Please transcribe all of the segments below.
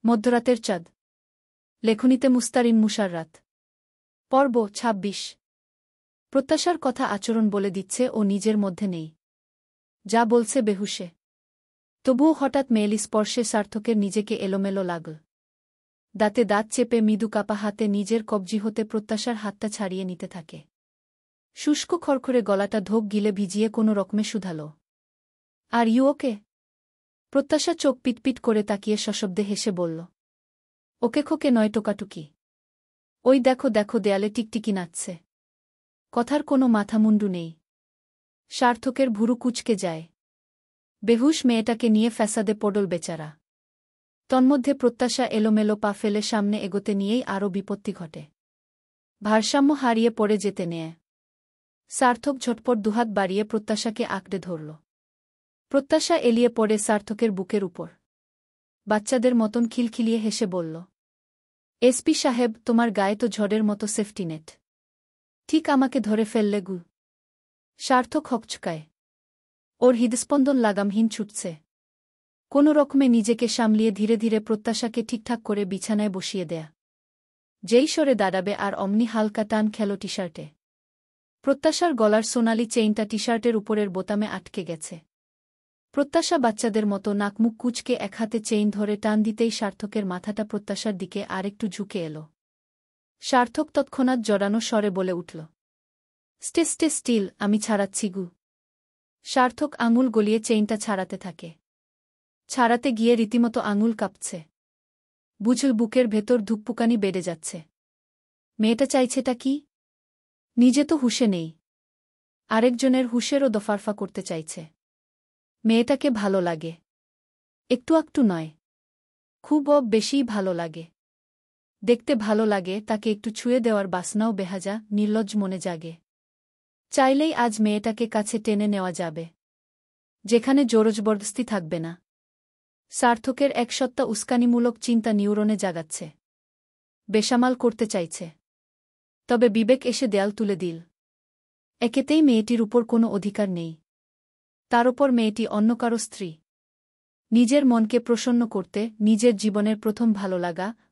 মধ্যরাতের চাঁদ। লেখনীতে মুস্তারিন মুশাররাত। পর্ব ২৬। প্রত্যাশার কথা আচরণ বলে দিচ্ছে ও নিজের মধ্যে নেই। যা বলছে বেহুশে। তবুও হঠাৎ মেয়েলি স্পর্শে সার্থকের নিজেকে এলোমেলো লাগল। দাঁতে দাঁত চেপে মৃদু কাপা হাতে নিজের কবজি হতে প্রত্যাশার হাতটা ছাড়িয়ে নিতে থাকে। শুষ্ক খড়খড়ে গলাটা ঢোক গিলে ভিজিয়ে কোনো রকমে শুধাল, আর ইউ ওকে? প্রত্যাশা চোখ পিটপিট করে তাকিয়ে সশব্দে হেসে বলল, ওকে খোকে নয়, টোকাটুকি। ওই দেখো দেখো, দেয়ালে টিকটিকি নাচছে। কথার কোনো মাথামুন্ডু নেই। সার্থকের ভুরু কুঁচকে যায়। বেহুশ মেয়েটাকে নিয়ে ফ্যাসাদে পড়ল বেচারা। তন্মধ্যে প্রত্যাশা এলোমেলো পা ফেলে সামনে এগোতে নিয়েই আরও বিপত্তি ঘটে। ভারসাম্য হারিয়ে পড়ে যেতে নেয়। সার্থক ঝটপট দুহাত বাড়িয়ে প্রত্যাশাকে আঁকড়ে ধরল। প্রত্যাশা এলিয়ে পড়ে সার্থকের বুকের উপর। বাচ্চাদের মতন খিলখিলিয়ে হেসে বলল, এসপি সাহেব, তোমার গায়ে তো ঝড়ের মতো সেফটিনেট। ঠিক আমাকে ধরে ফেললে গু। সার্থক হকচকায়। ওর হৃদস্পন্দন লাগামহীন ছুটছে। কোনো রকমে নিজেকে সামলিয়ে ধীরে ধীরে প্রত্যাশাকে ঠিকঠাক করে বিছানায় বসিয়ে দেয়া। যেই সরে দাঁড়াবে আর অমনি হালকা টান খেল টি শার্টে। প্রত্যাশার গলার সোনালি চেইনটা টি শার্টের উপরের বোতামে আটকে গেছে। প্রত্যাশা বাচ্চাদের মতো নাকমুখ কুঁচকে এক হাতে চেইন ধরে টান দিতেই সার্থকের মাথাটা প্রত্যাশার দিকে আরেকটু ঝুঁকে এল। সার্থক তৎক্ষণাৎ জড়ানো স্বরে বলে উঠল, স্টে স্টে স্টিল, আমি ছাড়াচ্ছি গু। সার্থক আঙুল গলিয়ে চেইনটা ছাড়াতে থাকে। ছাড়াতে গিয়ে রীতিমতো আঙুল কাঁপছে। বুঝল বুকের ভেতর ধুকপুকানি বেড়ে যাচ্ছে। মেয়েটা চাইছেটা কি? নিজে তো হুঁশে নেই। আরেকজনের হুঁশেরও দফারফা করতে চাইছে। মেয়েটাকে ভালো লাগে। একটু একটু নয়, খুব বেশিই ভালো লাগে। দেখতে ভালো লাগে, তাকে একটু ছুঁয়ে দেওয়ার বাসনাও বেহাজা নির্লজ্জ মনে জাগে। চাইলেই আজ মেয়েটাকে কাছে টেনে নেওয়া যাবে, যেখানে জোরজবরদস্তি থাকবে না। সার্থকের একসত্তা উস্কানিমূলক চিন্তা নিউরনে জাগাচ্ছে। বেসামাল করতে চাইছে। তবে বিবেক এসে দেয়াল তুলে দিল। একেতেই মেয়েটির উপর কোনো অধিকার নেই। তার ওপর মেয়েটি অন্য কারো স্ত্রী। নিজের মনকে প্রসন্ন করতে, নিজের জীবনের প্রথম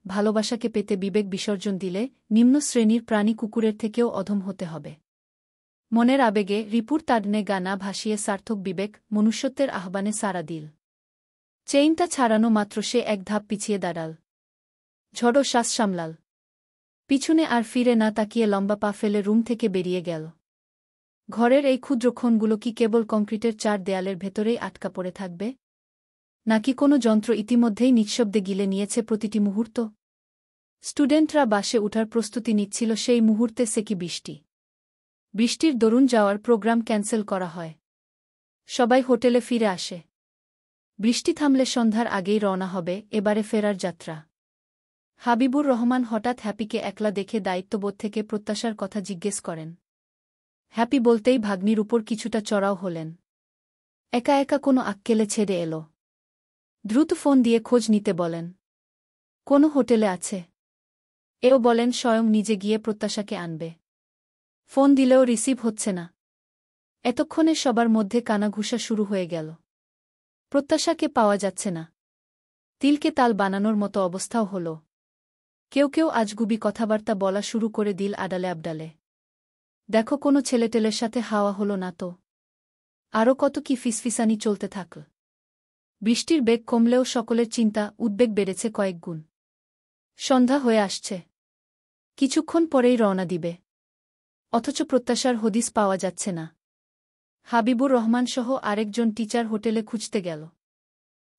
ভালোবাসাকে পেতে বিবেক বিসর্জন দিলে নিম্ন শ্রেণীর প্রাণী কুকুরের থেকেও অধম হতে হবে। মনের আবেগে রিপুর তাডনে গানা ভাসিয়ে সার্থক বিবেক মনুষ্যত্বের আহ্বানে সাড়া দিল। চেইনটা ছাড়ানো মাত্র সে এক ধাপ পিছিয়ে দাঁড়াল। ঝড়ো শ্বাস সামলাল। পিছনে আর ফিরে না তাকিয়ে লম্বা পা ফেলে রুম থেকে বেরিয়ে গেল। ঘরের এই ক্ষুদ্র ক্ষণগুলো কি কেবল কংক্রিটের চার দেয়ালের ভেতরেই আটকা পড়ে থাকবে? নাকি কোনো যন্ত্র ইতিমধ্যেই নিঃশব্দে গিলে নিয়েছে প্রতিটি মুহূর্ত? স্টুডেন্টরা বাসে উঠার প্রস্তুতি নিচ্ছিল সেই মুহূর্তে সেকি বৃষ্টি। বৃষ্টির দরুন যাওয়ার প্রোগ্রাম ক্যান্সেল করা হয়। সবাই হোটেলে ফিরে আসে। বৃষ্টি থামলে সন্ধ্যার আগেই রওনা হবে এবারে ফেরার যাত্রা। হাবিবুর রহমান হঠাৎ হ্যাপিকে একলা দেখে দায়িত্ববোধ থেকে প্রত্যাশার কথা জিজ্ঞেস করেন। হ্যাপি বলতেই ভাগ্নির উপর কিছুটা চড়াও হলেন। একা একা কোনো আক্কেলে ছেড়ে এলো। দ্রুত ফোন দিয়ে খোঁজ নিতে বলেন। কোনো হোটেলে আছে। এও বলেন স্বয়ং নিজে গিয়ে প্রত্যাশাকে আনবে। ফোন দিলেও রিসিভ হচ্ছে না। এতক্ষণে সবার মধ্যে কানাঘুষা শুরু হয়ে গেল। প্রত্যাশাকে পাওয়া যাচ্ছে না। তিলকে তাল বানানোর মতো অবস্থাও হল। কেউ কেউ আজগুবি কথাবার্তা বলা শুরু করে দিল আডালে আবডালে। দেখো, কোনো ছেলেটেলের সাথে হাওয়া হলো না তো। আরও কত কি ফিসফিসানি চলতে থাকল। বৃষ্টির বেগ কমলেও সকলের চিন্তা উদ্বেগ বেড়েছে কয়েক গুণ। সন্ধ্যা হয়ে আসছে। কিছুক্ষণ পরেই রওনা দিবে। অথচ প্রত্যাশার হদিস পাওয়া যাচ্ছে না। হাবিবুর রহমান সহ আরেকজন টিচার হোটেলে খুঁজতে গেল।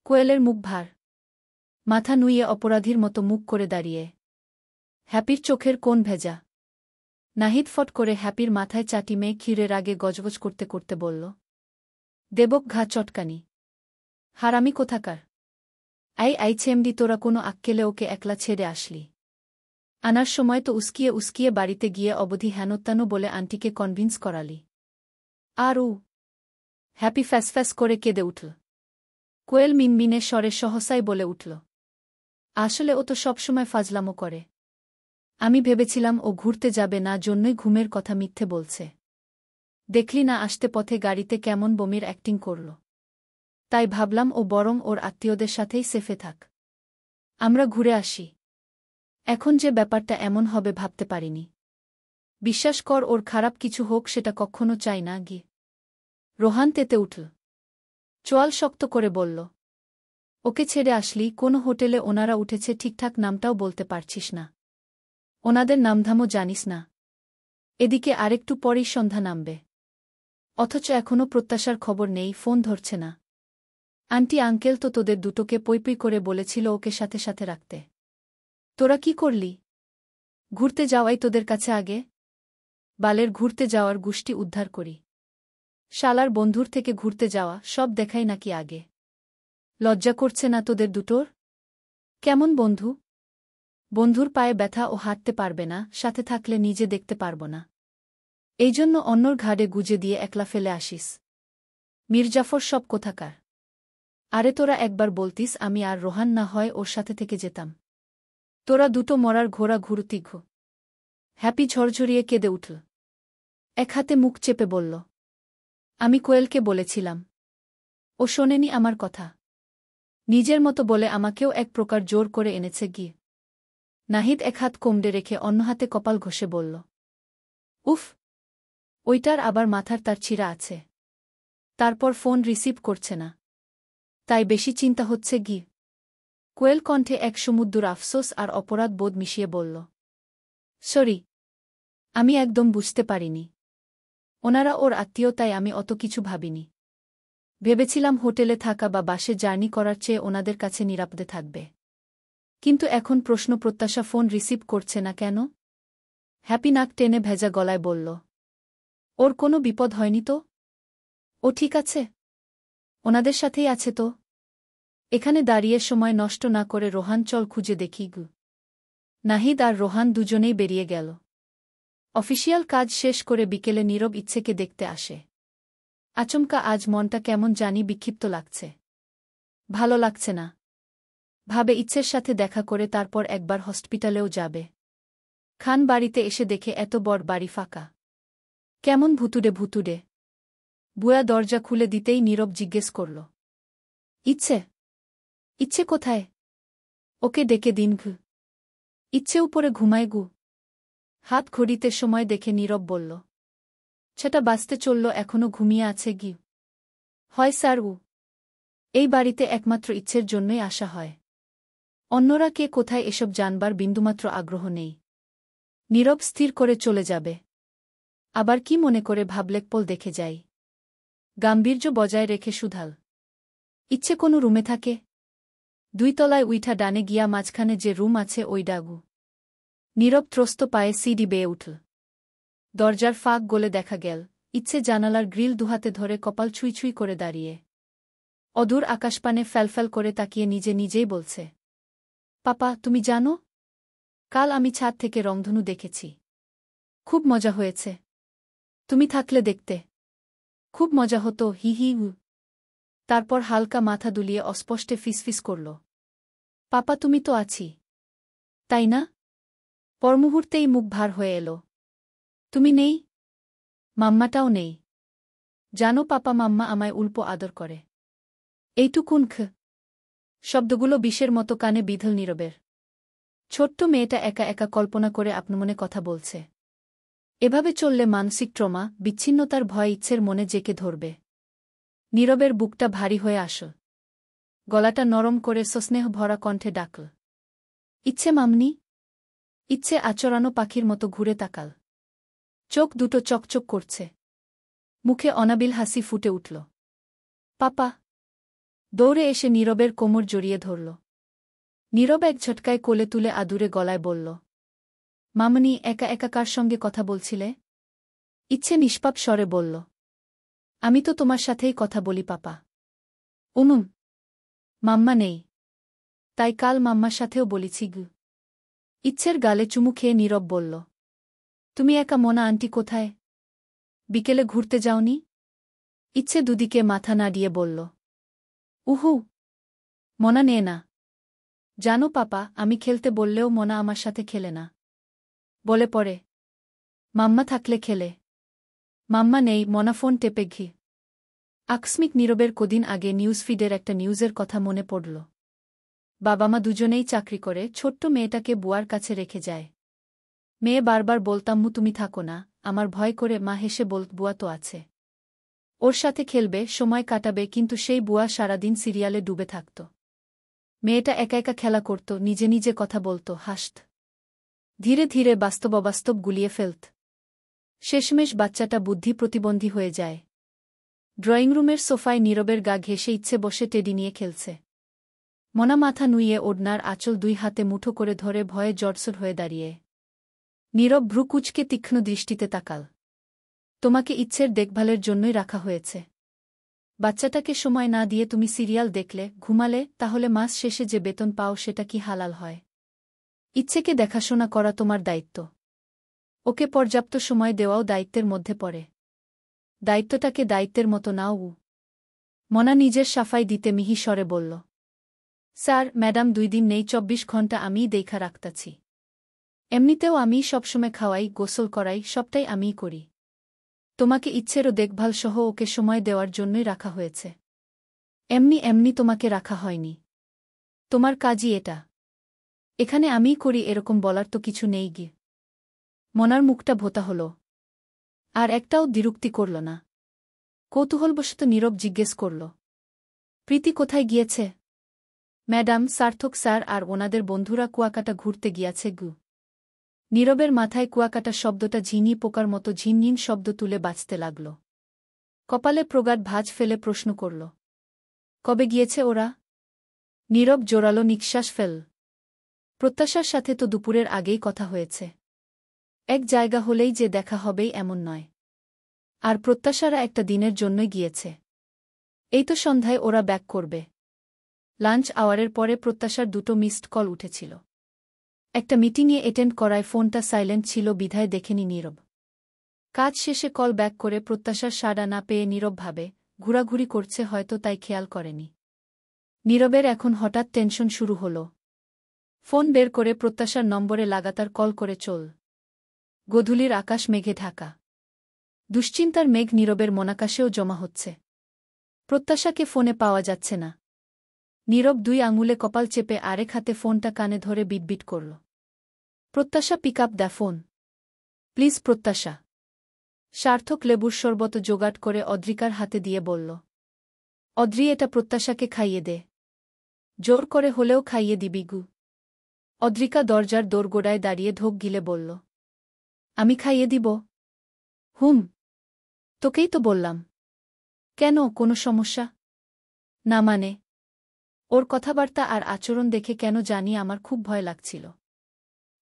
কোয়েলের মুখ ভার। মাথা নুইয়ে অপরাধীর মতো মুখ করে দাঁড়িয়ে। হ্যাপির চোখের কোণ ভেজা। নাহিদ ফট করে হ্যাপির মাথায় চাটি মেয়ে ক্ষীরের আগে গজগজ করতে করতে বলল, দেবক ঘা চটকানি। হারামি কোথাকার। আইছেমডি, তোরা কোনো আক্কেলে ওকে একলা ছেড়ে আসলি। আনার সময় তো উস্কিয়ে উস্কিয়ে বাড়িতে গিয়ে অবধি হেনত্যানো বলে আন্টিকে কনভিন্স করালি। আর হ্যাপি ফ্যাসফ্যাস করে কেঁদে উঠল। কোয়েল মিনমিনে স্বরে সহসাই বলে উঠল, আসলে ও তো সবসময় ফাজলামো করে। আমি ভেবেছিলাম ও ঘুরতে যাবে না, জন্যই ঘুমের কথা মিথ্যে বলছে। দেখলি না আসতে পথে গাড়িতে কেমন বমির অ্যাক্টিং করল। তাই ভাবলাম ও বরং ওর আত্মীয়দের সাথেই সেফে থাক। আমরা ঘুরে আসি। এখন যে ব্যাপারটা এমন হবে ভাবতে পারিনি। বিশ্বাস কর, ওর খারাপ কিছু হোক সেটা কখনো চাই না গি। রোহান তেতে উঠল। চোয়াল শক্ত করে বলল, ওকে ছেড়ে আসলি? কোনো হোটেলে ওনারা উঠেছে, ঠিকঠাক নামটাও বলতে পারছিস না। ওনাদের নামধামও জানিস না। এদিকে আরেকটু পরেই সন্ধ্যা নামবে, অথচ এখনও প্রত্যাশার খবর নেই, ফোন ধরছে না। আন্টি আঙ্কেল তো তোদের দুটোকে পইপই করে বলেছিল ওকে সাথে সাথে রাখতে। তোরা কি করলি? ঘুরতে যাওয়াই তোদের কাছে আগে। বালের ঘুরতে যাওয়ার গুষ্টি উদ্ধার করি। শালার বন্ধুর থেকে ঘুরতে যাওয়া সব দেখাই নাকি আগে। লজ্জা করছে না তোদের দুটোর? কেমন বন্ধু? বন্ধুর পায়ে ব্যথা ও হাঁটতে পারবে না, সাথে থাকলে নিজে দেখতে পারব না। এই জন্য অন্যর ঘাড়ে গুজে দিয়ে একলা ফেলে আসিস। মির্জাফর সব কোথাকার। আরে তোরা একবার বলতিস আমি আর রোহান না হয় ওর সাথে থেকে যেতাম। তোরা দুটো মরার ঘোড়া ঘুরতিঘ। হ্যাপি ঝরঝরিয়ে কেঁদে উঠল। এক হাতে মুখ চেপে বলল, আমি কোয়েলকে বলেছিলাম। ও শোনেনি আমার কথা। নিজের মতো বলে আমাকেও এক প্রকার জোর করে এনেছে গিয়ে। নাহিদ এক হাত কোমড়ে রেখে অন্য হাতে কপাল ঘষে বলল, উফ, ওইটার আবার মাথার তার ছিঁড়া আছে। তারপর ফোন রিসিভ করছে না, তাই বেশি চিন্তা হচ্ছে গি। কোয়েল কণ্ঠে এক সমুদ্র আফসোস আর অপরাধ বোধ মিশিয়ে বলল, সরি, আমি একদম বুঝতে পারিনি। ওনারা ওর আত্মীয়, তাই আমি অত কিছু ভাবিনি। ভেবেছিলাম হোটেলে থাকা বা বাসে জার্নি করার চেয়ে ওনাদের কাছে নিরাপদে থাকবে। কিন্তু এখন প্রশ্ন, প্রত্যাশা ফোন রিসিভ করছে না কেন? হ্যাপি নাক টেনে ভেজা গলায় বলল, ওর কোনো বিপদ হয়নি তো? ও ঠিক আছে? ওনাদের সাথেই আছে তো? এখানে দাঁড়িয়ে সময় নষ্ট না করে রোহান চল খুঁজে দেখি গু। নাহিদ আর রোহান দুজনেই বেরিয়ে গেল। অফিসিয়াল কাজ শেষ করে বিকেলে নীরব ইচ্ছেকে দেখতে আসে। আচমকা আজ মনটা কেমন জানি বিক্ষিপ্ত লাগছে। ভালো লাগছে না। ভাবে ইচ্ছের সাথে দেখা করে তারপর একবার হসপিটালেও যাবে। খান বাড়িতে এসে দেখে এত বড় বাড়ি ফাঁকা। কেমন ভুতুড়ে ভুতুড়ে। বুয়া দরজা খুলে দিতেই নীরব জিজ্ঞেস করল, ইচ্ছে? ইচ্ছে কোথায়? ওকে ডেকে দিন ঘু। ইচ্ছে উপরে ঘুমায় গু। হাত ঘড়িতে সময় দেখে নীরব বলল, সেটা বাঁচতে চলল, এখনো ঘুমিয়ে আছে গি। হয় স্যার, এই বাড়িতে একমাত্র ইচ্ছের জন্যই আসা হয়। অন্যরা কে কোথায় এসব জানবার বিন্দুমাত্র আগ্রহ নেই। নীরব স্থির করে চলে যাবে। আবার কি মনে করে ভাবলেকপল দেখে যাই। গাম্ভীর্য বজায় রেখে সুধাল, ইচ্ছে কোনো রুমে থাকে? 2 তলায় উইঠা ডানে গিয়া মাঝখানে যে রুম আছে ওই ডাগু। নীরব ত্রস্ত পায়ে সিঁড়ি বেয়ে উঠল। দরজার ফাঁক গলে দেখা গেল ইচ্ছে জানালার গ্রিল দুহাতে ধরে কপাল ছুঁই ছুঁই করে দাঁড়িয়ে। অদূর আকাশপানে ফ্যালফ্যাল করে তাকিয়ে নিজে নিজেই বলছে, পাপা তুমি জানো, কাল আমি ছাদ থেকে রংধনু দেখেছি। খুব মজা হয়েছে। তুমি থাকলে দেখতে খুব মজা হতো, হি হি হু। তারপর হালকা মাথা দুলিয়ে অস্পষ্টে ফিসফিস করল, পাপা তুমি তো আছি, তাই না? পরমুহূর্তেই মুখ ভার হয়ে এলো, তুমি নেই? মাম্মাটাও নেই। জানো পাপা, মাম্মা আমায় উল্পো আদর করে। এইটুকুন শব্দগুলো বিষের মতো কানে বিঁধল নীরবের। ছোট্ট মেয়েটা একা একা কল্পনা করে আপনমনে কথা বলছে। এভাবে চললে মানসিক ট্রমা, বিচ্ছিন্নতার ভয় ইচ্ছের মনে জেকে ধরবে। নীরবের বুকটা ভারী হয়ে আসল। গলাটা নরম করে সস্নেহ ভরা কণ্ঠে ডাকল, ইচ্ছে মামনি। ইচ্ছে আচরানো পাখির মতো ঘুরে তাকাল। চোখ দুটো চকচক করছে। মুখে অনাবিল হাসি ফুটে উঠল। পাপা। দৌড়ে এসে নীরবের কোমর জড়িয়ে ধরল। নীরব এক ঝটকায় কোলে তুলে আদুরে গলায় বলল, মামনি, একা একা কার সঙ্গে কথা বলছিলে? ইচ্ছে নিষ্পাপ স্বরে বলল, আমি তো তোমার সাথেই কথা বলি পাপা। উনুম। মাম্মা নেই, তাই কাল মাম্মার সাথেও বলেছি গু। ইচ্ছের গালে চুমু খেয়ে নীরব বলল, তুমি একা? মোনা আন্টি কোথায়? বিকেলে ঘুরতে যাওনি? ইচ্ছে দুদিকে মাথা নাড়িয়ে বলল, উহু, মোনা নেয় না। জানো পাপা, আমি খেলতে বললেও মোনা আমার সাথে খেলে না। বলে পড়ে, মাম্মা থাকলে খেলে। মাম্মা নেই। মোনা ফোন টেপে ঘি। আকস্মিক নীরবের কদিন আগে নিউজফিডের একটা নিউজের কথা মনে পড়ল। বাবা মা দুজনেই চাকরি করে ছোট্ট মেয়েটাকে বুয়ার কাছে রেখে যায়। মেয়ে বারবার বলতাম্মু তুমি থাকো না, আমার ভয় করে মা হেসে বুয়া তো আছে, ওর সাথে খেলবে, সময় কাটাবে, কিন্তু সেই বুয়া সারাদিন সিরিয়ালে ডুবে থাকত। মেয়েটা একা একা খেলা করত, নিজে নিজে কথা বলত, হাসত। ধীরে ধীরে বাস্তব গুলিয়ে ফেলত। শেষমেশ বাচ্চাটা বুদ্ধি প্রতিবন্ধী হয়ে যায়। ড্রয়িংরুমের সোফায় নীরবের গা ঘেঁষে ইচ্ছে বসে টেডি নিয়ে খেলছে। মনা মাথা নুইয়ে ওড়নার আঁচল 2 হাতে মুঠো করে ধরে ভয়ে জড়সড় হয়ে দাঁড়িয়ে। নীরব ভ্রু কুঁচকে তীক্ষ্ণ দৃষ্টিতে তাকাল। তোমাকে ইচ্ছের দেখভালের জন্যই রাখা হয়েছে। বাচ্চাটাকে সময় না দিয়ে তুমি সিরিয়াল দেখলে, ঘুমালে, তাহলে মাস শেষে যে বেতন পাও সেটা কি হালাল হয়? ইচ্ছেকে দেখাশোনা করা তোমার দায়িত্ব। ওকে পর্যাপ্ত সময় দেওয়াও দায়িত্বের মধ্যে পড়ে। দায়িত্বটাকে দায়িত্বের মতো নাও। মনা নিজের সাফাই দিতে মিহি স্বরে বলল, স্যার ম্যাডাম 2 দিন নেই, 24 ঘণ্টা আমিই দেখা রাখতাছি। এমনিতেও আমিই সবসময় খাওয়াই, গোসল করাই, সবটাই আমিই করি। তোমাকে ইচ্ছেরও দেখভাল সহ ওকে সময় দেওয়ার জন্যই রাখা হয়েছে। এমনি তোমাকে রাখা হয়নি। তোমার কাজই এটা। এখানে আমিই করি এরকম বলার তো কিছু নেই গি। মনার মুখটা ভোতা হল। আর একটাও দ্বিরুক্তি করল না। কৌতূহলবশত নীরব জিজ্ঞেস করল, প্রীতি কোথায় গিয়েছে? ম্যাডাম, সার্থক স্যার আর ওনাদের বন্ধুরা কুয়াকাটা ঘুরতে গিয়াছে গু। নীরবের মাথায় কুয়াকাটা শব্দটা ঝিনি পোকার মতো ঝিনঝিন শব্দ তুলে বাজতে লাগল। কপালে প্রগাঢ় ভাঁজ ফেলে প্রশ্ন করল, কবে গিয়েছে ওরা? নীরব জোরালো নিঃশ্বাস ফেল। প্রত্যাশার সাথে তো দুপুরের আগেই কথা হয়েছে। এক জায়গা হলেই যে দেখা হবেই এমন নয়। আর প্রত্যাশারা একটা দিনের জন্যই গিয়েছে। এই তো সন্ধ্যায় ওরা ব্যাক করবে। লাঞ্চ আওয়ারের পরে প্রত্যাশার 2টো মিসড কল উঠেছিল। একটা মিটিংয়ে অ্যাটেন্ড করায় ফোনটা সাইলেন্ট ছিল বিধায় দেখেনি নীরব। কাজ শেষে কল ব্যাক করে প্রত্যাশার সাড়া না পেয়ে নীরব ভাবে, ঘোরাঘুরি করছে হয়তো, তাই খেয়াল করেনি। নীরবের এখন হঠাৎ টেনশন শুরু হল। ফোন বের করে প্রত্যাশার নম্বরে লাগাতার কল করে চল। গোধূলির আকাশ মেঘে ঢাকা। দুশ্চিন্তার মেঘ নীরবের মনাকাশেও জমা হচ্ছে। প্রত্যাশাকে ফোনে পাওয়া যাচ্ছে না। নীরব 2 আঙুলে কপাল চেপে আরেক হাতে ফোনটা কানে ধরে বিটবিট করল। Pratyasha, pick up the phone please. Pratyasha সার্থক লেবুর শরবত জোগাড় করে অদ্রিকার হাতে দিয়ে বলল, অদ্রি, এটা প্রত্যাশাকে খাইয়ে দে। জোর করে হলেও খাইয়ে দিবি গু। অদ্রিকা দরজার দোরগোড়ায় দাঁড়িয়ে ঢোক গিলে বলল, আমি খাইয়ে দিব? হুম, তোকেই তো বললাম। কেন, কোনো সমস্যা? না মানে? ওর কথাবার্তা আর আচরণ দেখে কেন জানি আমার খুব ভয় লাগছিল।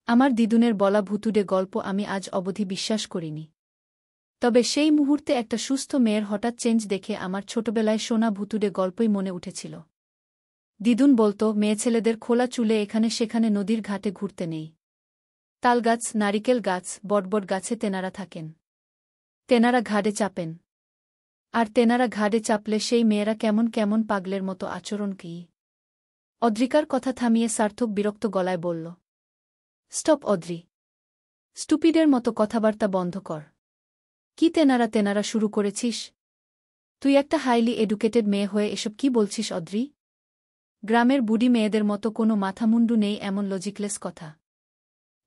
আমার দিদুনের বলা ভুতুড়ে গল্প আমি আজ অবধি বিশ্বাস করিনি। তবে সেই মুহূর্তে একটা সুস্থ মেয়ের হঠাৎ চেঞ্জ দেখে আমার ছোটবেলায় শোনা ভুতুড়ে গল্পই মনে উঠেছিল। দিদুন বলতো, মেয়েছেলেদের খোলা চুলে এখানে সেখানে নদীর ঘাটে ঘুরতে নেই। তালগাছ, নারিকেল গাছ, বটবট গাছে তেনারা থাকেন। তেনারা ঘাড়ে চাপেন। আর তেনারা ঘাড়ে চাপলে সেই মেয়েরা কেমন কেমন পাগলের মতো আচরণ কি। অদ্রিকার কথা থামিয়ে সার্থক বিরক্ত গলায় বলল, স্টপ অদ্রি। স্টুপিডের মতো কথাবার্তা বন্ধ কর। কি তেনারা শুরু করেছিস? তুই একটা হাইলি এডুকেটেড মেয়ে হয়ে এসব কি বলছিস অদ্রি? গ্রামের বুড়ি মেয়েদের মতো কোনো মাথামুন্ডু নেই এমন লজিকলেস কথা।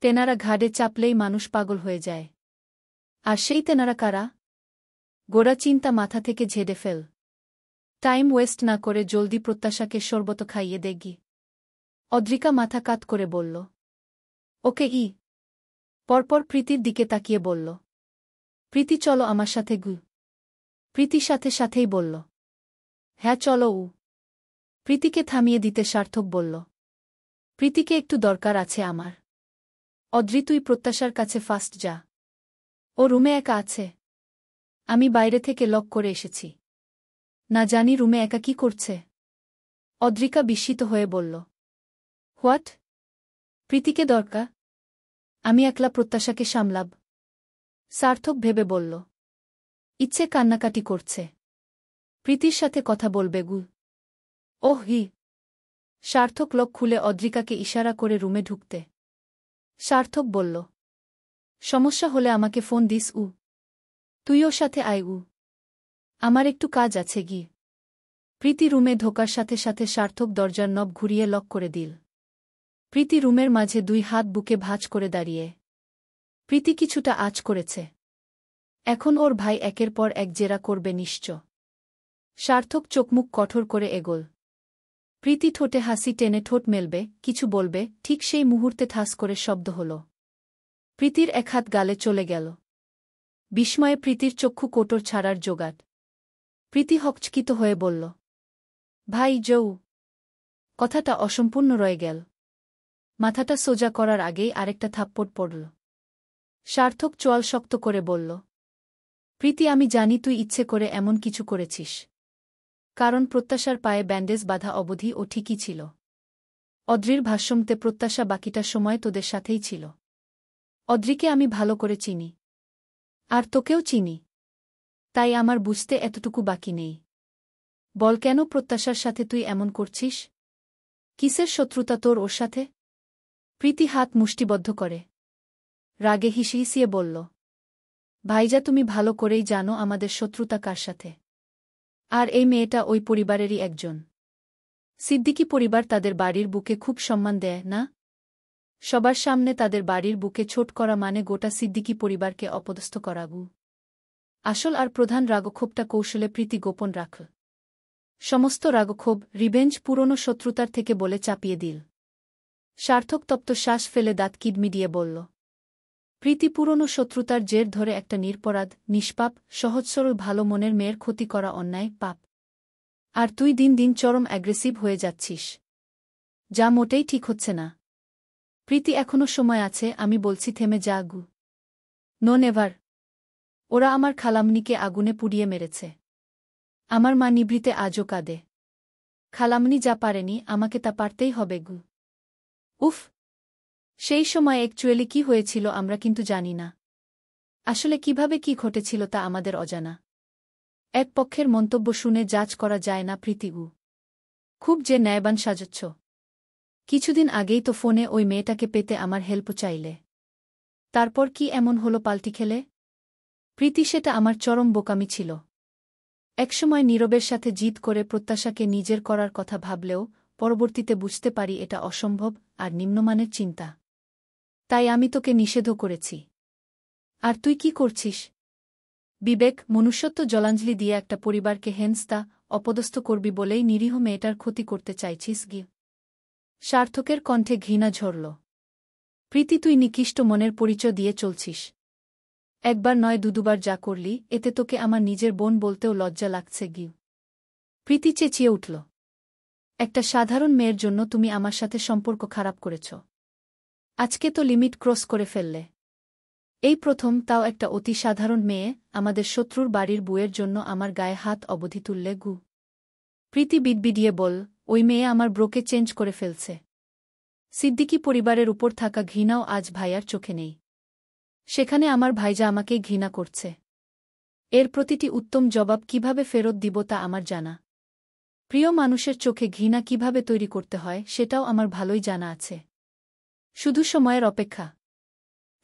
তেনারা ঘাড়ে চাপলেই মানুষ পাগল হয়ে যায়। আর সেই তেনারা কারা? গোড়া চিন্তা মাথা থেকে ঝেড়ে ফেল। টাইম ওয়েস্ট না করে জলদি প্রত্যাশাকে শরবত খাইয়ে দেগি। অদ্রিকা মাথা কাত করে বলল, ওকে। পরপর প্রীতির দিকে তাকিয়ে বলল, প্রীতি চলো আমার সাথে গু। প্রীতি সাথেই বলল, হ্যাঁ চলো। প্রীতিকে থামিয়ে দিতে সার্থক বলল, প্রীতিকে একটু দরকার আছে আমার। অদ্রি, তুই প্রত্যাশার কাছে ফার্স্ট যা। ও রুমে একা আছে। আমি বাইরে থেকে লক করে এসেছি। না জানি রুমে একা কি করছে। অদ্রিকা বিস্মিত হয়ে বলল, হোয়াট? প্রীতিকে দরকার? আমি একলা প্রত্যাশাকে সামলাব। সার্থক ভেবে বলল, ইচ্ছে কান্নাকাটি করছে। প্রীতির সাথে কথা বলবে গু। ওহ সার্থক লক খুলে অদ্রিকাকে ইশারা করে রুমে ঢুকতে। সার্থক বলল, সমস্যা হলে আমাকে ফোন দিস। তুই ওর সাথে আয়। আমার একটু কাজ আছে গি। প্রীতি রুমে ঢোকার সাথে সাথে সার্থক দরজার নব ঘুরিয়ে লক করে দিল। প্রীতি রুমের মাঝে 2 হাত বুকে ভাঁজ করে দাঁড়িয়ে। প্রীতি কিছুটা আঁচ করেছে। এখন ওর ভাই একের পর এক জেরা করবে নিশ্চয়। সার্থক চোখমুখ কঠোর করে এগোল। প্রীতি ঠোঁটে হাসি টেনে ঠোঁট মেলবে, কিছু বলবে, ঠিক সেই মুহূর্তে ঠাস করে শব্দ হল। প্রীতির এক হাত গালে চলে গেল। বিস্ময়ে প্রীতির চক্ষু কোটর ছাড়ার জোগাড়। প্রীতি হকচকিত হয়ে বলল, ভাই জৌ। কথাটা অসম্পূর্ণ রয়ে গেল। মাথাটা সোজা করার আগেই আরেকটা থাপ্পড় পড়ল। সার্থক চোয়াল শক্ত করে বলল, প্রীতি আমি জানি তুই ইচ্ছে করে এমন কিছু করেছিস। কারণ প্রত্যাশার পায়ে ব্যান্ডেজ বাঁধা অবধি ও ঠিকই ছিল। অদ্রির ভাষ্যমতে প্রত্যাশা বাকিটা সময় তোদের সাথেই ছিল। অদ্রিকে আমি ভালো করে চিনি। আর তোকেও চিনি। তাই আমার বুঝতে এতটুকু বাকি নেই। বল কেন প্রত্যাশার সাথে তুই এমন করছিস? কিসের শত্রুতা তোর ওর সাথে? প্রীতি হাত মুষ্টিবদ্ধ করে রাগে হিসিয়ে বলল, ভাইজা তুমি ভালো করেই জানো আমাদের শত্রুতা কার সাথে। আর এই মেয়েটা ওই পরিবারেরই একজন। সিদ্দিকী পরিবার তাদের বাড়ির বুকে খুব সম্মান দেয় না? সবার সামনে তাদের বাড়ির বুকে ছোট করা মানে গোটা সিদ্দিকী পরিবারকে অপদস্থ করাগু। আসল আর প্রধান রাগক্ষোভটা কৌশলে প্রীতি গোপন রাখল। সমস্ত রাগক্ষোভ, রিভেঞ্জ পুরনো শত্রুতার থেকে বলে চাপিয়ে দিল। সার্থক তপ্ত শ্বাস ফেলে দাঁত কিডমিডিয়ে বলল, প্রীতি পুরনো শত্রুতার জের ধরে একটা নিরপরাধ, নিষ্পাপ, সহজ সরল ভালো মনের মেয়ের ক্ষতি করা অন্যায়, পাপ। আর তুই দিন দিন চরম অ্যাগ্রেসিভ হয়ে যাচ্ছিস। যা মোটেই ঠিক হচ্ছে না। প্রীতি এখনো সময় আছে, আমি বলছি থেমে যা গু। No never. ওরা আমার খালামনিকে আগুনে পুড়িয়ে মেরেছে। আমার মা নিভৃতে আজও কাঁদে। খালামনি যা পারেনি আমাকে তা পারতেই হবে গু। উফ। সেই সময় অ্যাকচুয়ালি কি হয়েছিল আমরা কিন্তু জানি না। আসলে কিভাবে কি ঘটেছিল তা আমাদের অজানা। এক পক্ষের মন্তব্য শুনে জাজ করা যায় না প্রীতিগু। খুব যে ন্যায়বান সাজচ্ছ। কিছুদিন আগেই তো ফোনে ওই মেয়েটাকে পেতে আমার হেল্প চাইলে। তারপর কি এমন হলো পাল্টি খেলে? প্রীতি সেটা আমার চরম বোকামি ছিল। একসময় নীরবের সাথে জিদ করে প্রত্যাশাকে নিজের করার কথা ভাবলেও পরবর্তীতে বুঝতে পারি এটা অসম্ভব আর নিম্নমানের চিন্তা। তাই আমি তোকে নিষেধও করেছি। আর তুই কি করছিস? বিবেক, মনুষ্যত্ব জলাঞ্জলি দিয়ে একটা পরিবারকে হেনস্তা, অপদস্থ করবি বলেই নিরীহ মেয়েটার ক্ষতি করতে চাইছিস গি। সার্থকের কণ্ঠে ঘৃণা ঝরল। প্রীতি তুই নিকৃষ্ট মনের পরিচয় দিয়ে চলছিস। একবার নয় দুবার যা করলি, এতে তোকে আমার নিজের বোন বলতেও লজ্জা লাগছে গি। প্রীতি চেঁচিয়ে উঠল, একটা সাধারণ মেয়ের জন্য তুমি আমার সাথে সম্পর্ক খারাপ করেছ। আজকে তো লিমিট ক্রস করে ফেললে। এই প্রথম, তাও একটা অতি সাধারণ মেয়ে আমাদের শত্রুর বাড়ির বুয়ের জন্য আমার গায়ে হাত অবধি তুললে গু। প্রীতি বিড়বিড়িয়ে বল, ওই মেয়ে আমার ব্রোকে চেঞ্জ করে ফেলছে। সিদ্দিকী পরিবারের উপর থাকা ঘৃণাও আজ ভাইয়ার চোখে নেই। সেখানে আমার ভাইজা আমাকেই ঘৃণা করছে। এর প্রতিটি উত্তম জবাব কিভাবে ফেরত দিব তা আমার জানা। প্রিয় মানুষের চোখে ঘৃণা কিভাবে তৈরি করতে হয় সেটাও আমার ভালোই জানা আছে। শুধু সময়ের অপেক্ষা।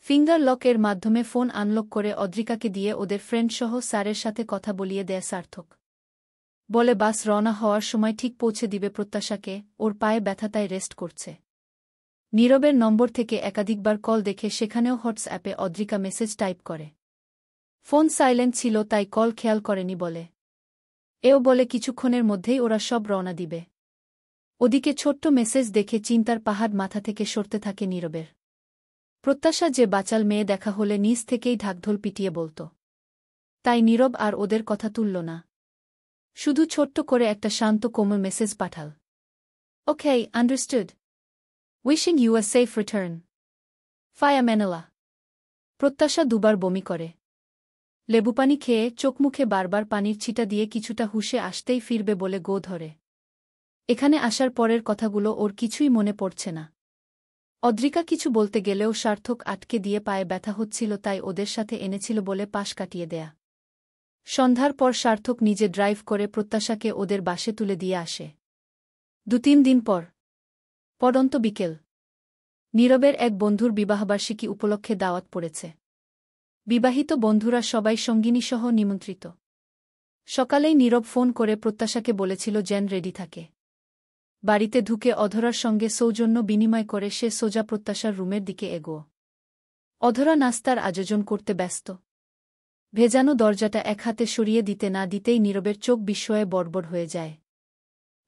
ফিঙ্গার লক এর মাধ্যমে ফোন আনলক করে অদ্রিকাকে দিয়ে ওদের ফ্রেন্ডসহ স্যারের সাথে কথা বলিয়ে দেয় সার্থক। বলে বাস রওনা হওয়ার সময় ঠিক পৌঁছে দিবে প্রত্যাশাকে, ওর পায়ে ব্যথাতায় রেস্ট করছে। নীরবের নম্বর থেকে একাধিকবার কল দেখে সেখানেও হোয়াটসঅ্যাপে অদ্রিকা মেসেজ টাইপ করে। ফোন সাইলেন্ট ছিল তাই কল খেয়াল করেনি বলে। এও বলে কিছুক্ষণের মধ্যেই ওরা সব রওনা দিবে। ওদিকে ছোট্ট মেসেজ দেখে চিন্তার পাহাড় মাথা থেকে সরতে থাকে নীরবের। প্রত্যাশা যে বাচাল মেয়ে দেখা হলে নিজ থেকেই ঢাকঢোল পিটিয়ে বলত। তাই নীরব আর ওদের কথা তুলল না। শুধু ছোট্ট করে একটা শান্ত কোমল মেসেজ পাঠাল। Okay, understood. Wishing you a safe return. ফায়া মেনলা। প্রত্যাশা দুবার বমি করে। লেবুপানি খেয়ে চোখমুখে বারবার পানির ছিটা দিয়ে কিছুটা হুঁশে আসতেই ফিরবে বলে গো ধরে। এখানে আসার পরের কথাগুলো ওর কিছুই মনে পড়ছে না। অদ্রিকা কিছু বলতে গেলেও সার্থক আটকে দিয়ে পায়ে ব্যথা হচ্ছিল তাই ওদের সাথে এনেছিল বলে পাশ কাটিয়ে দেয়া। সন্ধ্যার পর সার্থক নিজে ড্রাইভ করে প্রত্যাশাকে ওদের বাসে তুলে দিয়ে আসে। 2-3 দিন পর পড়ন্ত বিকেল। নীরবের এক বন্ধুর বিবাহবার্ষিকী উপলক্ষে দাওয়াত পড়েছে। বিবাহিত বন্ধুরা সবাই সঙ্গিনীসহ নিমন্ত্রিত। সকালেই নীরব ফোন করে প্রত্যাশাকে বলেছিল যেন রেডি থাকে। বাড়িতে ঢুকে অধরার সঙ্গে সৌজন্য বিনিময় করে সে সোজা প্রত্যাশার রুমের দিকে এগোয়। অধরা নাস্তার আয়োজন করতে ব্যস্ত। ভেজানো দরজাটা এক হাতে সরিয়ে দিতে না দিতেই নীরবের চোখ বিস্ময়ে বড়বড় হয়ে যায়।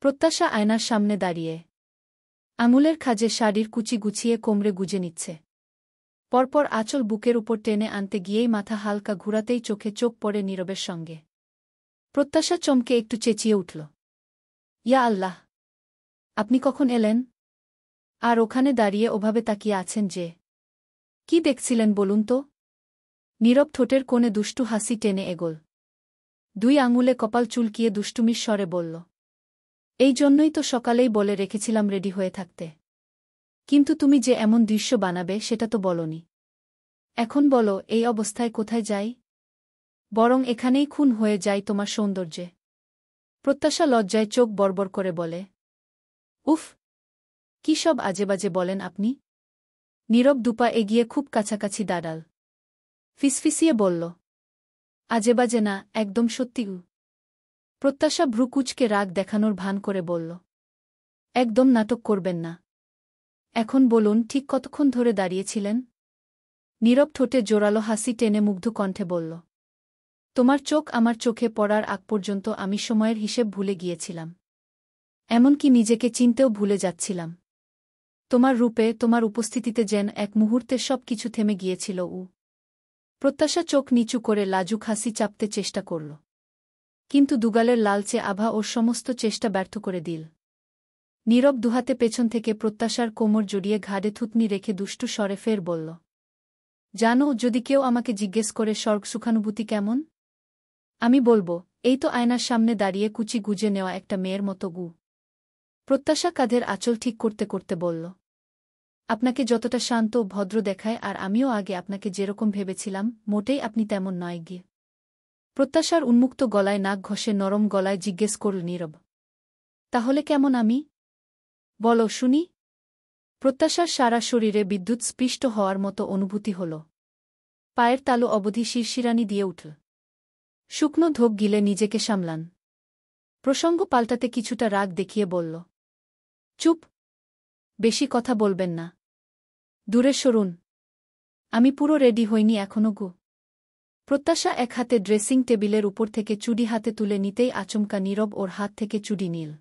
প্রত্যাশা আয়নার সামনে দাঁড়িয়ে আঙুলের খাজে শাড়ির কুচি গুছিয়ে কোমরে গুজে নিচ্ছে। পরপর আঁচল বুকের উপর টেনে আনতে গিয়েই মাথা হালকা ঘুরাতেই চোখে চোখ পড়ে নীরবের সঙ্গে। প্রত্যাশা চমকে একটু চেঁচিয়ে উঠল, ইয়া আল্লাহ! আপনি কখন এলেন? আর ওখানে দাঁড়িয়ে ওভাবে তাকিয়ে আছেন যে? কি দেখছিলেন বলুন তো? নীরব ঠোঁটের কোণে দুষ্টু হাসি টেনে এগোল। দুই আঙুলে কপাল চুলকিয়ে দুষ্টুমির স্বরে বলল, এই জন্যই তো সকালেই বলে রেখেছিলাম রেডি হয়ে থাকতে। কিন্তু তুমি যে এমন দৃশ্য বানাবে সেটা তো বলনি। এখন বলো এই অবস্থায় কোথায় যাই? বরং এখানেই খুন হয়ে যাই তোমার সৌন্দর্যে। প্রত্যাশা লজ্জায় চোখ বড়বড় করে বলে, উফ, কি সব আজেবাজে বলেন আপনি? নীরব দুপা এগিয়ে খুব কাছাকাছি দাঁড়াল। ফিসফিসিয়ে বলল, আজেবাজে না, একদম সত্যি। প্রত্যাশা ভ্রুকুচকে রাগ দেখানোর ভান করে বলল, একদম নাটক করবেন না। এখন বলুন ঠিক কতক্ষণ ধরে দাঁড়িয়েছিলেন? নীরব ঠোঁটে জোরালো হাসি টেনে মুগ্ধ কণ্ঠে বলল, তোমার চোখ আমার চোখে পড়ার আগ পর্যন্ত আমি সময়ের হিসেব ভুলে গিয়েছিলাম। এমনকি নিজেকে চিনতেও ভুলে যাচ্ছিলাম। তোমার রূপে, তোমার উপস্থিতিতে যেন এক মুহূর্তে সব কিছু থেমে গিয়েছিল। প্রত্যাশা চোখ নিচু করে লাজুক হাসি চাপতে চেষ্টা করল। কিন্তু দুগালের লালচে আভা ওর সমস্ত চেষ্টা ব্যর্থ করে দিল। নীরব দুহাতে পেছন থেকে প্রত্যাশার কোমর জড়িয়ে ঘাড়ে থুতনি রেখে দুষ্টু স্বরে ফের বলল, জানো, যদি কেউ আমাকে জিজ্ঞেস করে স্বর্গ সুখানুভূতি কেমন, আমি বলবো, এই তো আয়নার সামনে দাঁড়িয়ে কুচি গুজে নেওয়া একটা মেয়ের মতো গু। প্রত্যাশা কাঁধের আঁচল ঠিক করতে করতে বলল, আপনাকে যতটা শান্ত ভদ্র দেখায় আর আমিও আগে আপনাকে যেরকম ভেবেছিলাম মোটেই আপনি তেমন নয় গিয়ে। প্রত্যাশার উন্মুক্ত গলায় নাক ঘষে নরম গলায় জিজ্ঞেস করল নীরব, তাহলে কেমন আমি? বলো শুনি। প্রত্যাশার সারা শরীরে বিদ্যুৎ স্পৃষ্ট হওয়ার মতো অনুভূতি হল। পায়ের তালু অবধি শিরশিরানি দিয়ে উঠল। শুকনো ধোক গিলে নিজেকে সামলান। প্রসঙ্গ পাল্টাতে কিছুটা রাগ দেখিয়ে বলল, চুপ, বেশি কথা বলবেন না। দূরে সরুন। আমি পুরো রেডি হইনি এখনো গো। প্রত্যাশা এক হাতে ড্রেসিং টেবিলের উপর থেকে চুড়ি হাতে তুলে নিতেই আচমকা নীরব ওর হাত থেকে চুড়ি নিল।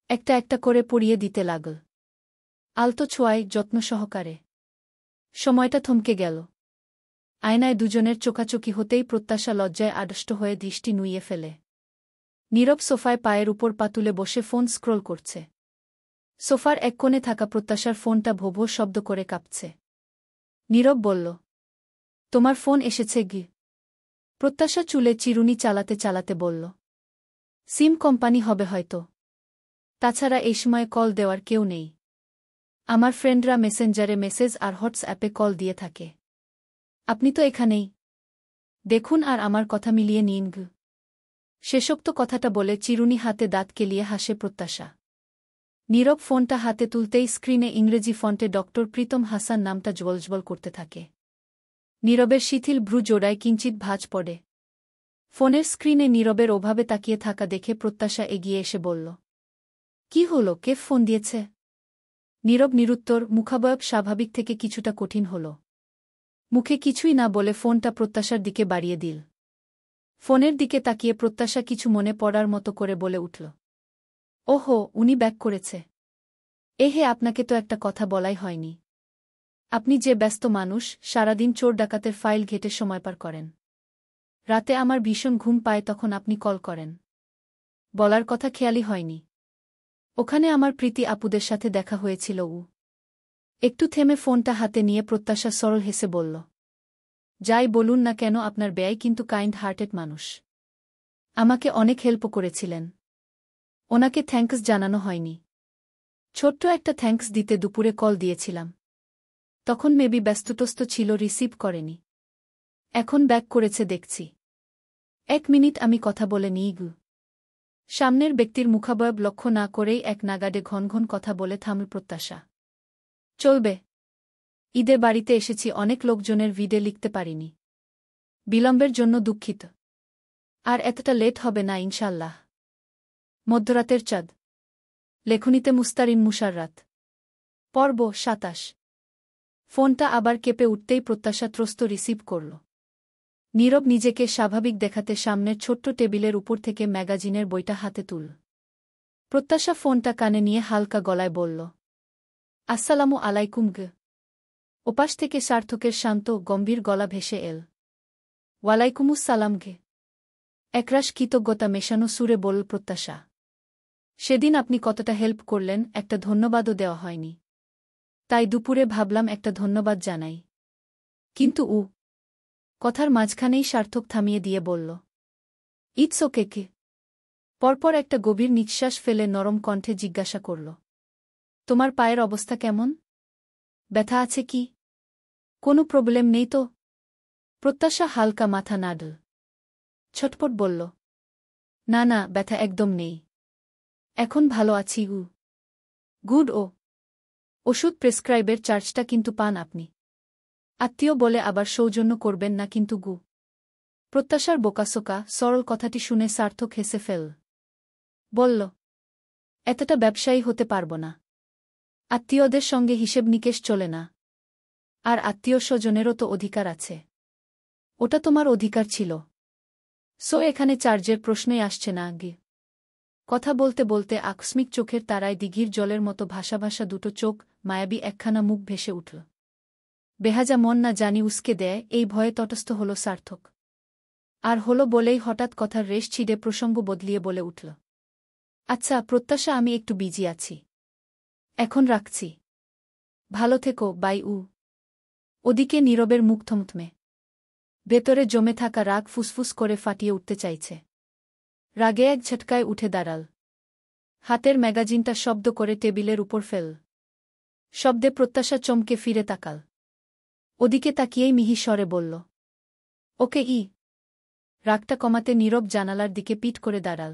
একটা একটা করে পরিয়ে দিতে লাগল, আলতো ছোঁয়ায়, যত্ন সহকারে। সময়টা থমকে গেল। আয়নায় দুজনের চোখাচোখি হতেই প্রত্যাশা লজ্জায় আড়ষ্ট হয়ে দৃষ্টি নুইয়ে ফেলে। নীরব সোফায় পায়ের উপর পা তুলে বসে ফোন স্ক্রোল করছে। সোফার এক কোণে থাকা প্রত্যাশার ফোনটা ভো ভো শব্দ করে কাঁপছে। নীরব বলল, তোমার ফোন এসেছে গি। প্রত্যাশা চুলে চিরুনি চালাতে চালাতে বলল, সিম কোম্পানি হবে হয়তো। তাছাড়া এই সময় কল দেওয়ার কেউ নেই। আমার ফ্রেন্ডরা মেসেঞ্জারে মেসেজ আর হোয়াটসঅ্যাপে কল দিয়ে থাকে। আপনি তো এখানেই, দেখুন আর আমার কথা মিলিয়ে নিন গু। শেষোক্ত কথাটা বলে চিরুনি হাতে দাঁত কেলিয়ে হাসে প্রত্যাশা। নীরব ফোনটা হাতে তুলতেই স্ক্রিনে ইংরেজি ফন্টে ডক্টর প্রীতম হাসান নামটা জ্বলজ্বল করতে থাকে। নীরবের শিথিল ভ্রু জোড়ায় কিঞ্চিত ভাঁজ পড়ে। ফোনের স্ক্রিনে নীরবের ওভাবে তাকিয়ে থাকা দেখে প্রত্যাশা এগিয়ে এসে বলল, কি হলো, কে ফোন দিয়েছে? নীরব নিরুত্তর, মুখাবয়ব স্বাভাবিক থেকে কিছুটা কঠিন হল। মুখে কিছুই না বলে ফোনটা প্রত্যাশার দিকে বাড়িয়ে দিল। ফোনের দিকে তাকিয়ে প্রত্যাশা কিছু মনে পড়ার মতো করে বলে উঠল, ওহো, উনি ব্যাক করেছে। এহে, আপনাকে তো একটা কথা বলাই হয়নি। আপনি যে ব্যস্ত মানুষ, সারাদিন চোর ডাকাতের ফাইল ঘেঁটে সময় পার করেন। রাতে আমার ভীষণ ঘুম পায়, তখন আপনি কল করেন। বলার কথা খেয়ালই হয়নি। ওখানে আমার প্রীতি আপুদের সাথে দেখা হয়েছিল। একটু থেমে ফোনটা হাতে নিয়ে প্রত্যাশা সরল হেসে বলল, যাই বলুন না কেন, আপনার ব্যয় কিন্তু কাইন্ড হার্টেড মানুষ। আমাকে অনেক হেল্প করেছিলেন। ওনাকে থ্যাঙ্কস জানানো হয়নি। ছোট্ট একটা থ্যাঙ্কস দিতে দুপুরে কল দিয়েছিলাম। তখন মেবি ব্যস্তটস্ত ছিল, রিসিভ করেনি। এখন ব্যাক করেছে দেখছি। 1 মিনিট আমি কথা বলে নিই গু। সামনের ব্যক্তির মুখাবয়ব লক্ষ্য না করেই এক নাগাডে ঘন ঘন কথা বলে থামল প্রত্যাশা। চলবে। ঈদে বাড়িতে এসেছি, অনেক লোকজনের ভিডে লিখতে পারিনি। বিলম্বের জন্য দুঃখিত। আর এতটা লেট হবে না ইনশাল্লাহ। মধ্যরাতের চাঁদ। লেখনীতে মুস্তারিন মুশাররাত। পর্ব ২৭। ফোনটা আবার কেঁপে উঠতেই প্রত্যাশা ত্রস্ত রিসিভ করল। নীরব নিজেকে স্বাভাবিক দেখাতে সামনের ছোট্ট টেবিলের উপর থেকে ম্যাগাজিনের বইটা হাতে তুল। প্রত্যাশা ফোনটা কানে নিয়ে হালকা গলায় বলল, আসসালামু আলাইকুম গে। ওপাশ থেকে সার্থকের শান্ত গম্ভীর গলা ভেসে এল, ওয়ালাইকুমুস-সালাম গে। একরাশ কৃতজ্ঞতা মেশানো সুরে বলল প্রত্যাশা, সেদিন আপনি কতটা হেল্প করলেন, একটা ধন্যবাদও দেওয়া হয়নি। তাই দুপুরে ভাবলাম একটা ধন্যবাদ জানাই। কিন্তু কথার মাঝখানেই সার্থক থামিয়ে দিয়ে বলল, ইটস ওকে কে। পরপর একটা গভীর নিঃশ্বাস ফেলে নরম কণ্ঠে জিজ্ঞাসা করল, তোমার পায়ের অবস্থা কেমন? ব্যথা আছে কি? কোনো প্রবলেম নেই তো? প্রত্যাশা হালকা মাথা নাড়ল। ছটপট বলল, না না, ব্যথা একদম নেই। এখন ভালো আছি। গুড। ওষুধ প্রেসক্রাইবের চার্জটা কিন্তু পান আপনি। আত্মীয় বলে আবার সৌজন্য করবেন না কিন্তু। প্রত্যাশার বোকাসোকা সরল কথাটি শুনে সার্থক হেসে ফেল। বলল, এতটা ব্যবসায়ী হতে পারব না। আত্মীয়দের সঙ্গে হিসেব নিকেশ চলে না। আর আত্মীয় স্বজনেরও তো অধিকার আছে। ওটা তোমার অধিকার ছিল। এখানে চার্জের প্রশ্নই আসছে না। কথা বলতে বলতে আকস্মিক চোখের তারায় দিঘির জলের মতো ভাসা ভাসা দুটো চোখ, মায়াবী একখানা মুখ ভেসে উঠল। বেহাজা মন না জানি উসকে দেয়, এই ভয়ে তটস্থ হল সার্থক। আর হল বলেই হঠাৎ কথার রেশ ছিঁড়ে প্রসঙ্গ বদলিয়ে বলে উঠল, আচ্ছা প্রত্যাশা, আমি একটু বিজি আছি। এখন রাখছি। ভালো থেকো, বাই। ওদিকে নীরবের মুখ থমথমে। ভেতরে জমে থাকা রাগ ফুসফুস করে ফাটিয়ে উঠতে চাইছে। রাগে এক ঝটকায় উঠে দাঁড়াল। হাতের ম্যাগাজিনটা শব্দ করে টেবিলের উপর ফেল। শব্দে প্রত্যাশা চমকে ফিরে তাকাল। ওদিকে তাকিয়েই মিহি স্বরে বলল, ওকে। রাগটা কমাতে নীরব জানালার দিকে পিঠ করে দাঁড়াল।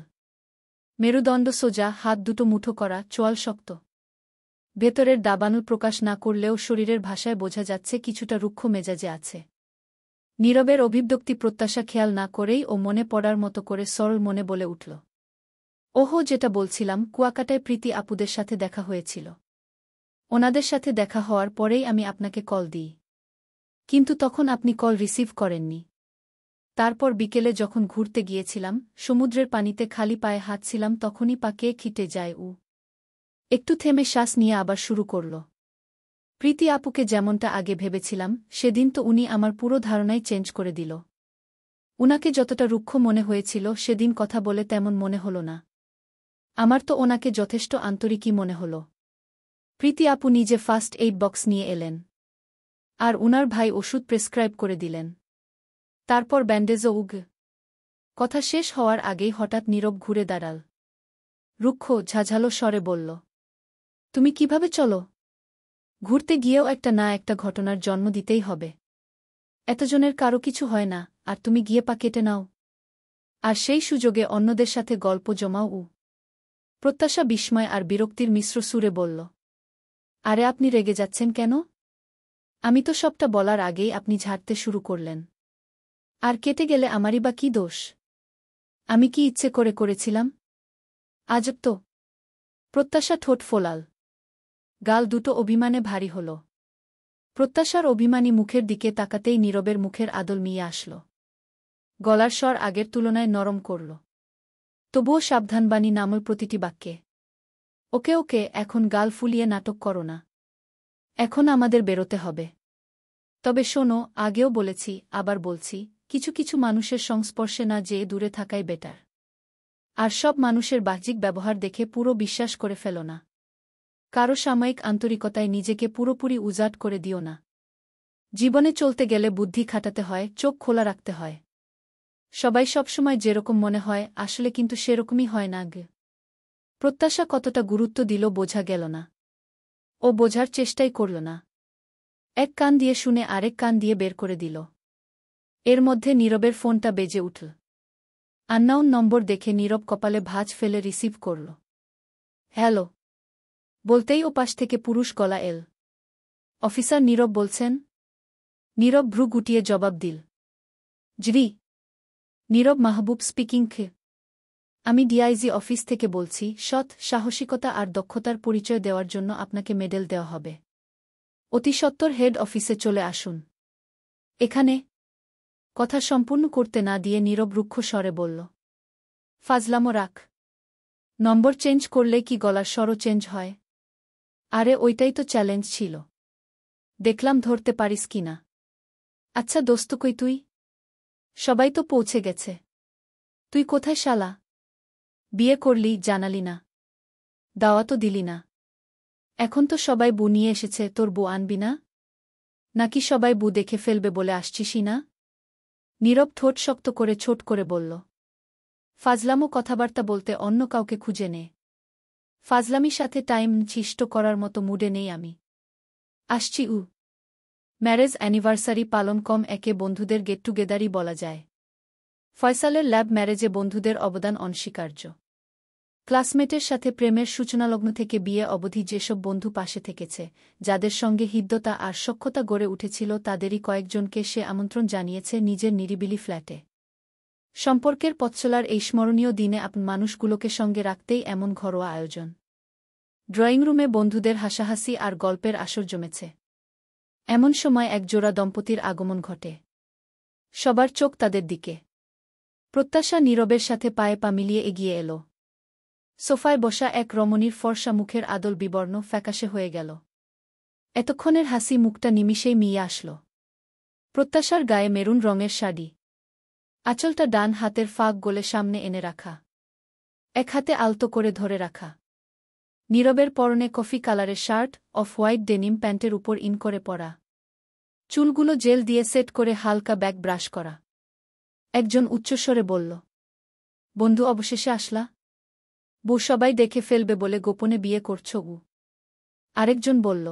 মেরুদণ্ড সোজা, হাত দুটো মুঠো করা, চোয়াল শক্ত। ভেতরের দাবানল প্রকাশ না করলেও শরীরের ভাষায় বোঝা যাচ্ছে কিছুটা রুক্ষ মেজাজে আছে। নীরবের অভিব্যক্তি প্রত্যাশা খেয়াল না করেই ও মনে পড়ার মতো করে সরল মনে বলে উঠল, ওহো, যেটা বলছিলাম, কুয়াকাটায় প্রীতি আপুদের সাথে দেখা হয়েছিল। ওনাদের সাথে দেখা হওয়ার পরেই আমি আপনাকে কল দিই। কিন্তু তখন আপনি কল রিসিভ করেননি। তারপর বিকেলে যখন ঘুরতে গিয়েছিলাম, সমুদ্রের পানিতে খালি পায়ে হাঁটছিলাম, তখনই পা কে খিটে যায়। একটু থেমে শ্বাস নিয়ে আবার শুরু করল। প্রীতি আপুকে যেমনটা আগে ভেবেছিলাম, সেদিন তো উনি আমার পুরো ধারণাই চেঞ্জ করে দিল। উনাকে যতটা রুক্ষ মনে হয়েছিল সেদিন, কথা বলে তেমন মনে হল না। আমার তো ওনাকে যথেষ্ট আন্তরিকই মনে হল। প্রীতি আপু নিজে ফার্স্ট এইড বক্স নিয়ে এলেন। আর উনার ভাই ওষুধ প্রেসক্রাইব করে দিলেন। তারপর ব্যান্ডেজও। কথা শেষ হওয়ার আগেই হঠাৎ নীরব ঘুরে দাঁড়াল। রুক্ষ ঝাঝালো স্বরে বলল, তুমি কিভাবে চলো? ঘুরতে গিয়েও একটা না একটা ঘটনার জন্ম দিতেই হবে। এতজনের কারো কিছু হয় না, আর তুমি গিয়ে পা কেটে নাও। আর সেই সুযোগে অন্যদের সাথে গল্প জমাও। প্রত্যাশা বিস্ময় আর বিরক্তির মিশ্র সুরে বলল, আরে আপনি রেগে যাচ্ছেন কেন? আমি তো সবটা বলার আগেই আপনি ঝাড়তে শুরু করলেন। আর কেটে গেলে আমারই বা কী দোষ? আমি কি ইচ্ছে করে করেছিলাম? আজব তো। প্রত্যাশা ঠোঁট ফোলাল। গাল দুটো অভিমানে ভারী হল। প্রত্যাশার অভিমানী মুখের দিকে তাকাতেই নীরবের মুখের আদল মিয়ে আসল। গলার স্বর আগের তুলনায় নরম করল। তবুও সাবধানবাণী নামল প্রতিটি বাক্যে। ওকে ওকে, এখন গাল ফুলিয়ে নাটক করো না। এখন আমাদের বেরোতে হবে। তবে শোনো, আগেও বলেছি, আবার বলছি, কিছু কিছু মানুষের সংস্পর্শে না যেয়ে দূরে থাকাই বেটার। আর সব মানুষের বাহ্যিক ব্যবহার দেখে পুরো বিশ্বাস করে ফেলো না। কারো সাময়িক আন্তরিকতায় নিজেকে পুরোপুরি উজাট করে দিও না। জীবনে চলতে গেলে বুদ্ধি খাটাতে হয়, চোখ খোলা রাখতে হয়। সবাই সবসময় যেরকম মনে হয় আসলে কিন্তু সেরকমই হয় না। প্রত্যাশা কতটা গুরুত্ব দিল বোঝা গেল না। ও বোঝার চেষ্টাই করল না। এক কান দিয়ে শুনে আরেক কান দিয়ে বের করে দিল। এর মধ্যে নীরবের ফোনটা বেজে উঠল। আননাউন নম্বর দেখে নীরব কপালে ভাঁজ ফেলে রিসিভ করল। হ্যালো বলতেই ওপাশ থেকে পুরুষ গলা এল। অফিসার নীরব বলছেন? নীরব ভ্রু গুটিয়ে জবাব দিল, জি। নীরব মাহবুব স্পিকিং। আমি ডিআইজি অফিস থেকে বলছি, সৎ, সাহসিকতা আর দক্ষতার পরিচয় দেওয়ার জন্য আপনাকে মেডেল দেওয়া হবে। অতি সত্বর হেড অফিসে চলে আসুন। এখানে। কথা সম্পূর্ণ করতে না দিয়ে নীরব রুক্ষ স্বরে বলল, ফাজলামো রাখ। নম্বর চেঞ্জ করলে কি গলার স্বরও চেঞ্জ হয়? আরে ওইটাই তো চ্যালেঞ্জ ছিল। দেখলাম ধরতে পারিস কিনা। আচ্ছা দোস্ত, কই তুই? সবাই তো পৌঁছে গেছে। তুই কোথায় শালা? বিয়ে করলি, জানালি না। দাওয়াতও দিলি না। এখন তো সবাই বউ নিয়ে এসেছে, তোর বউ আনবি না? নাকি সবাই বউ দেখে ফেলবে বলে আসছিসই না? নীরব ঠোঁট শক্ত করে ছোট করে বলল, ফাজলামো কথাবার্তা বলতে অন্য কাউকে খুঁজে নে। ফাজলামির সাথে টাইম ছিষ্ট করার মতো মুডে নেই আমি। আসছি। ম্যারেজ অ্যানিভার্সারি পালন কম একে বন্ধুদের গেট টুগেদারই বলা যায়। ফয়সালের ল্যাব ম্যারেজে বন্ধুদের অবদান অনস্বীকার্য। ক্লাসমেটের সাথে প্রেমের সূচনালগ্ন থেকে বিয়ে অবধি যেসব বন্ধু পাশে থেকেছে, যাদের সঙ্গে হৃদ্যতা আর সখ্যতা গড়ে উঠেছিল, তাদেরই কয়েকজনকে সে আমন্ত্রণ জানিয়েছে নিজের নিরিবিলি ফ্ল্যাটে। সম্পর্কের পথচলার এই স্মরণীয় দিনে মানুষগুলোকে সঙ্গে রাখতেই এমন ঘরোয়া আয়োজন। ড্রয়িং রুমে বন্ধুদের হাসাহাসি আর গল্পের আসর জমেছে। এমন সময় এক জোড়া দম্পতির আগমন ঘটে। সবার চোখ তাদের দিকে। প্রত্যাশা নীরবের সাথে পায়ে পা মিলিয়ে এগিয়ে এল। সোফায় বসা এক রমণীর ফর্সা মুখের আদল বিবর্ণ ফ্যাকাশে হয়ে গেল। এতক্ষণের হাসি মুখটা নিমিষেই মিয়ে আসল। প্রত্যাশার গায়ে মেরুন রঙের শাড়ি। আঁচলটা ডান হাতের ফাঁক গলে সামনে এনে রাখা। এক হাতে আলতো করে ধরে রাখা। নীরবের পরনে কফি কালারের শার্ট, অফ হোয়াইট ডেনিম প্যান্টের উপর ইন করে পরা। চুলগুলো জেল দিয়ে সেট করে হালকা ব্যাক ব্রাশ করা। একজন উচ্চস্বরে বলল, বন্ধু অবশেষে আসলা? বউ সবাই দেখে ফেলবে বলে গোপনে বিয়ে করছো? আরেকজন বলল,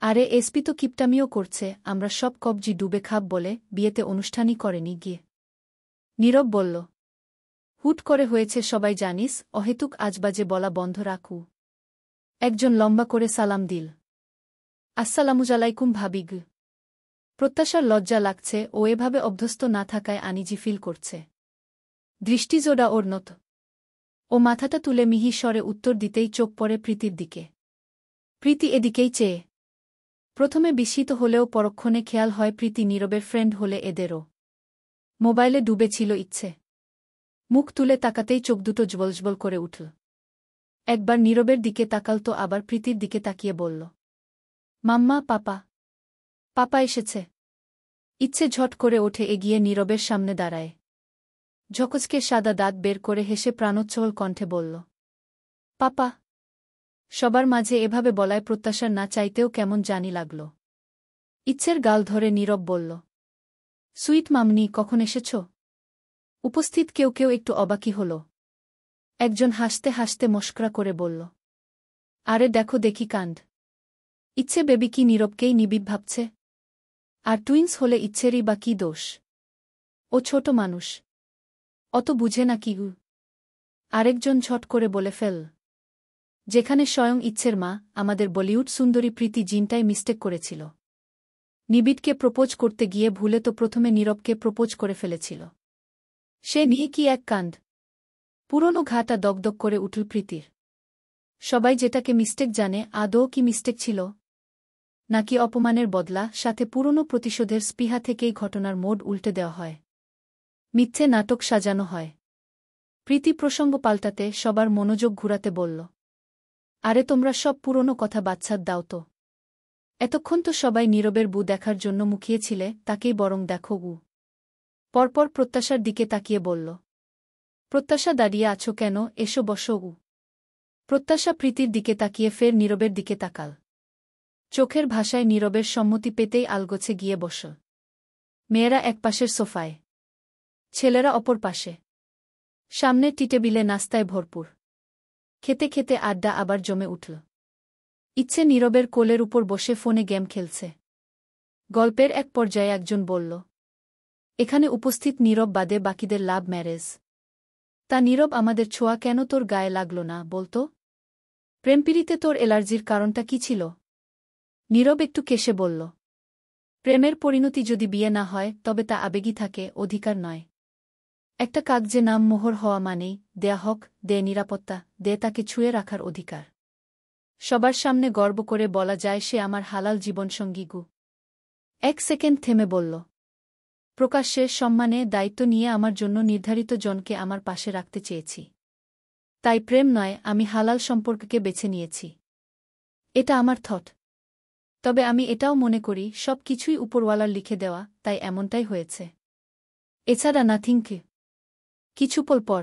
আরে এসপি তো কিপটামিও করছে, আমরা সব কবজি ডুবে খাব বলে বিয়েতে অনুষ্ঠানই করেনি গিয়ে। নীরব বলল, হুট করে হয়েছে সবাই জানিস, অহেতুক আজবাজে বলা বন্ধ রাখু। একজন লম্বা করে সালাম দিল, আসসালামুজালাইকুম ভাবিগ। প্রত্যাশার লজ্জা লাগছে, ও এভাবে অভ্যস্ত না থাকায় আনিজি ফিল করছে। দৃষ্টিজোড়া ওর নত। ও মাথাটা তুলে মিহি স্বরে উত্তর দিতেই চোখ পড়ে প্রীতির দিকে। প্রীতি এদিকেই চেয়ে। প্রথমে বিস্মিত হলেও পরক্ষণে খেয়াল হয় প্রীতি নীরবের ফ্রেন্ড হলে এদেরও। মোবাইলে ডুবে ছিল ইচ্ছে। মুখ তুলে তাকাতেই চোখ দুটো জ্বলজ্বল করে উঠল। একবার নীরবের দিকে তাকাল তো আবার প্রীতির দিকে তাকিয়ে বলল, মাম্মা, পাপা। পাপা এসেছে। ইচ্ছে ঝট করে ওঠে এগিয়ে নীরবের সামনে দাঁড়ায়। ঝকঝকে সাদা দাঁত বের করে হেসে প্রাণোচ্ছল কণ্ঠে বলল, পাপা। সবার মাঝে এভাবে বলায় প্রত্যাশার না চাইতেও কেমন জানি লাগল। ইচ্ছের গাল ধরে নীরব বলল, সুইট মামনি, কখন এসেছ? উপস্থিত কেউ কেউ একটু অবাকি হল। একজন হাসতে হাসতে মস্করা করে বলল, আরে দেখো দেখি কাণ্ড। ইচ্ছে বেবি কি নীরবকেই নিবিড় ভাবছে? আর টুইন্স হলে ইচ্ছেরই বা কী দোষ? ও ছোট মানুষ, অত বুঝে না কি? আরেকজন ঝট করে বলে ফেল, যেখানে স্বয়ং ইচ্ছের মা, আমাদের বলিউড সুন্দরী প্রীতি জিনটাই মিস্টেক করেছিল। নিবিড়কে প্রপোজ করতে গিয়ে ভুলে তো প্রথমে নীরবকে প্রপোজ করে ফেলেছিল। সে নিয়ে কি এক কাণ্ড! পুরনো ঘাটা দগদগ করে উঠল প্রীতির। সবাই যেটাকে মিস্টেক জানে, আদৌ কি মিস্টেক ছিল? নাকি অপমানের বদলা, সাথে পুরনো প্রতিশোধের স্পৃহা থেকেই ঘটনার মোড় উল্টে দেওয়া হয়? মিথ্যে নাটক সাজানো হয়? প্রীতি প্রসঙ্গ পাল্টাতে সবার মনোযোগ ঘুরাতে বলল, আরে তোমরা সব পুরনো কথা বাচ্চাদ দাও তো। এতক্ষণ তো সবাই নীরবের বউ দেখার জন্য মুখিয়েছিলে, তাকেই বরং দেখো। পরপর প্রত্যাশার দিকে তাকিয়ে বলল, প্রত্যাশা, দাঁড়িয়ে আছো কেন? এসো বসো। প্রত্যাশা প্রীতির দিকে তাকিয়ে ফের নীরবের দিকে তাকাল। চোখের ভাষায় নীরবের সম্মতি পেতেই আলগোছে গিয়ে বসল। মেয়েরা এক পাশের সোফায়, ছেলেরা অপর পাশে। সামনে টিটেবিলে নাস্তায় ভরপুর। খেতে খেতে আড্ডা আবার জমে উঠল। ইচ্ছে নীরবের কোলের উপর বসে ফোনে গেম খেলছে। গল্পের এক পর্যায়ে একজন বলল, এখানে উপস্থিত নীরব বাদে বাকিদের লাভ ম্যারেজ। তা নীরব, আমাদের ছোঁয়া কেন তোর গায়ে লাগল না বলতো? প্রেমপিড়িতে তোর এলার্জির কারণটা কি ছিল? নীরব একটু কেশে বলল, প্রেমের পরিণতি যদি বিয়ে না হয় তবে তা আবেগী থাকে, অধিকার নয়। একটা কাগজে নাম মোহর হওয়া মানেই দেয়া হক, দেয় নিরাপত্তা, দেয় তাকে ছুঁয়ে রাখার অধিকার। সবার সামনে গর্ব করে বলা যায় সে আমার হালাল জীবনসঙ্গী গু। এক সেকেন্ড থেমে বলল, প্রকাশ্যে সম্মানে দায়িত্ব নিয়ে আমার জন্য নির্ধারিত জনকে আমার পাশে রাখতে চেয়েছি। তাই প্রেম নয়, আমি হালাল সম্পর্ককে বেছে নিয়েছি। এটা আমার থট। তবে আমি এটাও মনে করি সব কিছুই উপরওয়ালার লিখে দেওয়া, তাই এমনটাই হয়েছে। এছাড়া নাথিংকে। কিছুপল পর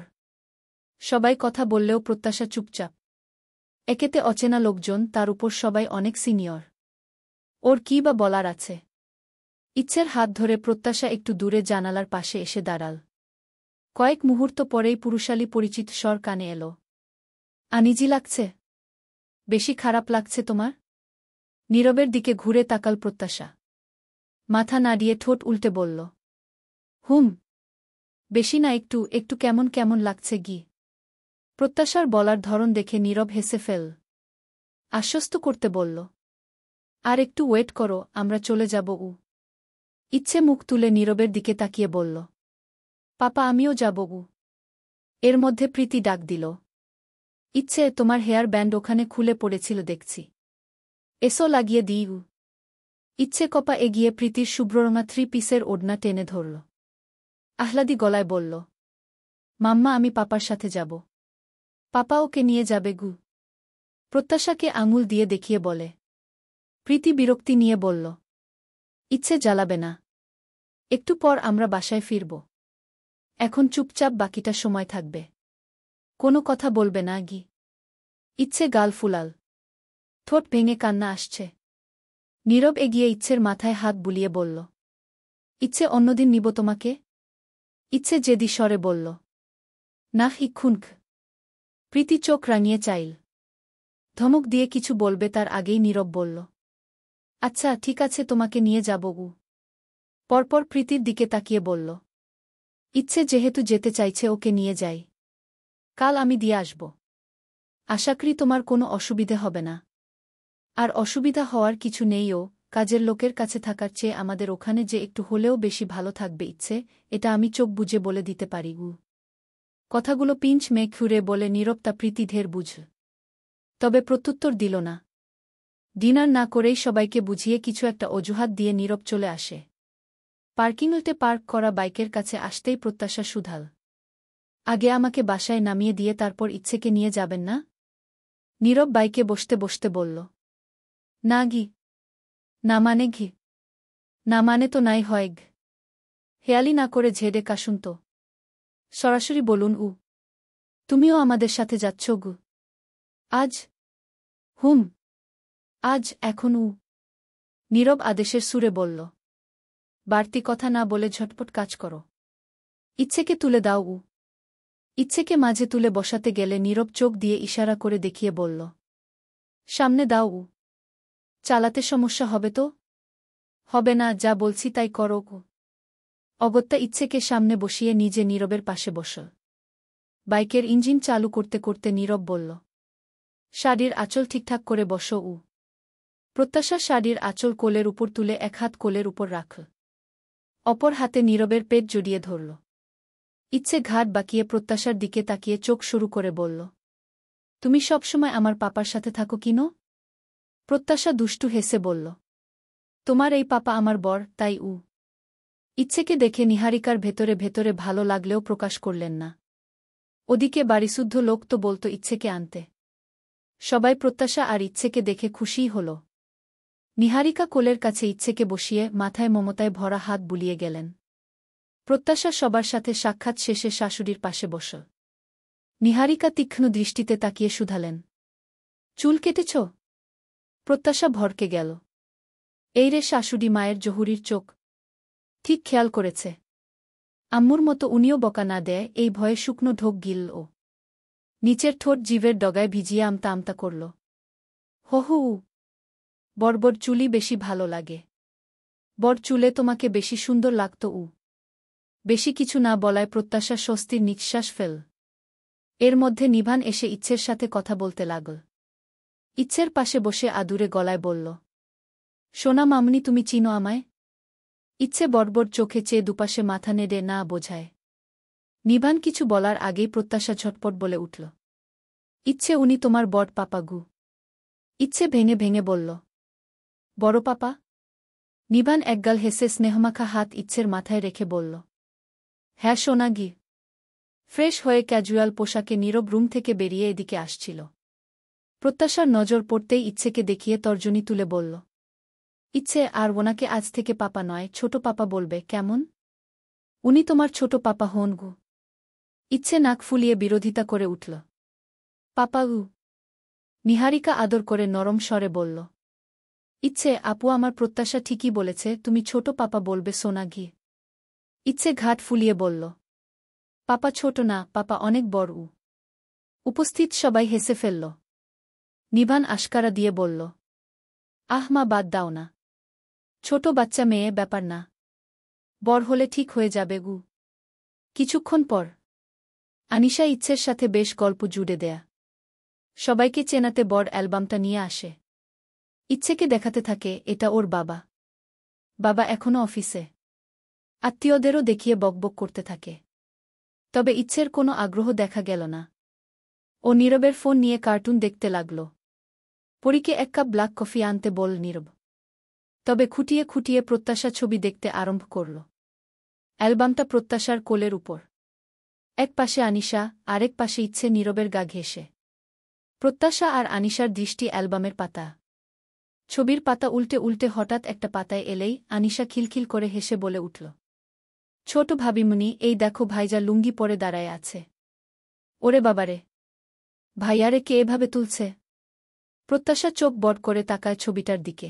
সবাই কথা বললেও প্রত্যাশা চুপচাপ। একেতে অচেনা লোকজন, তার উপর সবাই অনেক সিনিয়র। ওর কী বা বলার আছে? ইচ্ছের হাত ধরে প্রত্যাশা একটু দূরে জানালার পাশে এসে দাঁড়াল। কয়েক মুহূর্ত পরেই পুরুষালী পরিচিত স্বর কানে এলো। আনিজি লাগছে? বেশি খারাপ লাগছে তোমার? নীরবের দিকে ঘুরে তাকাল প্রত্যাশা। মাথা নাড়িয়ে ঠোঁট উল্টে বলল, হুম, বেশি না, একটু একটু কেমন কেমন লাগছে গি। প্রত্যাশার বলার ধরন দেখে নীরব হেসে ফেল। আশ্বস্ত করতে বলল, আর একটু ওয়েট করো, আমরা চলে যাব। ইচ্ছে মুখ তুলে নীরবের দিকে তাকিয়ে বলল, পাপা আমিও যাব। এর মধ্যে প্রীতি ডাক দিল, ইচ্ছে তোমার হেয়ার ব্যান্ড ওখানে খুলে পড়েছিল দেখছি, এসো লাগিয়ে দিই। ইচ্ছে কপা এগিয়ে প্রীতির শুভ্ররঙা 3 পিসের ওড়না টেনে ধরল। আহ্লাদি গলায় বলল, মাম্মা আমি পাপার সাথে যাব। পাপা ওকে নিয়ে যাবে গু। প্রত্যাশাকে আঙুল দিয়ে দেখিয়ে বলে। প্রীতি বিরক্তি নিয়ে বলল, ইচ্ছে জ্বালাবে না? একটু পর আমরা বাসায় ফিরব। এখন চুপচাপ বাকিটা সময় থাকবে। কোনো কথা বলবে না গি। ইচ্ছে গাল ফুলাল। ঠোঁট ভেঙে কান্না আসছে। নীরব এগিয়ে ইচ্ছের মাথায় হাত বুলিয়ে বলল, ইচ্ছে অন্যদিন নিব তোমাকে। ইচ্ছে জেদি স্বরে বলল, না ইক্ষুনখ। প্রীতি চোখ রাঙিয়ে চাইল। ধমক দিয়ে কিছু বলবে তার আগেই নীরব বলল, আচ্ছা ঠিক আছে, তোমাকে নিয়ে যাব। পরপর প্রীতির দিকে তাকিয়ে বলল, ইচ্ছে যেহেতু যেতে চাইছে ওকে নিয়ে যাই। কাল আমি দিয়ে আসব। আশা করি তোমার কোনো অসুবিধে হবে না। আর অসুবিধা হওয়ার কিছু নেইও, কাজের লোকের কাছে থাকার চেয়ে আমাদের ওখানে যে একটু হলেও বেশি ভালো থাকবে ইচ্ছে, এটা আমি চোখ বুজে বলে দিতে পারি। কথাগুলো পিঞ্চ মেঘ ঘুরে বলে নীরব তা প্রীতি ঢের বুঝ। তবে প্রত্যুত্তর দিল না। ডিনার না করেই সবাইকে বুঝিয়ে কিছু একটা অজুহাত দিয়ে নীরব চলে আসে। পার্কিংলটে পার্ক করা বাইকের কাছে আসতেই প্রত্যাশা শুধাল, আগে আমাকে বাসায় নামিয়ে দিয়ে তারপর ইচ্ছেকে নিয়ে যাবেন না? নীরব বাইকে বসতে বসতে বলল, না গি। না মানে ঘি? না মানে তো নাই হয় ঘ। হেয়ালি না করে ঝেড়ে কাশুন তো। সরাসরি বলুন। তুমিও আমাদের সাথে যাচ্ছ গু? আজ? হুম, আজ, এখন। নীরব আদেশের সুরে বলল, বাড়তি কথা না বলে ঝটপট কাজ করো। ইচ্ছেকে তুলে দাও। ইচ্ছেকে মাঝে তুলে বসাতে গেলে নীরব চোখ দিয়ে ইশারা করে দেখিয়ে বলল, সামনে দাও। চালাতে সমস্যা হবে তো? হবে না, যা বলছি তাই করো। অগত্যা ইচ্ছেকে সামনে বসিয়ে নিজে নীরবের পাশে বসল। বাইকের ইঞ্জিন চালু করতে করতে নীরব বলল, শাড়ির আঁচল ঠিকঠাক করে বসো। প্রত্যাশা শাড়ির আঁচল কোলের উপর তুলে এক হাত কোলের উপর রাখল। অপর হাতে নীরবের পেট জড়িয়ে ধরল। ইচ্ছে ঘাট বাঁকিয়ে প্রত্যাশার দিকে তাকিয়ে চোখ শুরু করে বলল, তুমি সবসময় আমার পাপার সাথে থাকো কিনো? প্রত্যাশা দুষ্টু হেসে বলল, তোমার এই পাপা আমার বর, তাই। ইচ্ছেকে দেখে নিহারিকার ভেতরে ভেতরে ভালো লাগলেও প্রকাশ করলেন না। ওদিকে বাড়িশুদ্ধ লোক তো বলত ইচ্ছেকে আনতে। সবাই প্রত্যাশা আর ইচ্ছেকে দেখে খুশিই হল। নিহারিকা কোলের কাছে ইচ্ছেকে বসিয়ে মাথায় মমতায় ভরা হাত বুলিয়ে গেলেন। প্রত্যাশা সবার সাথে সাক্ষাৎ শেষে শাশুড়ির পাশে বসল। নিহারিকা তীক্ষ্ণ দৃষ্টিতে তাকিয়ে শুধালেন, চুল কেটেছ? প্রত্যাশা ভরকে গেল। এই রে শাশুড়ি, মায়ের জহুরির চোখ। ঠিক খেয়াল করেছে। আম্মুর মতো উনিও বকা না দেয় এই ভয়ে শুকনো ঢোক গিলল ও। নিচের ঠোঁট জিভের ডগায় ভিজিয়ে আমতা আমতা করল। হহু। বড় চুলই বেশি ভালো লাগে। বড় চুলে তোমাকে বেশি সুন্দর লাগত। বেশি কিছু না বলায় প্রত্যাশা স্বস্তির নিঃশ্বাস ফেল। এর মধ্যে নিভান এসে ইচ্ছের সাথে কথা বলতে লাগল। ইচ্ছের পাশে বসে আদুরে গলায় বলল, সোনা মামনি, তুমি চিনো আমায়? ইচ্ছে বড়বড় চোখে চেয়ে দুপাশে মাথা নেড়ে না বোঝায়। নিভান কিছু বলার আগেই প্রত্যাশা ঝটপট বলে উঠল। ইচ্ছে উনি তোমার বড় পাপা গু। ইচ্ছে ভেঙে ভেঙে বলল। বড় পাপা? নিভান একগাল হেসে স্নেহমাখা হাত ইচ্ছের মাথায় রেখে বলল। হ্যাঁ সোনাগি। ফ্রেশ হয়ে ক্যাজুয়াল পোশাকে নীরব রুম থেকে বেরিয়ে এদিকে আসছিল। প্রত্যাশার নজর পড়তেই ইচ্ছেকে দেখিয়ে তর্জনী তুলে বলল। ইচ্ছে, আর ওনাকে আজ থেকে পাপা নয়, ছোট পাপা বলবে, কেমন? উনি তোমার ছোট পাপা হন গু। ইচ্ছে নাক ফুলিয়ে বিরোধিতা করে উঠল। পাপা উ। নিহারিকা আদর করে নরম স্বরে বলল। ইচ্ছে, আপু আমার প্রত্যাশা ঠিকই বলেছে, তুমি ছোট পাপা বলবে সোনাগি। ইচ্ছে ঘাট ফুলিয়ে বলল। পাপা ছোট না, পাপা অনেক বড় উ। উপস্থিত সবাই হেসে ফেলল। নিভান আশকারা দিয়ে বলল। আহ মা, বাদ দাও না। ছোট বাচ্চা মেয়ে, ব্যাপার না। বড় হলে ঠিক হয়ে যাবে গু। কিছুক্ষণ পর আনিশা ইচ্ছের সাথে বেশ গল্প জুড়ে দেয়া। সবাইকে চেনাতে বড় অ্যালবামটা নিয়ে আসে। ইচ্ছেকে দেখাতে থাকে এটা ওর বাবা। বাবা এখনও অফিসে। আত্মীয়দেরও দেখিয়ে বকবক করতে থাকে। তবে ইচ্ছের কোনো আগ্রহ দেখা গেল না। ও নীরবের ফোন নিয়ে কার্টুন দেখতে লাগল। পরীকে এক কাপ ব্ল্যাক কফি আনতে বল নীরব। তবে খুঁটিয়ে খুঁটিয়ে প্রত্যাশা ছবি দেখতে আরম্ভ করল। অ্যালবামটা প্রত্যাশার কোলের উপর। এক পাশে আনিশা, আরেক পাশে ইচ্ছে নীরবের গা ঘেঁষে। প্রত্যাশা আর আনিশার দৃষ্টি অ্যালবামের পাতা। ছবির পাতা উল্টে উল্টে হঠাৎ একটা পাতায় এলেই আনিশা খিলখিল করে হেসে বলে উঠল। ছোট ভাবিমনি, এই দেখো ভাইজা লুঙ্গি পরে দাঁড়ায় আছে। ওরে বাবারে! ভাইয়ারে কে এভাবে তুলছে? প্রত্যাশা চোখ বড় করে তাকায় ছবিটার দিকে।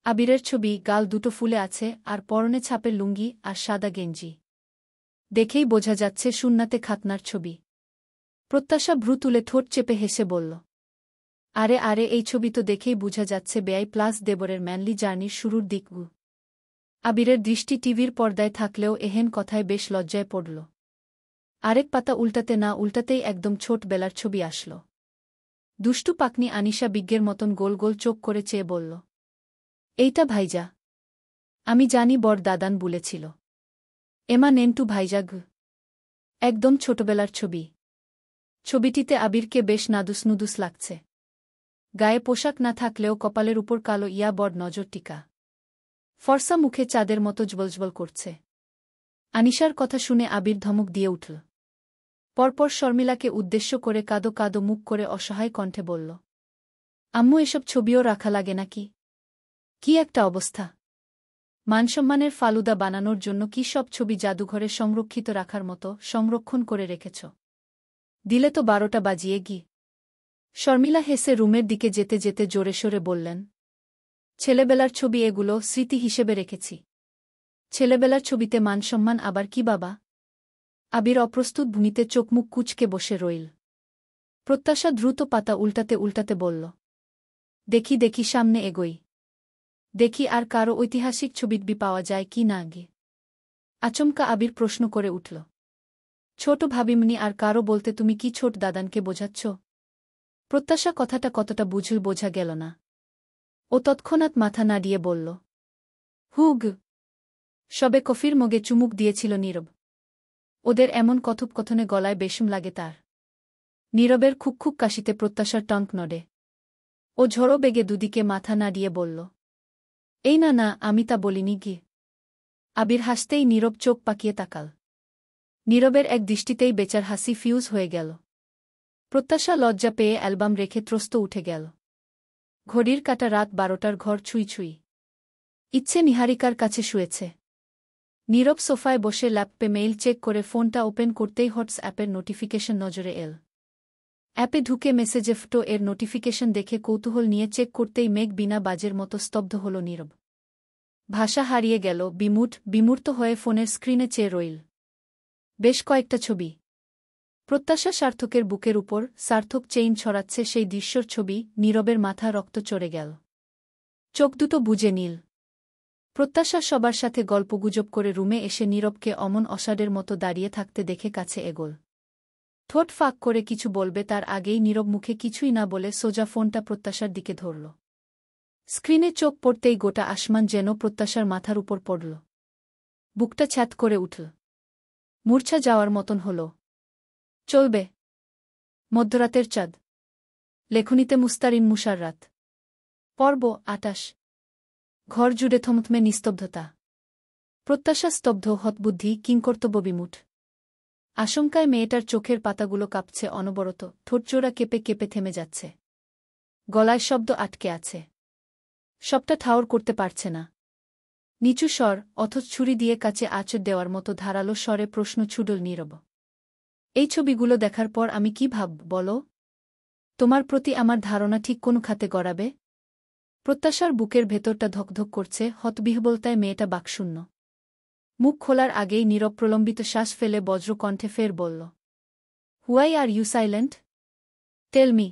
আবিরের ছবি, গাল দুটো ফুলে আছে আর পরনে ছাপের লুঙ্গি আর সাদা গেঞ্জি। দেখেই বোঝা যাচ্ছে সুন্নাতে খাতনার ছবি। প্রত্যাশা ভ্রু তুলে ঠোঁট চেপে হেসে বলল। আরে আরে, এই ছবি তো দেখেই বোঝা যাচ্ছে বেআই প্লাস দেবরের ম্যানলি জার্নির শুরুর দিকগু। আবিরের দৃষ্টি টিভির পর্দায় থাকলেও এহেন কথায় বেশ লজ্জায় পড়ল। আরেক পাতা উল্টাতে না উল্টাতেই একদম ছোটবেলার ছবি আসল। দুষ্টু পাকনি আনিশা বিজ্ঞের মতন গোল গোল চোখ করে চেয়ে বলল। এইটা ভাইজা? আমি জানি, বড় দাদান বলেছিল। এমা নেন্টু ভাইজা গু। একদম ছোটবেলার ছবি। ছবিটিতে আবিরকে বেশ নাদুস নুদুস লাগছে। গায়ে পোশাক না থাকলেও কপালের উপর কালো ইয়া বড় নজর টিকা। ফর্সা মুখে চাঁদের মতো জ্বলজ্বল করছে। আনিশার কথা শুনে আবির ধমক দিয়ে উঠল। পরপর শর্মিলাকে উদ্দেশ্য করে কাদো কাদো মুখ করে অসহায় কণ্ঠে বলল। আম্মু, এসব ছবিও রাখা লাগে নাকি? কি একটা অবস্থা! মানসম্মানের ফালুদা বানানোর জন্য কি সব ছবি জাদুঘরে সংরক্ষিত রাখার মতো সংরক্ষণ করে রেখেছ? দিলে তো 12টা বাজিয়ে গি। শর্মিলা হেসে রুমের দিকে যেতে যেতে জোরে সোরে বললেন। ছেলেবেলার ছবি এগুলো, স্মৃতি হিসেবে রেখেছি। ছেলেবেলার ছবিতে মানসম্মান আবার কি বাবা? আবির অপ্রস্তুত ভূমিতে চোখমুখ কুঁচকে বসে রইল। প্রত্যাশা দ্রুত পাতা উল্টাতে উল্টাতে বলল। দেখি দেখি, সামনে এগোই। দেখি আর কারো ঐতিহাসিক ছবিটি পাওয়া যায় কি না আগে। আচমকা আবির প্রশ্ন করে উঠল। ছোট ভাবিমনি আর কারো বলতে তুমি কি ছোট দাদানকে বোঝাচ্ছ? প্রত্যাশা কথাটা কতটা বুঝল বোঝা গেল না। ও তৎক্ষণাৎ মাথা নাড়িয়ে বলল। হুগ। সবে কফির মগে চুমুক দিয়েছিল নীরব। ওদের এমন কথোপকথনে গলায় বেশম লাগে তার। নীরবের খুকখুক কাশিতে প্রত্যাশার টঙ্ক নড়ে। ও ঝড়ো বেগে দুদিকে মাথা নাড়িয়ে বলল। এই না না, আমি তা বলিনি গি। আবির হাসতেই নীরব চোখ পাকিয়ে তাকাল। নীরবের এক দৃষ্টিতেই বেচার হাসি ফিউজ হয়ে গেল। প্রত্যাশা লজ্জা পেয়ে অ্যালবাম রেখে ত্রস্ত উঠে গেল। ঘড়ির কাটা রাত 12টার ঘর ছুঁই ছুঁই। ইচ্ছে নিহারিকার কাছে শুয়েছে। নীরব সোফায় বসে ল্যাপটপে মেইল চেক করে ফোনটা ওপেন করতেই হোয়াটসঅ্যাপের নোটিফিকেশন নজরে এল। অ্যাপে ঢুকে মেসেজে ফটো এর নোটিফিকেশন দেখে কৌতূহল নিয়ে চেক করতেই মেঘ বিনা বাজের মতো স্তব্ধ হল নীরব। ভাষা হারিয়ে গেল, বিমূর্ত হয়ে ফোনের স্ক্রিনে চেয়ে রইল। বেশ কয়েকটা ছবি। প্রত্যাশা সার্থকের বুকের উপর সার্থক চেইন ছড়াচ্ছে সেই দৃশ্যর ছবি। নীরবের মাথা রক্ত চড়ে গেল। চোখ দুটো বুজে নীল। প্রত্যাশা সবার সাথে গল্পগুজব করে রুমে এসে নীরবকে অমন অসাডের মতো দাঁড়িয়ে থাকতে দেখে কাছে এগোল। ঠোঁট ফাঁক করে কিছু বলবে তার আগেই নীরব মুখে কিছুই না বলে সোজা ফোনটা প্রত্যাশার দিকে ধরল। স্ক্রিনে চোখ পড়তেই গোটা আসমান যেন প্রত্যাশার মাথার উপর পড়ল। বুকটা ছ্যাঁত করে উঠল। মূর্ছা যাওয়ার মতন হল। চলবে। মধ্যরাতের চাঁদ। লেখনীতে মুস্তারিন মুশাররাত। পর্ব ২৮। ঘর জুড়ে থমথমে নিস্তব্ধতা। প্রত্যাশা স্তব্ধ, হতবুদ্ধি, কিংকর্তব্যবিমূঢ়। আশঙ্কায় মেয়েটার চোখের পাতাগুলো কাঁপছে অনবরত, ঠোঁটজোড়া কেঁপে কেঁপে থেমে যাচ্ছে। গলায় শব্দ আটকে আছে। সবটা ঠাউর করতে পারছে না। নিচু স্বর, অথচ ছুরি দিয়ে কাচে আঁচড় দেওয়ার মতো ধারালো স্বরে প্রশ্ন ছুড়ল নীরব। এই ছবিগুলো দেখার পর আমি কি ভাবব বলো? তোমার প্রতি আমার ধারণা ঠিক কোন খাতে গড়াবে? প্রত্যাশার বুকের ভেতরটা ধকধক করছে, হতবিহ্বলতায় মেয়েটা বাকশূন্য। মুখ খোলার আগেই নীরব প্রলম্বিত শ্বাস ফেলে বজ্রকণ্ঠে ফের বলল, why are you silent? Tell me,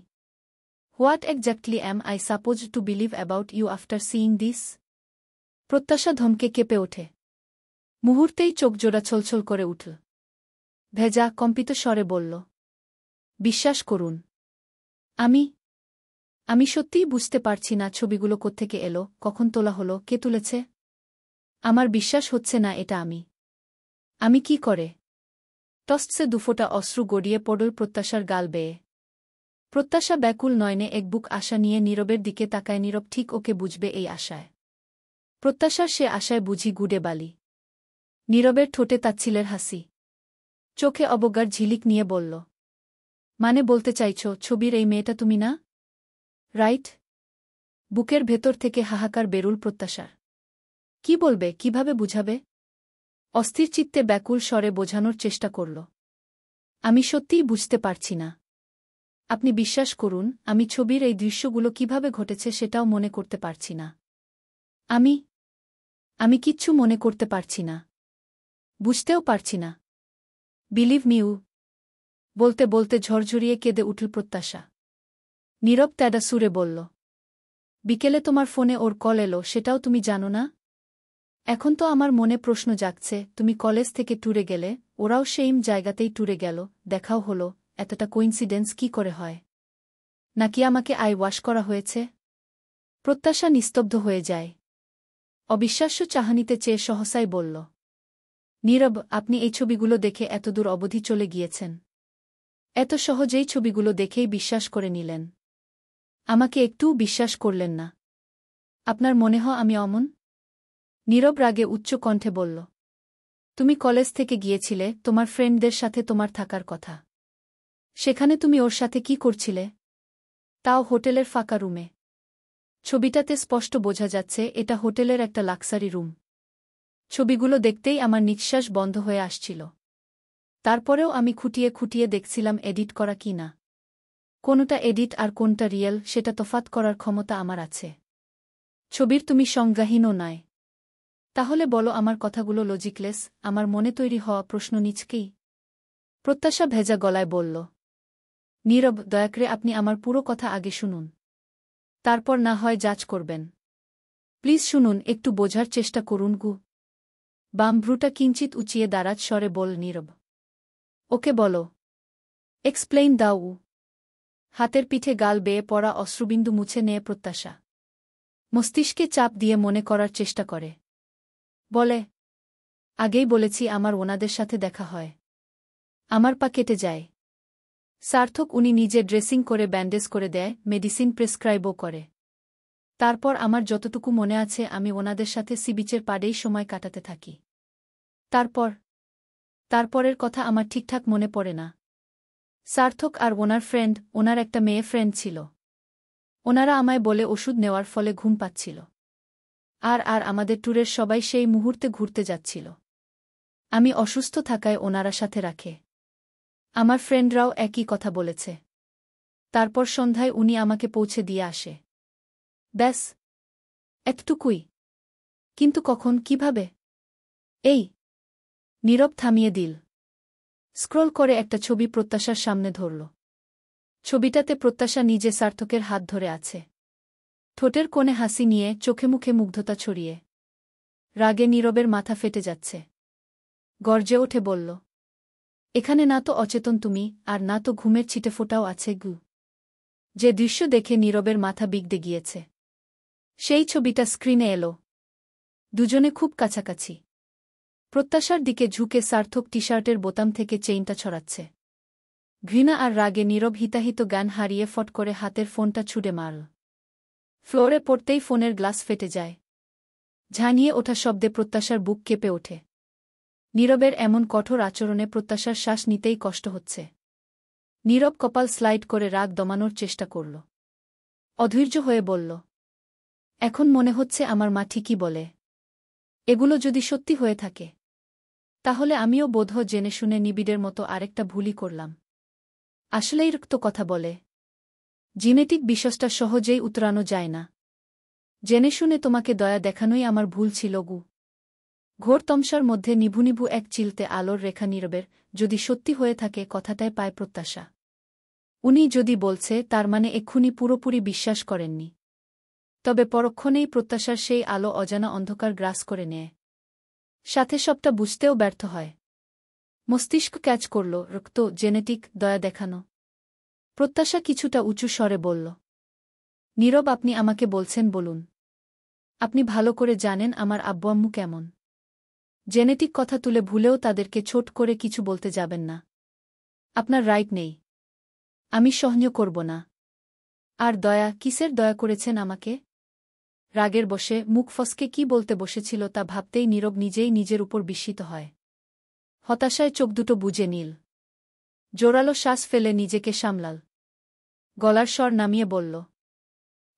what exactly am I supposed to believe about you after seeing this? Pratyasha ধমকে কেঁপে ওঠে। মুহূর্তেই চোখ জোড়া ছলছল করে উঠল। ভেজা, কম্পিত স্বরে বলল, বিশ্বাস করুন, আমি সত্যিই বুঝতে পারছি না ছবিগুলো কোত্থেকে এলো, কখন তোলা হলো, কে তুলেছে। আমার বিশ্বাস হচ্ছে না এটা আমি কি করে? টসটসে দুফোঁটা অশ্রু গড়িয়ে পড়ল প্রত্যাশার গাল বেয়ে। প্রত্যাশা ব্যাকুল নয়নে এক বুক আশা নিয়ে নীরবের দিকে তাকায়। নীরব ঠিক ওকে বুঝবে এই আশায়। প্রত্যাশার সে আশায় বুঝি গুডে বালি। নীরবের ঠোঁটে তাচ্ছিলের হাসি, চোখে অবজ্ঞার ঝিলিক নিয়ে বলল, মানে বলতে চাইছ ছবির এই মেয়েটা তুমি না? রাইট? বুকের ভেতর থেকে হাহাকার বেরুল প্রত্যাশার। কি বলবে, কিভাবে বুঝাবে? অস্থির চিত্তে ব্যাকুল স্বরে বোঝানোর চেষ্টা করল, আমি সত্যিই বুঝতে পারছি না। আপনি বিশ্বাস করুন, আমি ছবির এই দৃশ্যগুলো কিভাবে ঘটেছে সেটাও মনে করতে পারছি না। আমি কিচ্ছু মনে করতে পারছি না। বুঝতেও পারছি না। Believe mu. বলতে বলতে ঝরঝরিয়ে কেঁদে উঠল প্রত্যাশা। নীরব তেডা সুরে বলল, বিকেলে তোমার ফোনে ওর কল এলো, সেটাও তুমি জানো না? এখন তো আমার মনে প্রশ্ন জাগছে, তুমি কলেজ থেকে ট্যুরে গেলে, ওরাও সেইম জায়গাতেই ট্যুরে গেল, দেখাও হলো, এতটা কোইন্সিডেন্স কি করে হয়? নাকি আমাকে আই ওয়াশ করা হয়েছে? প্রত্যাশা নিস্তব্ধ হয়ে যায়। অবিশ্বাস্য চাহনিতে চেয়ে সহসাই বলল, নীরব, আপনি এই ছবিগুলো দেখে এতদূর অবধি চলে গিয়েছেন। এত সহজেই ছবিগুলো দেখেই বিশ্বাস করে নিলেন। আমাকে একটুও বিশ্বাস করলেন না। আপনার মনে হয় আমি অমন? নীরব রাগে উচ্চ কণ্ঠে বলল, তুমি কলেজ থেকে গিয়েছিলে, তোমার ফ্রেন্ডদের সাথে তোমার থাকার কথা। সেখানে তুমি ওর সাথে কি করছিলে? তাও হোটেলের ফাঁকা রুমে। ছবিটাতে স্পষ্ট বোঝা যাচ্ছে এটা হোটেলের একটা লাক্সারি রুম। ছবিগুলো দেখতেই আমার নিঃশ্বাস বন্ধ হয়ে আসছিল। তারপরেও আমি খুঁটিয়ে খুঁটিয়ে দেখছিলাম এডিট করা কি না। কোনটা এডিট আর কোনটা রিয়েল সেটা তফাৎ করার ক্ষমতা আমার আছে। ছবির তুমি সংজ্ঞাহীনও নয়। তাহলে বলো আমার কথাগুলো লজিকলেস, আমার মনে তৈরি হওয়া প্রশ্ন নিচকেই? প্রত্যাশা ভেজা গলায় বলল, নীরব, দয়া করে আপনি আমার পুরো কথা আগে শুনুন। তারপর না হয় জাজ করবেন। প্লিজ শুনুন, একটু বোঝার চেষ্টা করুন গু। বাম ভ্রুটা কিঞ্চিত উঁচিয়ে দাঁড়াত স্বরে বল নীরব, ওকে বলো। এক্সপ্লেইন দাও। হাতের পিঠে গাল বেয়ে পড়া অশ্রুবিন্দু মুছে নেয় প্রত্যাশা। মস্তিষ্কে চাপ দিয়ে মনে করার চেষ্টা করে। বলে, আগেই বলেছি আমার ওনাদের সাথে দেখা হয়। আমার পা কেটে যায়। সার্থক উনি নিজে ড্রেসিং করে ব্যান্ডেজ করে দেয়, মেডিসিন প্রেসক্রাইবও করে। তারপর আমার যতটুকু মনে আছে আমি ওনাদের সাথে সিবিচের পাড়েই সময় কাটাতে থাকি। তারপরের কথা আমার ঠিকঠাক মনে পড়ে না। সার্থক আর ওনার ফ্রেন্ড, ওনার একটা মেয়ে ফ্রেন্ড ছিল। ওনারা আমায় বলে ওষুধ নেওয়ার ফলে ঘুম পাচ্ছিল। আর আমাদের ট্যুরের সবাই সেই মুহূর্তে ঘুরতে যাচ্ছিল। আমি অসুস্থ থাকায় ওনারা সাথে রাখে। আমার ফ্রেন্ডরাও একই কথা বলেছে। তারপর সন্ধ্যায় উনি আমাকে পৌঁছে দিয়ে আসে। ব্যাস, এতটুকুই। কিন্তু কখন, কিভাবে? এই নীরব থামিয়ে দিল। স্ক্রল করে একটা ছবি প্রত্যাশার সামনে ধরল। ছবিটাতে প্রত্যাশা নিজে সার্থকের হাত ধরে আছে। ঠোঁটের কোণে হাসি নিয়ে, চোখে মুখে মুগ্ধতা ছড়িয়ে। রাগে নীরবের মাথা ফেটে যাচ্ছে। গর্জে ওঠে বলল, এখানে না তো অচেতন তুমি, আর না তো ঘুমের ছিটেফোঁটাও আছে গু। যে দৃশ্য দেখে নীরবের মাথা বিগড়ে গিয়েছে, সেই ছবিটা স্ক্রিনে এলো। দুজনে খুব কাছাকাছি। প্রত্যাশার দিকে ঝুঁকে সার্থক টি-শার্টের বোতাম থেকে চেইনটা ছড়াচ্ছে। ঘৃণা আর রাগে নীরব হিতাহিত জ্ঞান হারিয়ে ফট করে হাতের ফোনটা ছুঁড়ে মারল। ফ্লোরে পড়তেই ফোনের গ্লাস ফেটে যায়। ঝানিয়ে ওঠা শব্দে প্রত্যাশার বুক কেঁপে ওঠে। নীরবের এমন কঠোর আচরণে প্রত্যাশার শ্বাস নিতেই কষ্ট হচ্ছে। নীরব কপাল স্লাইড করে রাগ দমানোর চেষ্টা করল। অধৈর্য হয়ে বলল, এখন মনে হচ্ছে আমার মা ঠিকই বলে। এগুলো যদি সত্যি হয়ে থাকে তাহলে আমিও বোধহয় জেনে শুনে নিবিড়ের মতো আরেকটা ভুলই করলাম। আসলেই রক্ত কথা বলে। জিনেটিক বিষয়টা সহজেই উতরানো যায় না। জেনে শুনে তোমাকে দয়া দেখানোই আমার ভুল ছিল গু। ঘোর তমসার মধ্যে নিভু নিভু এক চিলতে আলোর রেখা নীরবের যদি সত্যি হয়ে থাকে কথাটায় পায় প্রত্যাশা। উনি যদি বলছে তার মানে এক্ষুনি পুরোপুরি বিশ্বাস করেননি। তবে পরক্ষণেই প্রত্যাশার সেই আলো অজানা অন্ধকার গ্রাস করে নেয়। সাথে সবটা বুঝতেও ব্যর্থ হয়। মস্তিষ্ক ক্যাচ করল, রক্ত, জেনেটিক, দয়া দেখানো। প্রত্যাশা কিছুটা উঁচু স্বরে বলল, নীরব, আপনি আমাকে বলছেন বলুন। আপনি ভালো করে জানেন আমার আব্বু আম্মু কেমন। জেনেটিক কথা তুলে ভুলেও তাদেরকে ছোট করে কিছু বলতে যাবেন না। আপনার রাইট নেই। আমি সহ্য করব না। আর দয়া, কিসের দয়া করেছেন আমাকে? রাগের বশে মুখ ফসকে কি বলতে বসেছিল তা ভাবতেই নীরব নিজেই নিজের উপর বিস্মিত হয়। হতাশায় চোখ দুটো বুজে নীল। জোরালো শ্বাস ফেলে নিজেকে সামলাল। গলার স্বর নামিয়ে বলল,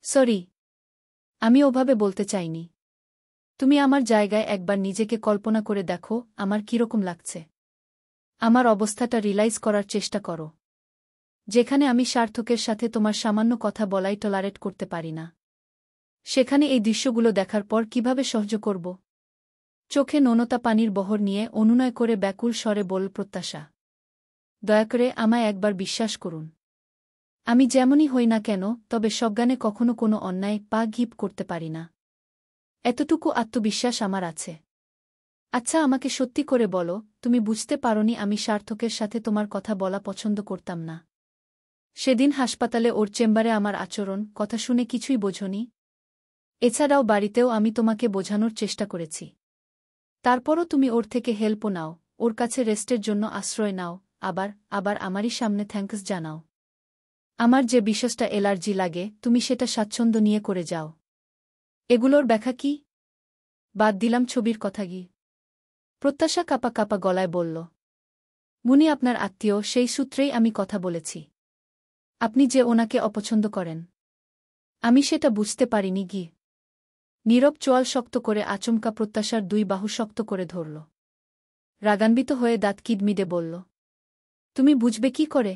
সরি, আমি ওভাবে বলতে চাইনি। তুমি আমার জায়গায় একবার নিজেকে কল্পনা করে দেখো আমার কিরকম লাগছে। আমার অবস্থাটা রিলাইজ করার চেষ্টা করো। যেখানে আমি সার্থকের সাথে তোমার সামান্য কথা বলাই টলারেট করতে পারি না, সেখানে এই দৃশ্যগুলো দেখার পর কিভাবে সহ্য করব? চোখে ননতা পানির বহর নিয়ে অনুনয় করে ব্যাকুল স্বরে বলল প্রত্যাশা, দয়া করে আমায় একবার বিশ্বাস করুন। আমি যেমনই হই না কেন, তবে সজ্ঞানে কখনো কোনো অন্যায় পা ঘিপ করতে পারি না। এতটুকু আত্মবিশ্বাস আমার আছে। আচ্ছা, আমাকে সত্যি করে বলো, তুমি বুঝতে পারোনি আমি সার্থকের সাথে তোমার কথা বলা পছন্দ করতাম না? সেদিন হাসপাতালে ওর চেম্বারে আমার আচরণ, কথা শুনে কিছুই বোঝনি? এছাড়াও বাড়িতেও আমি তোমাকে বোঝানোর চেষ্টা করেছি। তারপরও তুমি ওর থেকে হেল্পও নাও, ওর কাছে রেস্টের জন্য আশ্রয় নাও, আবার আমারই সামনে থ্যাঙ্কস জানাও। আমার যে বিষয়টা অ্যালার্জি লাগে তুমি সেটা স্বাচ্ছন্দ্য নিয়ে করে যাও। এগুলোর ব্যাখ্যা কি? বাদ দিলাম ছবির কথা কি। প্রত্যাশা কাপা কাপা গলায় বলল, মুনি আপনার আত্মীয়, সেই সূত্রেই আমি কথা বলেছি। আপনি যে ওনাকে অপছন্দ করেন আমি সেটা বুঝতে পারিনি গি। নীরব চোয়াল শক্ত করে আচমকা প্রত্যাশার দুই বাহু শক্ত করে ধরল। রাগান্বিত হয়ে দাঁত কিডমিডে বলল, তুমি বুঝবে কি করে?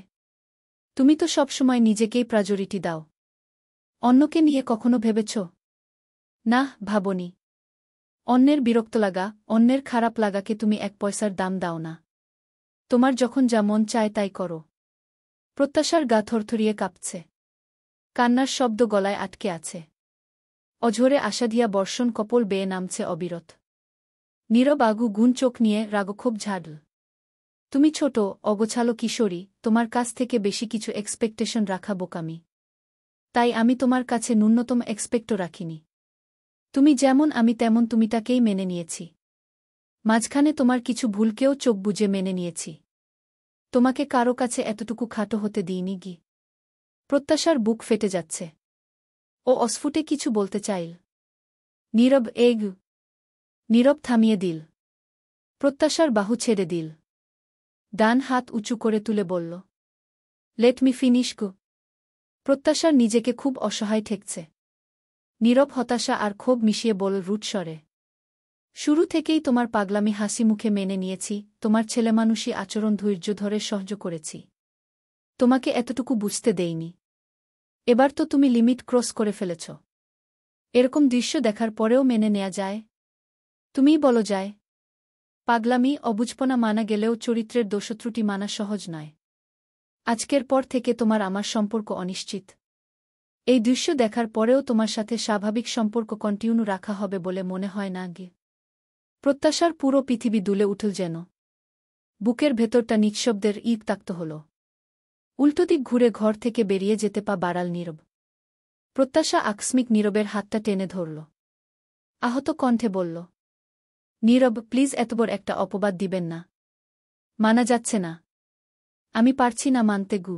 তুমি তো সবসময় নিজেকেই প্রায়োরিটি দাও। অন্যকে নিয়ে কখনো ভেবেছ? না, ভাবনি। অন্যের বিরক্ত লাগা, অন্যের খারাপ লাগাকে তুমি এক পয়সার দাম দাও না। তোমার যখন যা মন চায় তাই করো। প্রত্যাশার গা থরথরিয়ে কাঁপছে। কান্নার শব্দ গলায় আটকে আছে। অঝোরে আশাধিয়া বর্ষণ কপল বেয়ে নামছে অবিরত। নীরব আগু গুণ চোখ নিয়ে রাগক্ষোভ ঝাড়ল। তুমি ছোট, অগোছালো কিশোরী, তোমার কাছ থেকে বেশি কিছু এক্সপেকটেশন রাখা বোকামি। তাই আমি তোমার কাছে ন্যূনতম এক্সপেক্টও রাখিনি। তুমি যেমন আমি তেমন তুমিটাকেই মেনে নিয়েছি। মাঝখানে তোমার কিছু ভুলকেও চোখ বুজে মেনে নিয়েছি। তোমাকে কারো কাছে এতটুকু খাটো হতে দিইনি গি। প্রত্যাশার বুক ফেটে যাচ্ছে। ও অস্ফুটে কিছু বলতে চাইল। নীরব থামিয়ে দিল। প্রত্যাশার বাহু ছেড়ে দিল। ডান হাত উঁচু করে তুলে বলল, লেট মি ফিনিশ গো। প্রত্যাশার নিজেকে খুব অসহায় ঠেকছে। নীরব হতাশা আর ক্ষোভ মিশিয়ে বলল রুটস্বরে, শুরু থেকেই তোমার পাগলামি হাসি মুখে মেনে নিয়েছি, তোমার ছেলেমানুষী আচরণ ধৈর্য ধরে সহ্য করেছি। তোমাকে এতটুকু বুঝতে দেইনি। এবার তো তুমি লিমিট ক্রস করে ফেলেছ। এরকম দৃশ্য দেখার পরেও মেনে নেয়া যায়? তুমিই বলো যায়? পাগলামি, অবুঝপনা মানা গেলেও চরিত্রের দোষত্রুটি মানা সহজ নয়। আজকের পর থেকে তোমার আমার সম্পর্ক অনিশ্চিত। এই দৃশ্য দেখার পরেও তোমার সাথে স্বাভাবিক সম্পর্ক কন্টিনিউ রাখা হবে বলে মনে হয় না গে। প্রত্যাশার পুরো পৃথিবী দুলে উঠল যেন। বুকের ভেতরটা নিঃশব্দের ঈদ তাক্ত হল। উল্টোদিক ঘুরে ঘর থেকে বেরিয়ে যেতে পা বাড়াল নীরব। প্রত্যাশা আকস্মিক নীরবের হাতটা টেনে ধরল। আহত কণ্ঠে বলল, নীরব, প্লিজ এত বড় একটা অপবাদ দিবেন না। মানা যাচ্ছে না। আমি পারছি না মানতে গু।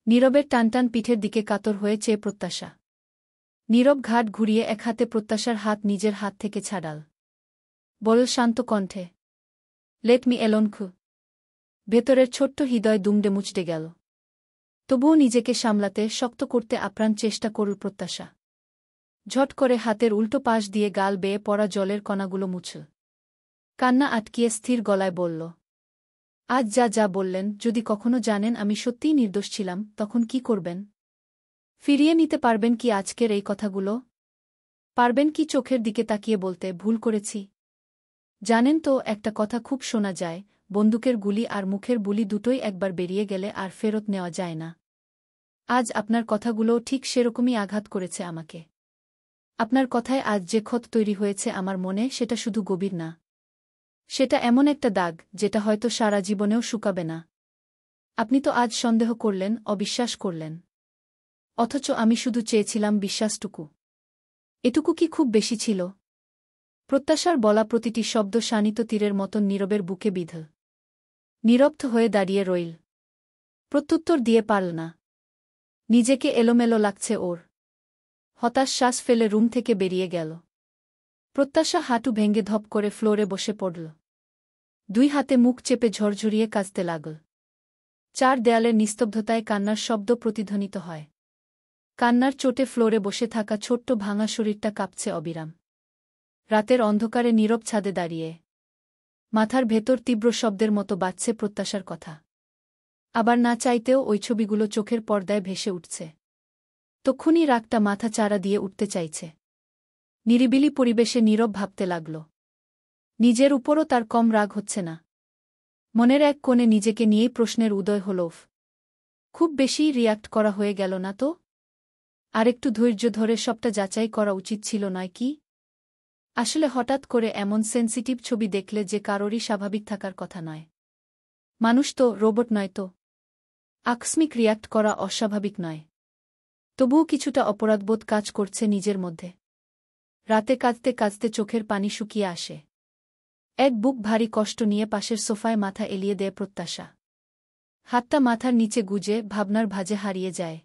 নীরবের টানটান পিঠের দিকে কাতর হয়ে চেয়ে প্রত্যাশা। নীরব ঘাট ঘুরিয়ে এক হাতে প্রত্যাশার হাত নিজের হাত থেকে ছাড়াল। বল শান্ত কণ্ঠে, লেট মি এলোন খু। ভেতরের ছোট্ট হৃদয় দুমড়ে মুচড়ে গেল। তবুও নিজেকে সামলাতে শক্ত করতে আপ্রাণ চেষ্টা করল প্রত্যাশা। ঝট করে হাতের উল্টো পাশ দিয়ে গাল বেয়ে পড়া জলের কণাগুলো মুছল। কান্না আটকিয়ে স্থির গলায় বলল, আজ যা যা বললেন, যদি কখনো জানেন আমি সত্যিই নির্দোষ ছিলাম, তখন কি করবেন? ফিরিয়ে নিতে পারবেন কি আজকের এই কথাগুলো? পারবেন কি চোখের দিকে তাকিয়ে বলতে, ভুল করেছি? জানেন তো, একটা কথা খুব শোনা যায়, বন্দুকের গুলি আর মুখের বুলি দুটোই একবার বেরিয়ে গেলে আর ফেরত নেওয়া যায় না। আজ আপনার কথাগুলোও ঠিক সেরকমই আঘাত করেছে আমাকে। আপনার কথায় আজ যে ক্ষত তৈরি হয়েছে আমার মনে, সেটা শুধু গভীর না। সেটা এমন একটা দাগ, যেটা হয়তো সারা জীবনেও শুকাবে না। আপনি তো আজ সন্দেহ করলেন, অবিশ্বাস করলেন। অথচ আমি শুধু চেয়েছিলাম বিশ্বাসটুকু। এটুকু কি খুব বেশি ছিল? প্রত্যাশার বলা প্রতিটি শব্দ শানিত তীরের মতন নীরবের বুকে বিঁধল। নীরব হয়ে দাঁড়িয়ে রইল। প্রত্যুত্তর দিয়ে পারল না। নিজেকে এলোমেলো লাগছে ওর। হতাশ শ্বাস ফেলে রুম থেকে বেরিয়ে গেল। প্রত্যাশা হাঁটু ভেঙে ধপ করে ফ্লোরে বসে পড়ল। দুই হাতে মুখ চেপে ঝরঝরিয়ে কাঁদতে লাগল। চার দেয়ালের নিস্তব্ধতায় কান্নার শব্দ প্রতিধ্বনিত হয়। কান্নার চোটে ফ্লোরে বসে থাকা ছোট্ট ভাঙা শরীরটা কাঁপছে অবিরাম। রাতের অন্ধকারে নীরব ছাদে দাঁড়িয়ে মাথার ভেতর তীব্র শব্দের মতো বাজছে প্রত্যাশার কথা। আবার না চাইতেও ওই ছবিগুলো চোখের পর্দায় ভেসে উঠছে। তক্ষুনি রাগটা মাথা চাড়া দিয়ে উঠতে চাইছে। নিরিবিলি পরিবেশে নীরব ভাবতে লাগল, নিজের উপরও তার কম রাগ হচ্ছে না। মনের এক কোণে নিজেকে নিয়েই প্রশ্নের উদয় হল, খুব বেশি রিয়াক্ট করা হয়ে গেল না তো? আরেকটু ধৈর্য ধরে সবটা যাচাই করা উচিত ছিল নয় কি? আসলে হঠাৎ করে এমন সেন্সিটিভ ছবি দেখলে যে কারোরই স্বাভাবিক থাকার কথা নয়। মানুষ তো, রোবট নয় তো। আকস্মিক রিয়াক্ট করা অস্বাভাবিক নয়। তবুও কিছুটা অপরাধবোধ কাজ করছে নিজের মধ্যে। রাতে কাঁদতে কাঁদতে চোখের পানি শুকিয়ে আসে। এক বুক ভারী কষ্ট নিয়ে পাশের সোফায় মাথা এলিয়ে দেয় প্রত্যাশা। হাতটা মাথার নিচে গুজে ভাবনার ভাঁজে হারিয়ে যায়।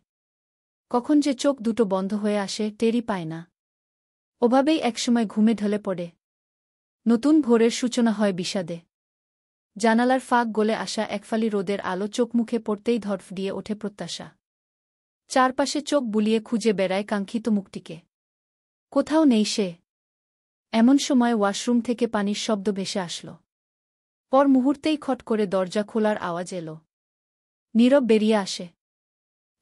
কখন যে চোখ দুটো বন্ধ হয়ে আসে টেরই পায় না। ওভাবেই একসময় ঘুমে ঢলে পড়ে। নতুন ভোরের সূচনা হয় বিষাদে। জানালার ফাঁক গলে আসা একফালি রোদের আলো চোখ মুখে পড়তেই ধড়ফড়িয়ে ওঠে প্রত্যাশা। চারপাশে চোখ বুলিয়ে খুঁজে বেড়ায় কাঙ্ক্ষিত মুখটিকে। কোথাও নেই সে। এমন সময় ওয়াশরুম থেকে পানির শব্দ ভেসে আসল। পর মুহূর্তেই খট করে দরজা খোলার আওয়াজ এলো। নীরব বেরিয়ে আসে।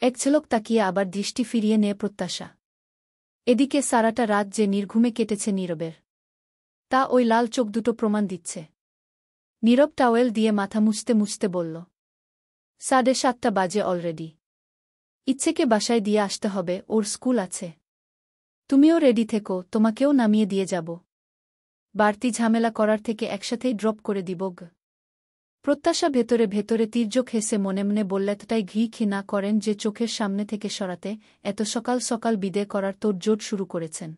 এক ঝলক তাকিয়ে আবার দৃষ্টি ফিরিয়ে নেয় প্রত্যাশা। এদিকে সারাটা রাত যে নির্ঘুমে কেটেছে নীরবের, তা ওই লাল চোখ দুটো প্রমাণ দিচ্ছে। নীরব টাওয়েল দিয়ে মাথা মুছতে মুছতে বলল, 7:30 বাজে অলরেডি। ইচ্ছেকে বাসায় দিয়ে আসতে হবে, ওর স্কুল আছে। তুমিও রেডি থেকো, তোমাকেও নামিয়ে দিয়ে যাব। বাড়তি ঝামেলা করার থেকে একসাথেই ড্রপ করে দিব গ। প্রত্যাশা ভেতরে ভেতরে তীর্যক হেসে মনে মনে বললেতটাই ঘি না করেন যে চোখের সামনে থেকে সরাতে এত সকাল সকাল বিদে করার তোড়জোড় শুরু করেছেন।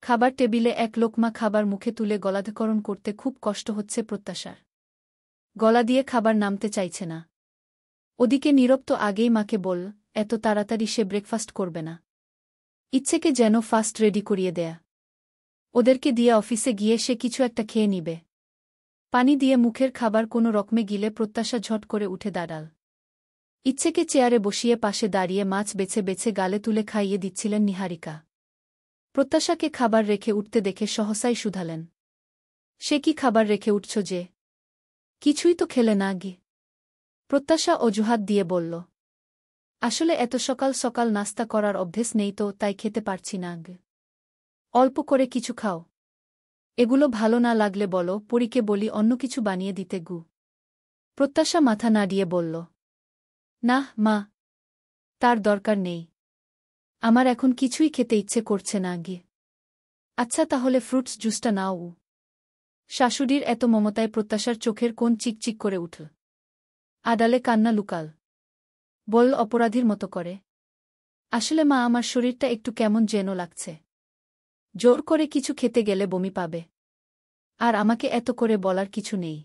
খাবার টেবিলে এক লোকমা খাবার মুখে তুলে গলাধকরণ করতে খুব কষ্ট হচ্ছে প্রত্যাশার। গলা দিয়ে খাবার নামতে চাইছে না। ওদিকে নীরব তো আগেই মাকে বল, এত তাড়াতাড়ি সে ব্রেকফাস্ট করবে না। ইচ্ছেকে যেন ফাস্ট রেডি করিয়ে দেয়া। ওদেরকে দিয়ে অফিসে গিয়ে সে কিছু একটা খেয়ে নিবে। পানি দিয়ে মুখের খাবার কোনো রকমে গিলে প্রত্যাশা ঝট করে উঠে দাঁড়াল। ইচ্ছেকে চেয়ারে বসিয়ে পাশে দাঁড়িয়ে মাছ বেছে বেছে গালে তুলে খাইয়ে দিচ্ছিলেন নিহারিকা। প্রত্যাশাকে খাবার রেখে উঠতে দেখে সহসাই শুধালেন, সে কি খাবার রেখে উঠছ যে? কিছুই তো খেলে না গি। প্রত্যাশা অজুহাত দিয়ে বলল, আসলে এত সকাল সকাল নাস্তা করার অভ্যেস নেই তো, তাই খেতে পারছি না গ। অল্প করে কিছু খাও। এগুলো ভালো না লাগলে বলো, পরীকে বলি অন্য কিছু বানিয়ে দিতে গু। প্রত্যাশা মাথা নাড়িয়ে বলল, না মা, তার দরকার নেই। আমার এখন কিছুই খেতে ইচ্ছে করছে না গি। আচ্ছা তাহলে ফ্রুটস জুসটা নাও। শাশুড়ির এত মমতায় প্রত্যাশার চোখের কোণ চিকচিক করে উঠল। আড়ালে কান্না লুকাল। বল অপরাধীর মতো করে, আসলে মা আমার শরীরটা একটু কেমন যেন লাগছে। জোর করে কিছু খেতে গেলে বমি পাবে। আর আমাকে এত করে বলার কিছু নেই।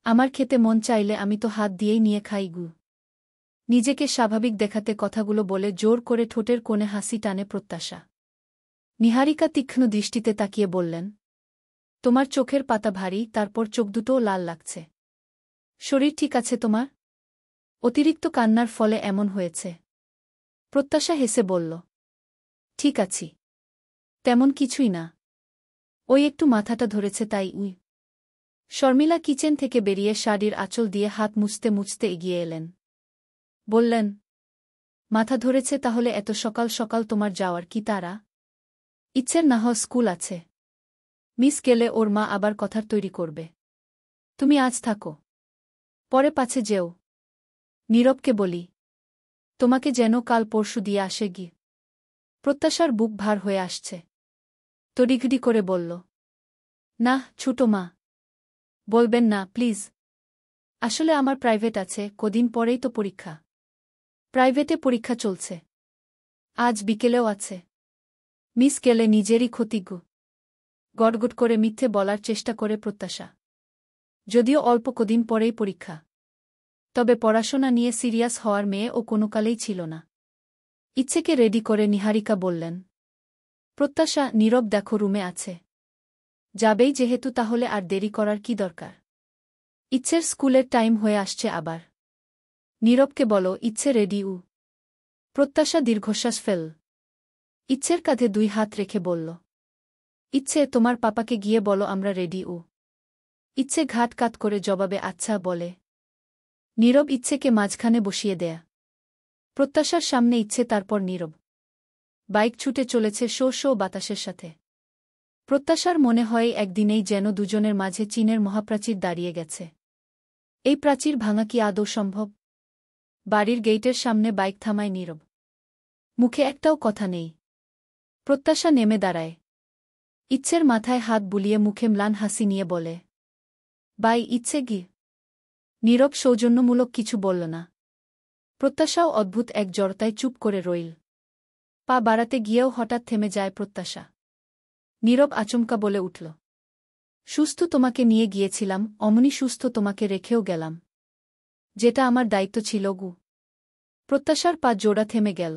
আমার খেতে মন চাইলে আমি তো হাত দিয়েই নিয়ে খাই গু। নিজেকে স্বাভাবিক দেখাতে কথাগুলো বলে জোর করে ঠোঁটের কোণে হাসি টানে প্রত্যাশা। নিহারিকা তীক্ষ্ণ দৃষ্টিতে তাকিয়ে বললেন, তোমার চোখের পাতা ভারী, তারপর চোখ দুটোও লাল লাগছে। শরীর ঠিক আছে তোমার? অতিরিক্ত কান্নার ফলে এমন হয়েছে। প্রত্যাশা হেসে বলল, ঠিক আছি। তেমন কিছুই না। ওই একটু মাথাটা ধরেছে তাই উই। শর্মিলা কিচেন থেকে বেরিয়ে শাড়ির আঁচল দিয়ে হাত মুছতে মুছতে এগিয়ে এলেন। বললেন, মাথা ধরেছে তাহলে এত সকাল সকাল তোমার যাওয়ার কি তাড়া? ইচ্ছের না হয় স্কুল আছে। মিস গেলে ওর মা আবার কথার তৈরি করবে। তুমি আজ থাকো, পরে পাছে যেও। নীরবকে বলি, তোমাকে যেন কাল পরশু দিয়ে আসে গি। প্রত্যাশার বুক ভার হয়ে আসছে। তড়িঘড়ি করে বলল, না ছোট মা, বলবেন না প্লিজ। আসলে আমার প্রাইভেট আছে, কদিন পরেই তো পরীক্ষা। প্রাইভেটে পরীক্ষা চলছে। আজ বিকেলেও আছে। মিস গেলে নিজেরই ক্ষতি গো। গটগট করে মিথ্যে বলার চেষ্টা করে প্রত্যাশা। যদিও অল্প কদিন পরেই পরীক্ষা, তবে পড়াশোনা নিয়ে সিরিয়াস হওয়ার মেয়ে ও কোনোকালেই ছিল না। ইচ্ছেকে রেডি করে নিহারিকা বললেন, প্রত্যাশা, নীরব দেখো রুমে আছে। যাবেই যেহেতু তাহলে আর দেরি করার কি দরকার? ইচ্ছের স্কুলের টাইম হয়ে আসছে আবার। নীরবকে বলো ইচ্ছে রেডি উ। প্রত্যাশা দীর্ঘশ্বাস ফেল। ইচ্ছের কাঁধে 2 হাত রেখে বলল, ইচ্ছে তোমার পাপাকে গিয়ে বলো আমরা রেডি উ। ইচ্ছে ঘাট কাত করে জবাবে আচ্ছা বলে। নীরব ইচ্ছেকে মাঝখানে বসিয়ে দেয়া। প্রত্যাশার সামনে ইচ্ছে, তারপর নীরব। বাইক ছুটে চলেছে শো শো বাতাসের সাথে। প্রত্যাশার মনে হয় একদিনেই যেন দুজনের মাঝে চীনের মহাপ্রাচীর দাঁড়িয়ে গেছে। এই প্রাচীর ভাঙা কি আদৌ সম্ভব? বাড়ির গেইটের সামনে বাইক থামায় নীরব। মুখে একটাও কথা নেই। প্রত্যাশা নেমে দাঁড়ায়। ইচ্ছের মাথায় হাত বুলিয়ে মুখে ম্লান হাসি নিয়ে বলে, বাই ইচ্ছে গি। নীরব সৌজন্যমূলক কিছু বলল না। প্রত্যাশাও অদ্ভুত এক জড়তায় চুপ করে রইল। পা বাড়াতে গিয়েও হঠাৎ থেমে যায় প্রত্যাশা। নীরব আচমকা বলে উঠল, সুস্থ তোমাকে নিয়ে গিয়েছিলাম, অমনি সুস্থ তোমাকে রেখেও গেলাম। যেটা আমার দায়িত্ব ছিল গু। প্রত্যাশার পা জোড়া থেমে গেল।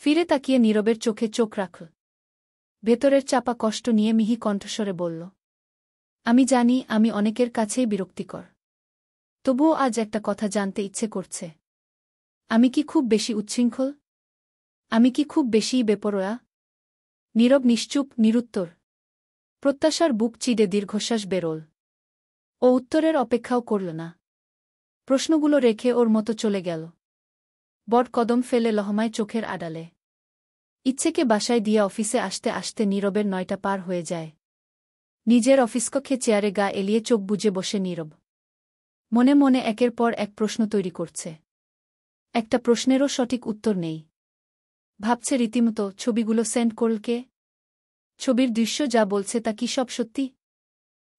ফিরে তাকিয়ে নীরবের চোখে চোখ রাখল। ভেতরের চাপা কষ্ট নিয়ে মিহি কণ্ঠস্বরে বলল, আমি জানি আমি অনেকের কাছেই বিরক্তিকর। তবুও আজ একটা কথা জানতে ইচ্ছে করছে। আমি কি খুব বেশি উচ্ছৃঙ্খল? আমি কি খুব বেশিই বেপরোয়া? নীরব নিশ্চুপ, নিরুত্তর। প্রত্যাশার বুক চিডে দীর্ঘশ্বাস বেরোল। ও উত্তরের অপেক্ষাও করল না। প্রশ্নগুলো রেখে ওর মতো চলে গেল। বট কদম ফেলে লহমায় চোখের আড়ালে। ইচ্ছেকে বাসায় দিয়ে অফিসে আসতে আসতে নীরবের 9টা পার হয়ে যায়। নিজের অফিসকক্ষে চেয়ারে গা এলিয়ে চোখ বুজে বসে নীরব। মনে মনে একের পর এক প্রশ্ন তৈরি করছে। একটা প্রশ্নেরও সঠিক উত্তর নেই। ভাবছে রীতিমতো, ছবিগুলো সেন্ড করল কে? ছবির দৃশ্য যা বলছে তা কি সব সত্যি?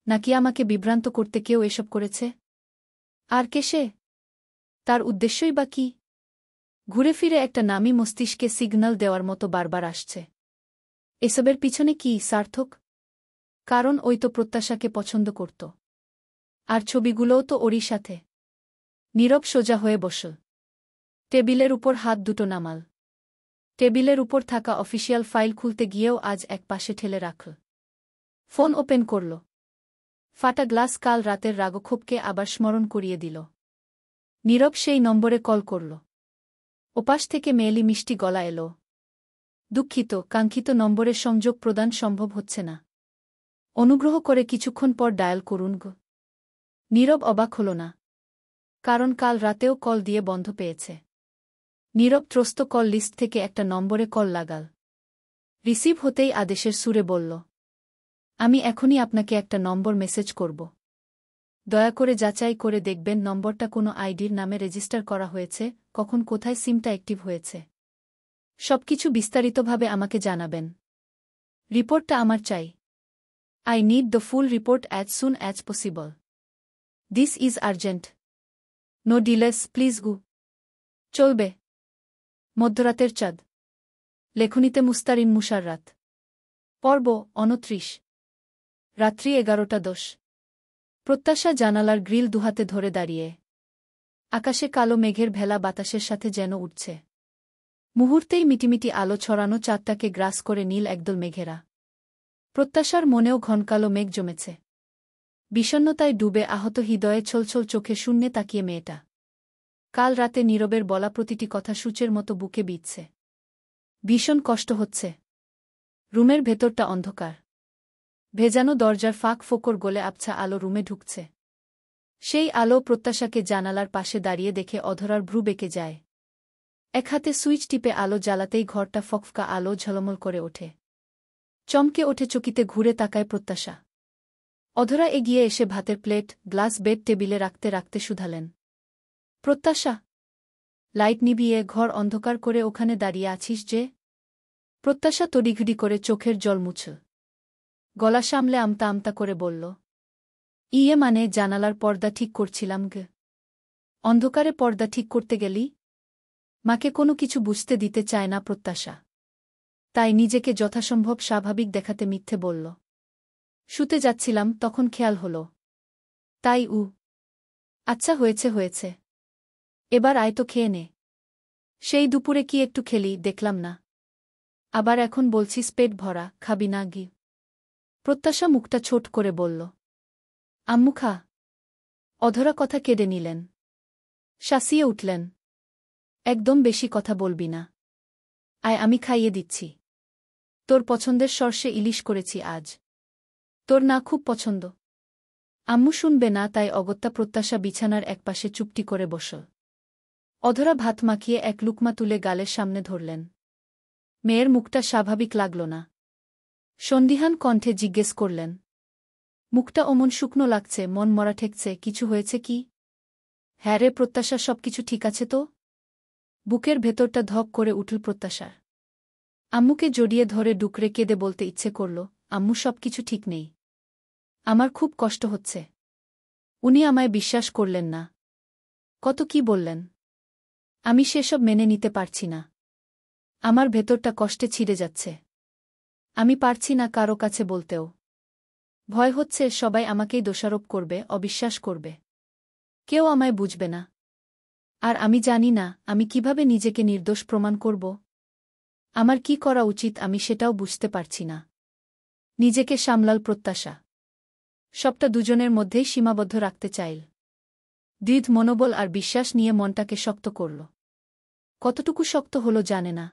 নাকি আমাকে বিভ্রান্ত করতে কেউ এসব করেছে? আর কে সে? তার উদ্দেশ্যই বা কি? ঘুরে ফিরে একটা নামী মস্তিষ্কে সিগন্যাল দেওয়ার মতো বারবার আসছে। এসবের পিছনে কি সার্থক? কারণ ওই তো প্রত্যাশাকে পছন্দ করত। আর ছবিগুলোও তো ওরই সাথে। নীরব সোজা হয়ে বসল। টেবিলের উপর হাত দুটো নামাল। টেবিলের উপর থাকা অফিসিয়াল ফাইল খুলতে গিয়েও আজ এক পাশে ঠেলে রাখল। ফোন ওপেন করল। ফাটা গ্লাস কাল রাতের রাগক্ষোভকে আবার স্মরণ করিয়ে দিল। নীরব সেই নম্বরে কল করল। ওপাশ থেকে মেয়েলি মিষ্টি গলা এলো, দুঃখিত, কাঙ্ক্ষিত নম্বরের সংযোগ প্রদান সম্ভব হচ্ছে না। অনুগ্রহ করে কিছুক্ষণ পর ডায়াল করুন গো। নীরব অবাক হল না। কারণ কাল রাতেও কল দিয়ে বন্ধ পেয়েছে। নীরব ত্রস্ত কল লিস্ট থেকে একটা নম্বরে কল লাগাল। রিসিভ হতেই আদেশের সুরে বলল, আমি এখনই আপনাকে একটা নম্বর মেসেজ করব। দয়া করে যাচাই করে দেখবেন নম্বরটা কোনো আইডির নামে রেজিস্টার করা হয়েছে, কখন কোথায় সিমটা অ্যাক্টিভ হয়েছে। সবকিছু বিস্তারিতভাবে আমাকে জানাবেন। রিপোর্টটা আমার চাই। I need the full report as soon as possible. This is urgent. No delays please গু। চলবে। মধ্যরাতের চাঁদ। লেখনীতে মুস্তারিন মুশাররাত। পর্ব 29। রাত্রি 11:10। প্রত্যাশা জানালার গ্রিল দুহাতে ধরে দাঁড়িয়ে। আকাশে কালো মেঘের ভেলা বাতাসের সাথে যেন উঠছে। মুহূর্তেই মিটিমিটি আলো ছড়ানো চাঁদটাকে গ্রাস করে নীল একদল মেঘেরা। প্রত্যাশার মনেও ঘনকালো মেঘ জমেছে। বিষণ্ণতায় ডুবে আহত হৃদয়ে ছলছল চোখে শূন্যে তাকিয়ে মেয়েটা। কাল রাতে নীরবের বলা প্রতিটি কথা সূচের মতো বুকে বিঁধছে। ভীষণ কষ্ট হচ্ছে। রুমের ভেতরটা অন্ধকার। ভেজানো দরজার ফাঁক ফোকর গলে আবছা আলো রুমে ঢুকছে। সেই আলো প্রত্যাশাকে জানালার পাশে দাঁড়িয়ে দেখে অধরার ভ্রু বেঁকে যায়। এক হাতে সুইচ টিপে আলো জ্বালাতেই ঘরটা ফকফকা আলো ঝলমল করে ওঠে। চমকে ওঠে চকিতে ঘুরে তাকায় প্রত্যাশা। অধরা এগিয়ে এসে ভাতের প্লেট, গ্লাস বেড টেবিলে রাখতে রাখতে শুধালেন। প্রত্যাশা, লাইট নিভিয়ে ঘর অন্ধকার করে ওখানে দাঁড়িয়ে আছিস যে? প্রত্যাশা তড়িঘড়ি করে চোখের জল মুছল। গলা সামলে আমতা আমতা করে বলল, ইয়ে মানে জানালার পর্দা ঠিক করছিলাম গে। অন্ধকারে পর্দা ঠিক করতে গেলি? মাকে কোনো কিছু বুঝতে দিতে চায় না প্রত্যাশা। তাই নিজেকে যথাসম্ভব স্বাভাবিক দেখাতে মিথ্যে বলল। শুতে যাচ্ছিলাম, তখন খেয়াল হল। তাই আচ্ছা হয়েছে হয়েছে। এবার আয় তো খেয়ে নে। সেই দুপুরে কি একটু খেলি দেখলাম না। আবার এখন বলছিস পেট ভরা, খাবি না গি? প্রত্যাশা মুখটা ছোট করে বলল, আম্মু খা। অধরা কথা কেড়ে নিলেন। শাসিয়ে উঠলেন, একদম বেশি কথা বলবি না। আয় আমি খাইয়ে দিচ্ছি। তোর পছন্দের সর্ষে ইলিশ করেছি আজ। তোর না খুব পছন্দ। আম্মু শুনবে না তাই অগত্যা প্রত্যাশা বিছানার একপাশে চুপটি করে বসল। অধরা ভাত মাখিয়ে এক লুকমা তুলে গালের সামনে ধরলেন। মেয়ের মুখটা স্বাভাবিক লাগল না। সন্দিহান কণ্ঠে জিজ্ঞেস করলেন, মুখটা অমন শুকনো লাগছে, মন মরা ঠেকছে, কিছু হয়েছে কি? হ্যাঁ রে প্রত্যাশা, সবকিছু ঠিক আছে তো? বুকের ভেতরটা ধক করে উঠল প্রত্যাশার। আম্মুকে জড়িয়ে ধরে ডুকরে কেঁদে বলতে ইচ্ছে করল, আম্মু সবকিছু ঠিক নেই। আমার খুব কষ্ট হচ্ছে। উনি আমায় বিশ্বাস করলেন না। কত কি বললেন। আমি সেসব মেনে নিতে পারছি না। আমার ভেতরটা কষ্টে ছিঁড়ে যাচ্ছে। আমি পারছি না কারো কাছে বলতেও। ভয় হচ্ছে সবাই আমাকেই দোষারোপ করবে, অবিশ্বাস করবে। কেউ আমায় বুঝবে না। আর আমি জানি না আমি কিভাবে নিজেকে নির্দোষ প্রমাণ করব। আমার কি করা উচিত আমি সেটাও বুঝতে পারছি না। নিজেকে সামলাল প্রত্যাশা। সবটা দুজনের মধ্যেই সীমাবদ্ধ রাখতে চাইল। দৃঢ় মনোবল আর বিশ্বাস নিয়ে মনটাকে শক্ত করল। কতটুকু শক্ত হলো জানে না।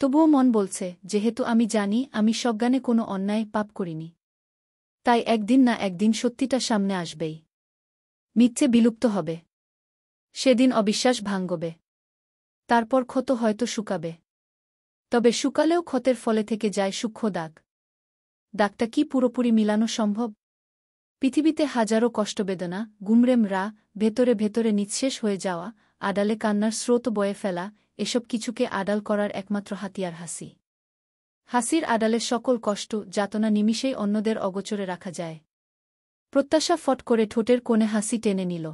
তবুও মন বলছে, যেহেতু আমি জানি আমি সজ্ঞানে কোনো অন্যায় পাপ করিনি, তাই একদিন না একদিন সত্যিটা সামনে আসবেই। মিথ্যে বিলুপ্ত হবে। সেদিন অবিশ্বাস ভাঙ্গবে। তারপর ক্ষত হয়তো শুকাবে। তবে শুকালেও ক্ষতের ফলে থেকে যায় সূক্ষ্ম দাগ। দাগটা কি পুরোপুরি মিলানো সম্ভব? পৃথিবীতে হাজারো কষ্টবেদনা, গুমরেম ভেতরে ভেতরে নিঃশেষ হয়ে যাওয়া, আড়ালে কান্নার স্রোত বয়ে ফেলা, এসব কিছুকে আড়াল করার একমাত্র হাতিয়ার হাসি। হাসির আড়ালে সকল কষ্ট, যাতনা নিমিষেই অন্যদের অগোচরে রাখা যায়। প্রত্যাশা ফট করে ঠোঁটের কোণে হাসি টেনে নিল।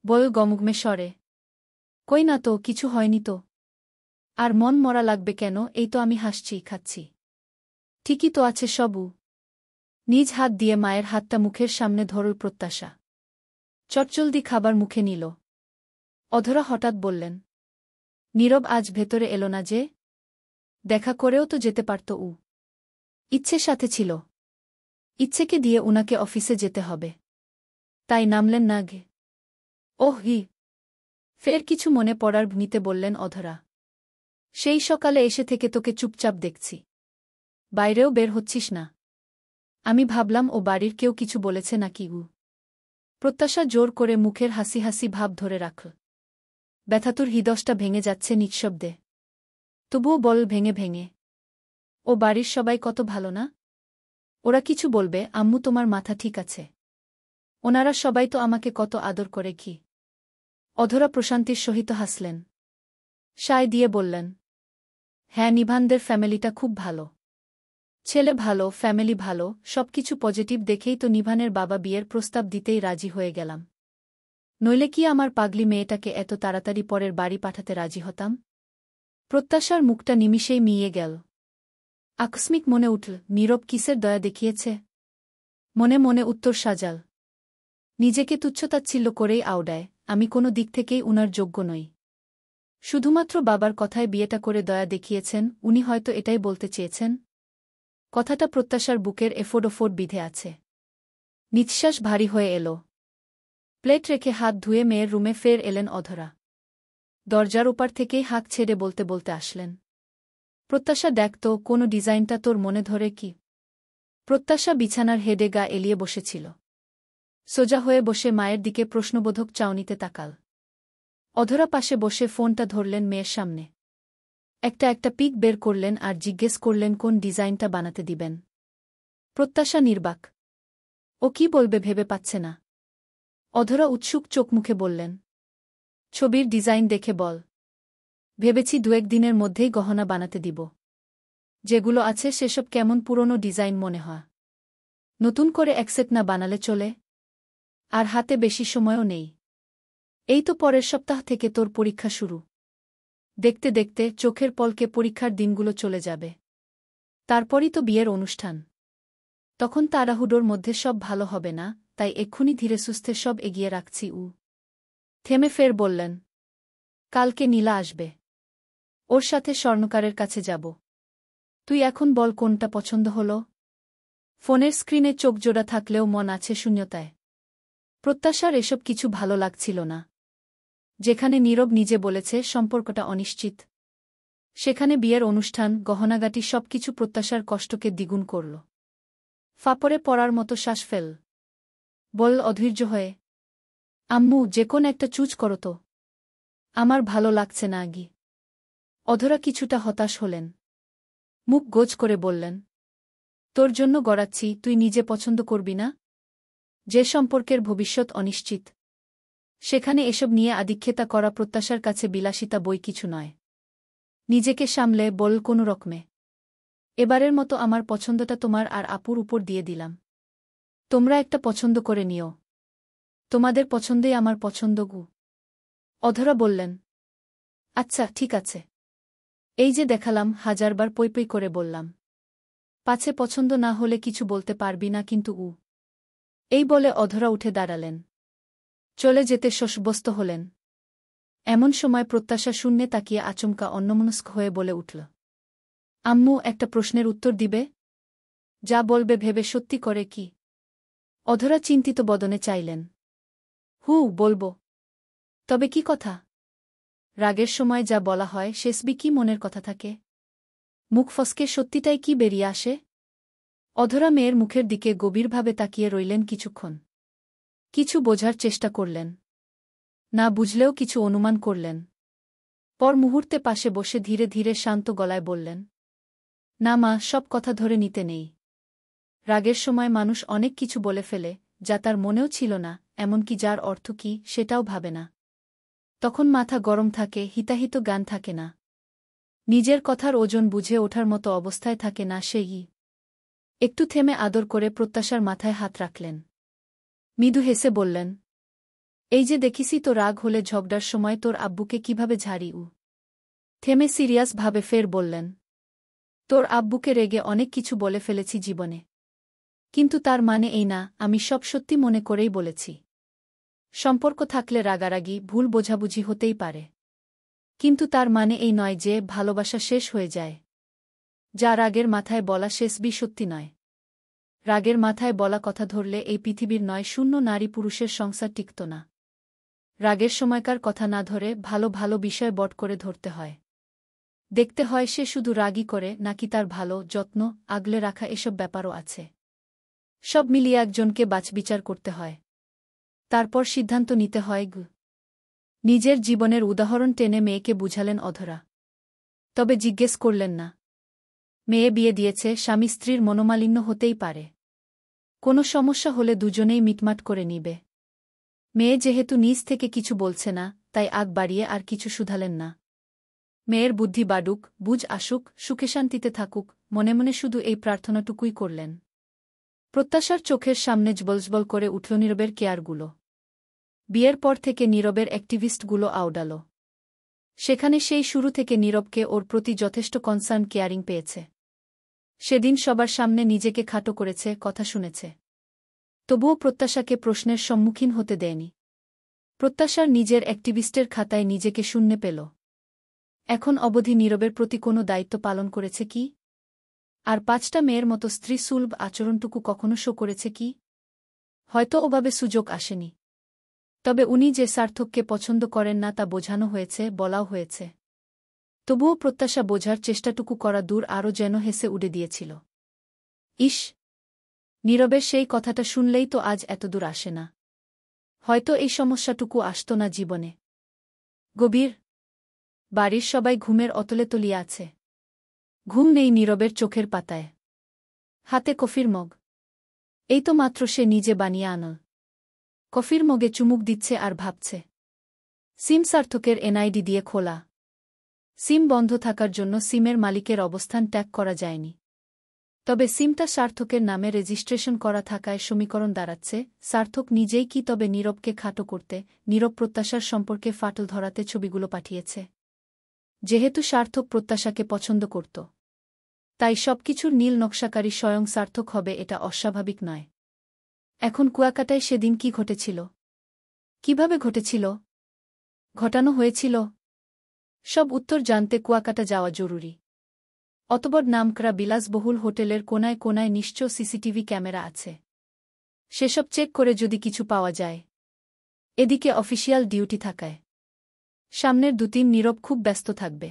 বল গমগ্মে স্বরে, কই না তো, কিছু হয়নি তো। আর মন মরা লাগবে কেন, এই তো আমি হাসছি, খাচ্ছি। ঠিকই তো আছে সবু। নিজ হাত দিয়ে মায়ের হাতটা মুখের সামনে ধরল প্রত্যাশা। চটজলদি খাবার মুখে নিল। অধরা হঠাৎ বললেন, নীরব আজ ভেতরে এলো না যে? দেখা করেও তো যেতে পারত উ। ইচ্ছে সাথে ছিল। ইচ্ছেকে দিয়ে উনাকে অফিসে যেতে হবে। তাই নামলেন না গে। ওহ হি। ফের কিছু মনে পড়ার ভনিতে বললেন অধরা। সেই সকালে এসে থেকে তোকে চুপচাপ দেখছি। বাইরেও বের হচ্ছিস না। আমি ভাবলাম ও বাড়ির কেউ কিছু বলেছে নাকি উ। প্রত্যাশা জোর করে মুখের হাসি হাসি ভাব ধরে রাখল। ব্যথাতুর হৃদয়টা ভেঙে যাচ্ছে নিঃশব্দে। তবুও বল ভেঙে ভেঙে, ও বাড়ির সবাই কত ভালো না? ওরা কিছু বলবে? আম্মু তোমার মাথা ঠিক আছে? ওনারা সবাই তো আমাকে কত আদর করে কি। অধরা প্রশান্তির সহিত হাসলেন। সায় দিয়ে বললেন, হ্যাঁ নিভানদের ফ্যামিলিটা খুব ভালো। ছেলে ভালো, ফ্যামিলি ভালো, সবকিছু পজিটিভ দেখেই তো নিভানের বাবা বিয়ের প্রস্তাব দিতেই রাজি হয়ে গেলাম। নইলে কি আমার পাগলি মেয়েটাকে এত তাড়াতাড়ি পরের বাড়ি পাঠাতে রাজি হতাম? প্রত্যাশার মুখটা নিমিষেই মিইয়ে গেল। আকস্মিক মনে উঠল, নীরব কিসের দয়া দেখিয়েছে। মনে মনে উত্তর সাজাল। নিজেকে তুচ্ছতাচ্ছিল্য করেই আওড়ায়, আমি কোনো দিক থেকেই উনার যোগ্য নই। শুধুমাত্র বাবার কথায় বিয়েটা করে দয়া দেখিয়েছেন, উনি হয়তো এটাই বলতে চেয়েছেন। কথাটা প্রত্যাশার বুকের এফোড বিধে আছে। নিঃশ্বাস ভারী হয়ে এল। প্লেট রেখে হাত ধুয়ে মেয়ের রুমে ফের এলেন অধরা। দরজার ওপার থেকেই হাঁক ছেড়ে বলতে বলতে আসলেন, প্রত্যাশা দেখ তো, কোনো ডিজাইনটা তোর মনে ধরে কি? প্রত্যাশা বিছানার হেডে গা এলিয়ে বসেছিল। সোজা হয়ে বসে মায়ের দিকে প্রশ্নবোধক চাউনিতে তাকাল। অধরা পাশে বসে ফোনটা ধরলেন মেয়ের সামনে। একটা পিক বের করলেন আর জিজ্ঞেস করলেন কোন ডিজাইনটা বানাতে দিবেন। প্রত্যাশা নির্বাক। ও কি বলবে ভেবে পাচ্ছে না। অধরা উৎসুক চোখমুখে বললেন, ছবির ডিজাইন দেখে বল। ভেবেছি 2-1 দিনের মধ্যেই গহনা বানাতে দিব। যেগুলো আছে সেসব কেমন পুরনো ডিজাইন মনে হয়। নতুন করে এক সেট না বানালে চলে? আর হাতে বেশি সময়ও নেই। এই তো পরের সপ্তাহ থেকে তোর পরীক্ষা শুরু। দেখতে দেখতে চোখের পলকে পরীক্ষার দিনগুলো চলে যাবে। তারপরই তো বিয়ের অনুষ্ঠান। তখন তাড়াহুড়োর মধ্যে সব ভালো হবে না, তাই এক্ষুনি ধীরে সুস্থে সব এগিয়ে রাখছি। থেমে ফের বললেন, কালকে নীলা আসবে। ওর সাথে স্বর্ণকারের কাছে যাব। তুই এখন বল কোনটা পছন্দ হলো? ফোনের স্ক্রিনে চোখ জোড়া থাকলেও মন আছে শূন্যতায়। প্রত্যাশার এসব কিছু ভালো লাগছিল না। যেখানে নীরব নিজে বলেছে সম্পর্কটা অনিশ্চিত, সেখানে বিয়ের অনুষ্ঠান, গহনাগাটি সবকিছু প্রত্যাশার কষ্টকে দ্বিগুণ করল। ফাপড়ে পড়ার মতো শ্বাস ফেল। বল অধৈর্য হয়ে, আম্মু যে কোন একটা চুজ করো তো। আমার ভালো লাগছে না আগি। অধরা কিছুটা হতাশ হলেন। মুখ গোজ করে বললেন, তোর জন্য গড়াচ্ছি, তুই নিজে পছন্দ করবি না? যে সম্পর্কের ভবিষ্যৎ অনিশ্চিত, সেখানে এসব নিয়ে আদিক্ষেতা করা প্রত্যাশার কাছে বিলাসিতা বই কিছু নয়। নিজেকে সামলে বল কোনো রকমে, এবারের মতো আমার পছন্দটা তোমার আর আপুর উপর দিয়ে দিলাম। তোমরা একটা পছন্দ করে নিও। তোমাদের পছন্দেই আমার পছন্দ গু। অধরা বললেন, আচ্ছা ঠিক আছে। এই যে দেখালাম, হাজারবার পই করে বললাম। পাছে পছন্দ না হলে কিছু বলতে পারবি না কিন্তু। এই বলে অধরা উঠে দাঁড়ালেন। চলে যেতে শশব্যস্ত হলেন। এমন সময় প্রত্যাশা শূন্যে তাকিয়ে আচমকা অন্যমনস্ক হয়ে বলে উঠল, আম্মু একটা প্রশ্নের উত্তর দিবে? যা বলবে ভেবে সত্যি করে কি? অধরা চিন্তিত বদনে চাইলেন। বলবো। তবে কি কথা? রাগের সময় যা বলা হয় শেষবি কি মনের কথা থাকে? মুখ ফসকে সত্যিটাই কি বেরিয়ে আসে? অধরা মেয়ের মুখের দিকে গভীরভাবে তাকিয়ে রইলেন কিছুক্ষণ। কিছু বোঝার চেষ্টা করলেন। না বুঝলেও কিছু অনুমান করলেন। পর মুহূর্তে পাশে বসে ধীরে ধীরে শান্ত গলায় বললেন, না মা, সব কথা ধরে নিতে নেই। রাগের সময় মানুষ অনেক কিছু বলে ফেলে, যা তার মনেও ছিল না, এমনকি যার অর্থ কি সেটাও ভাবে না। তখন মাথা গরম থাকে, হিতাহিত জ্ঞান থাকে না। নিজের কথার ওজন বুঝে ওঠার মতো অবস্থায় থাকে না সেই। একটু থেমে আদর করে প্রত্যাশার মাথায় হাত রাখলেন। মৃদু হেসে বললেন, এই যে দেখিসি তো রাগ হলে ঝগড়ার সময় তোর আব্বুকে কিভাবে ঝাড়ি। থেমে সিরিয়াস ভাবে ফের বললেন, তোর আব্বুকে রেগে অনেক কিছু বলে ফেলেছি জীবনে। কিন্তু তার মানে এই না আমি সব সত্যি মনে করেই বলেছি। সম্পর্ক থাকলে রাগারাগি, ভুল বোঝাবুঝি হতেই পারে। কিন্তু তার মানে এই নয় যে ভালোবাসা শেষ হয়ে যায়। যা রাগের মাথায় বলা শেষবি সত্যি নয়। রাগের মাথায় বলা কথা ধরলে এই পৃথিবীর 9 নারী পুরুষের সংসার টিকত না। রাগের সময়কার কথা না ধরে ভালো ভালো বিষয় বট করে ধরতে হয়। দেখতে হয় সে শুধু রাগই করে নাকি তার ভালো, যত্ন, আগলে রাখা এসব ব্যাপারও আছে। সব মিলিয়ে একজনকে বাছবিচার করতে হয়। তারপর সিদ্ধান্ত নিতে হয়। নিজের জীবনের উদাহরণ টেনে মেয়েকে বুঝালেন অধরা। তবে জিজ্ঞেস করলেন না। মেয়ে বিয়ে দিয়েছে, স্বামী স্ত্রীর মনোমালিন্য হতেই পারে। কোনো সমস্যা হলে দুজনেই মিটমাট করে নিবে। মেয়ে যেহেতু নিজ থেকে কিছু বলছে না, তাই আগ বাড়িয়ে আর কিছু শুধালেন না। মেয়ের বুদ্ধি বাড়ুক, বুঝ আসুক, সুখে শান্তিতে থাকুক, মনে মনে শুধু এই প্রার্থনাটুকুই করলেন। প্রত্যাশার চোখের সামনে জবলজবল করে উঠল নীরবের কেয়ারগুলো। বিয়ের পর থেকে নীরবের অ্যাক্টিভিস্টগুলো আওড়াল। সেখানে সেই শুরু থেকে নীরবকে ওর প্রতি যথেষ্ট কনসার্ন, কেয়ারিং পেয়েছে। সেদিন সবার সামনে নিজেকে খাটো করেছে, কথা শুনেছে। তবুও প্রত্যাশাকে প্রশ্নের সম্মুখীন হতে দেয়নি। প্রত্যাশার নিজের অ্যাক্টিভিস্টের খাতায় নিজেকে শূন্যে পেল। এখন অবধি নীরবের প্রতি কোনো দায়িত্ব পালন করেছে কি? আর ৫টা মেয়ের মতো স্ত্রীসুলভ আচরণটুকু কখনো শো করেছে কি? হয়তো ওভাবে সুযোগ আসেনি। তবে উনি যে সার্থককে পছন্দ করেন না তা বোঝানো হয়েছে, বলাও হয়েছে। তবুও প্রত্যাশা বোঝার চেষ্টাটুকু করা দূর আরও যেন হেসে উড়ে দিয়েছিল। ইস! নীরবের সেই কথাটা শুনলেই তো আজ এতদূর আসে না। হয়তো এই সমস্যাটুকু আসত না জীবনে। গভীর বাড়ির সবাই ঘুমের অতলে তলিয়ে আছে। ঘুম নেই নীরবের চোখের পাতায়। হাতে কফির মগ। এই তো মাত্র সে নিজে বানিয়ে আনল। কফির মগে চুমুক দিচ্ছে আর ভাবছে। সিম সার্থকের এনআইডি দিয়ে খোলা। সিম বন্ধ থাকার জন্য সিমের মালিকের অবস্থান ট্যাগ করা যায়নি। তবে সিমটা সার্থকের নামে রেজিস্ট্রেশন করা থাকায় সমীকরণ দাঁড়াচ্ছে, সার্থক নিজেই কি তবে নীরবকে খাটো করতে, নীরব প্রত্যাশার সম্পর্কে ফাটল ধরাতে ছবিগুলো পাঠিয়েছে। যেহেতু সার্থক প্রত্যাশাকে পছন্দ করত, তাই সবকিছুর নীল নকশাকারী স্বয়ং সার্থক হবে এটা অস্বাভাবিক নয়। এখন কুয়াকাটায় সেদিন কি ঘটেছিল? কিভাবে ঘটেছিল? ঘটানো হয়েছিল? সব উত্তর জানতে কুয়াকাটা যাওয়া জরুরি। অতবড় নামকরা বিলাসবহুল হোটেলের কোনায় কোনায় নিশ্চয় সিসিটিভি ক্যামেরা আছে। সেসব চেক করে যদি কিছু পাওয়া যায়। এদিকে অফিসিয়াল ডিউটি থাকায় সামনের ২-৩ নীরব খুব ব্যস্ত থাকবে।